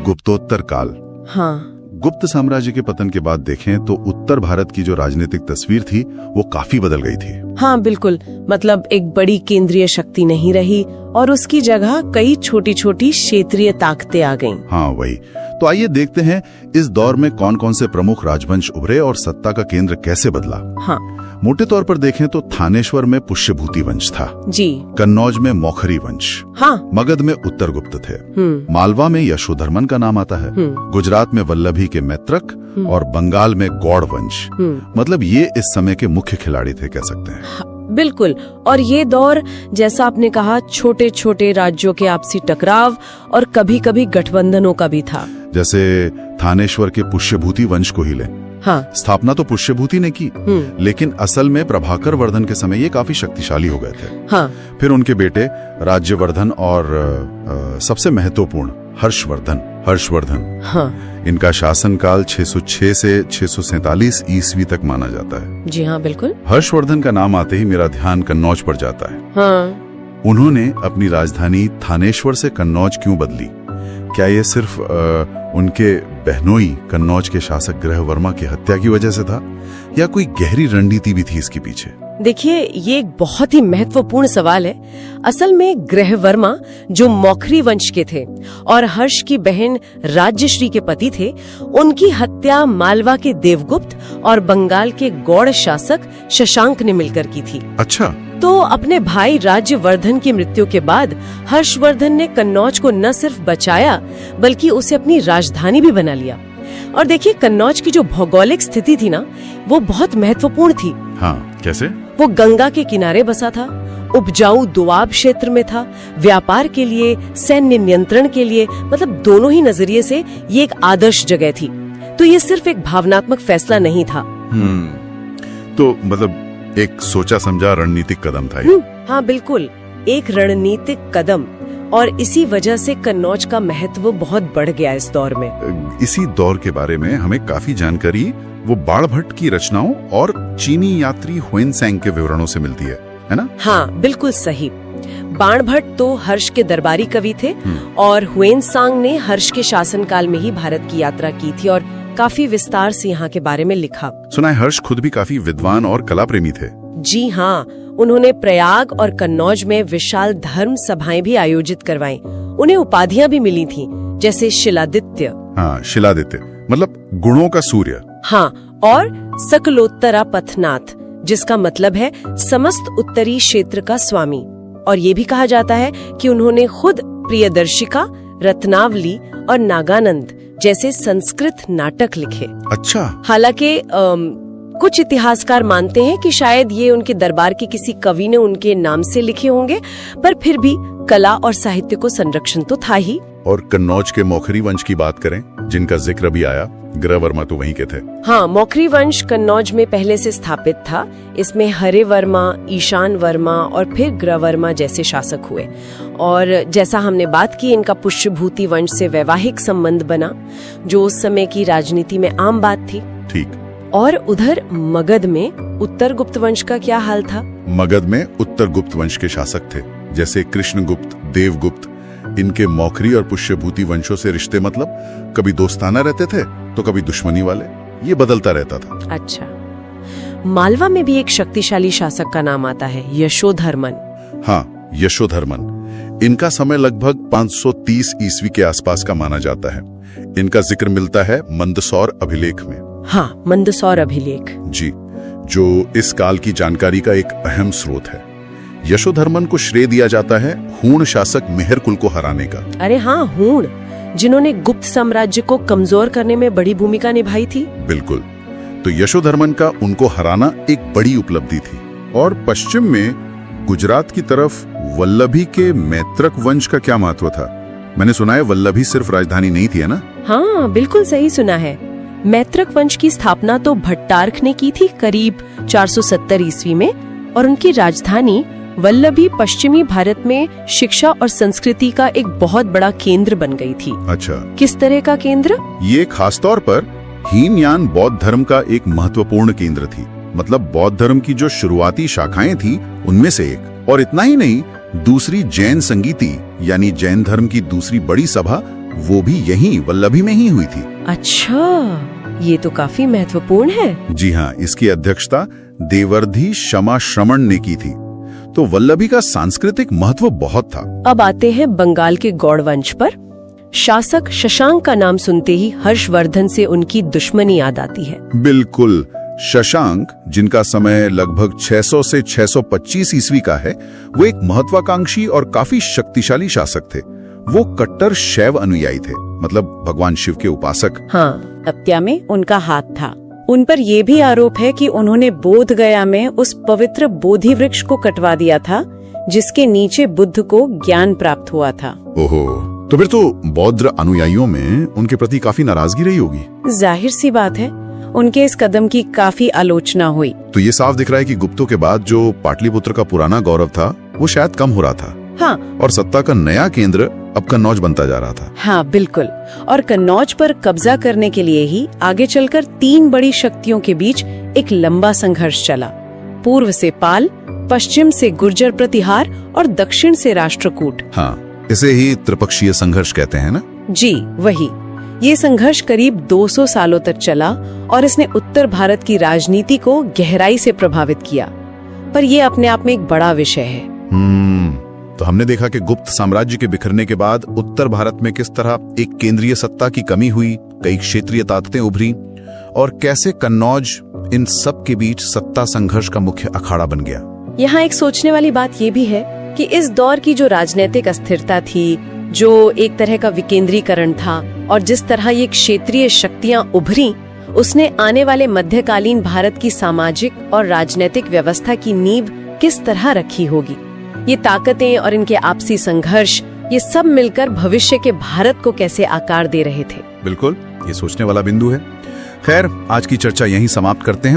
गुप्तोत्तर काल। हाँ, गुप्त साम्राज्य के पतन के बाद देखें तो उत्तर भारत की जो राजनीतिक तस्वीर थी वो काफी बदल गई थी। हाँ बिल्कुल, मतलब एक बड़ी केंद्रीय शक्ति नहीं रही और उसकी जगह कई छोटी छोटी क्षेत्रीय ताकतें आ गईं। हाँ वही। तो आइए देखते हैं इस दौर में कौन कौन से प्रमुख राजवंश उभरे और सत्ता का केंद्र कैसे बदला। हाँ, मोटे तौर पर देखें तो थानेश्वर में पुष्यभूति वंश था जी। कन्नौज में मौखरी वंश। हाँ, मगध में उत्तरगुप्त थे। मालवा में यशोधर्मन का नाम आता है। गुजरात में वल्लभी के मैत्रक और बंगाल में गौड़ वंश। मतलब ये इस समय के मुख्य खिलाड़ी थे, कह सकते हैं। बिल्कुल। और ये दौर, जैसा आपने कहा, छोटे छोटे राज्यों के आपसी टकराव और कभी कभी गठबंधनों का भी था। जैसे थानेश्वर के पुष्यभूति वंश को ही लें। हाँ, स्थापना तो पुष्यभूति ने की, लेकिन असल में प्रभाकर वर्धन के समय ये काफी शक्तिशाली हो गए थे। हाँ, फिर उनके बेटे राज्यवर्धन और सबसे महत्वपूर्ण हर्षवर्धन। हाँ, इनका शासनकाल 606 से 647 ईस्वी तक माना जाता है। जी हाँ बिल्कुल। हर्षवर्धन का नाम आते ही मेरा ध्यान कन्नौज पर जाता है। हाँ, उन्होंने अपनी राजधानी थानेश्वर से कन्नौज क्यों बदली? क्या ये सिर्फ उनके बहनोई कन्नौज के शासक ग्रहवर्मा की हत्या की वजह से था, या कोई गहरी रणनीति भी थी इसके पीछे? देखिए, ये एक बहुत ही महत्वपूर्ण सवाल है। असल में ग्रहवर्मा, जो मौखरी वंश के थे और हर्ष की बहन राज्यश्री के पति थे, उनकी हत्या मालवा के देवगुप्त और बंगाल के गौड़ शासक शशांक ने मिलकर की थी। अच्छा। तो अपने भाई राज्यवर्धन की मृत्यु के बाद हर्षवर्धन ने कन्नौज को न सिर्फ बचाया बल्कि उसे अपनी राजधानी भी बना लिया। और देखिए, कन्नौज की जो भौगोलिक स्थिति थी ना, वो बहुत महत्वपूर्ण थी। हाँ, कैसे? वो गंगा के किनारे बसा था, उपजाऊ दोआब क्षेत्र में था, व्यापार के लिए, सैन्य नियंत्रण के लिए, मतलब दोनों ही नजरिए से ये एक आदर्श जगह थी। तो ये सिर्फ एक भावनात्मक फैसला नहीं था। तो मतलब एक सोचा समझा रणनीतिक कदम था ये। हाँ बिल्कुल, एक रणनीतिक कदम। और इसी वजह से कन्नौज का महत्व बहुत बढ़ गया इस दौर में। इसी दौर के बारे में हमें काफी जानकारी वो बाणभट्ट की रचनाओं और चीनी यात्री हुएनसैंग के विवरणों से मिलती है ना? हाँ बिल्कुल सही। बाणभट्ट तो हर्ष के दरबारी कवि थे और हुएनसांग ने हर्ष के शासनकाल में ही भारत की यात्रा की थी और काफी विस्तार से यहाँ के बारे में लिखा। सुना है हर्ष खुद भी काफी विद्वान और कला प्रेमी थे। जी हाँ, उन्होंने प्रयाग और कन्नौज में विशाल धर्म सभाएं भी आयोजित करवाई। उन्हें उपाधियां भी मिली थीं, जैसे शिलादित्य। हाँ, शिलादित्य मतलब गुणों का सूर्य। हाँ, और सकलोत्तरा पथनाथ, जिसका मतलब है समस्त उत्तरी क्षेत्र का स्वामी। और ये भी कहा जाता है कि उन्होंने खुद प्रियदर्शिका, रत्नावली और नागानंद जैसे संस्कृत नाटक लिखे। अच्छा। हालांकि कुछ इतिहासकार मानते हैं कि शायद ये उनके दरबार के किसी कवि ने उनके नाम से लिखे होंगे, पर फिर भी कला और साहित्य को संरक्षण तो था ही। और कन्नौज के मौखरी वंश की बात करें, जिनका जिक्र भी आया, ग्रहवर्मा तो वहीं के थे। हाँ, मौखरी वंश कन्नौज में पहले से स्थापित था। इसमें हरे वर्मा, ईशान वर्मा और फिर ग्रहवर्मा जैसे शासक हुए। और जैसा हमने बात की, इनका पुष्यभूति वंश से वैवाहिक संबंध बना, जो उस समय की राजनीति में आम बात थी। ठीक। और उधर मगध में उत्तर गुप्त वंश का क्या हाल था? मगध में उत्तर गुप्त वंश के शासक थे, जैसे कृष्णगुप्त, देवगुप्त। इनके मौखरी और पुष्यभूति वंशों से रिश्ते मतलब कभी दोस्ताना रहते थे तो कभी दुश्मनी वाले, ये बदलता रहता था। अच्छा। मालवा में भी एक शक्तिशाली शासक का नाम आता है, यशोधर्मन। हाँ, यशोधर्मन। इनका समय लगभग 530 ईस्वी के आसपास का माना जाता है। इनका जिक्र मिलता है मंदसौर अभिलेख में। हाँ, मंदसौर अभिलेख जी, जो इस काल की जानकारी का एक अहम स्रोत है। यशोधर्मन को श्रेय दिया जाता है हूण शासक मेहरकुल को हराने का। अरे हाँ, हूण, जिन्होंने गुप्त साम्राज्य को कमजोर करने में बड़ी भूमिका निभाई थी। बिल्कुल। तो यशोधर्मन का उनको हराना एक बड़ी उपलब्धि थी। और पश्चिम में गुजरात की तरफ वल्लभी के मैत्रक वंश का क्या महत्व था? मैंने सुना है वल्लभी सिर्फ राजधानी नहीं थी, है ना? हाँ, बिल्कुल सही सुना है। मैत्रक वंश की स्थापना तो भट्टार्क ने की थी करीब 470 ईस्वी में, और उनकी राजधानी वल्लभी पश्चिमी भारत में शिक्षा और संस्कृति का एक बहुत बड़ा केंद्र बन गई थी। अच्छा। किस तरह का केंद्र? ये खासतौर पर हीनयान बौद्ध धर्म का एक महत्वपूर्ण केंद्र थी। मतलब बौद्ध धर्म की जो शुरुआती शाखाएं थी उनमें से एक। और इतना ही नहीं, दूसरी जैन संगीति यानी जैन धर्म की दूसरी बड़ी सभा, वो भी यहीं वल्लभी में ही हुई थी। अच्छा, ये तो काफी महत्वपूर्ण है। जी हाँ, इसकी अध्यक्षता देवर्धि शमा श्रमण ने की थी। तो वल्लभी का सांस्कृतिक महत्व बहुत था। अब आते हैं बंगाल के गौड़ वंश पर। शासक शशांक का नाम सुनते ही हर्षवर्धन से उनकी दुश्मनी याद आती है। बिल्कुल। शशांक, जिनका समय लगभग 600 से 625 ईस्वी का है, वो एक महत्वाकांक्षी और काफी शक्तिशाली शासक थे। वो कट्टर शैव अनुयायी थे, मतलब भगवान शिव के उपासक। हाँ, हत्या में उनका हाथ था। उन पर यह भी आरोप है कि उन्होंने बोध गया में उस पवित्र बोधि वृक्ष को कटवा दिया था जिसके नीचे बुद्ध को ज्ञान प्राप्त हुआ था। ओहो, तो फिर तो बौद्ध अनुयायियों में उनके प्रति काफी नाराजगी रही होगी। जाहिर सी बात है, उनके इस कदम की काफी आलोचना हुई। तो ये साफ दिख रहा है कि गुप्तों के बाद जो पाटलिपुत्र का पुराना गौरव था वो शायद कम हो रहा था। हाँ, और सत्ता का नया केंद्र अब कन्नौज बनता जा रहा था। हाँ बिल्कुल। और कन्नौज पर कब्जा करने के लिए ही आगे चलकर 3 बड़ी शक्तियों के बीच एक लंबा संघर्ष चला। पूर्व से पाल, पश्चिम से गुर्जर प्रतिहार और दक्षिण से राष्ट्रकूट। हाँ, इसे ही त्रिपक्षीय संघर्ष कहते हैं ना? जी वही। ये संघर्ष करीब 200 सालों तक चला और इसने उत्तर भारत की राजनीति को गहराई से प्रभावित किया। पर यह अपने आप में एक बड़ा विषय है। तो हमने देखा कि गुप्त साम्राज्य के बिखरने के बाद उत्तर भारत में किस तरह एक केंद्रीय सत्ता की कमी हुई, कई क्षेत्रीय ताकतें उभरी, और कैसे कन्नौज इन सब के बीच सत्ता संघर्ष का मुख्य अखाड़ा बन गया। यहाँ एक सोचने वाली बात ये भी है कि इस दौर की जो राजनीतिक अस्थिरता थी, जो एक तरह का विकेंद्रीकरण था, और जिस तरह ये क्षेत्रीय शक्तियां उभरी, उसने आने वाले मध्यकालीन भारत की सामाजिक और राजनीतिक व्यवस्था की नींव किस तरह रखी होगी। ये ताकतें और इनके आपसी संघर्ष, ये सब मिलकर भविष्य के भारत को कैसे आकार दे रहे थे। बिल्कुल, ये सोचने वाला बिंदु है। खैर, आज की चर्चा यहीं समाप्त करते हैं।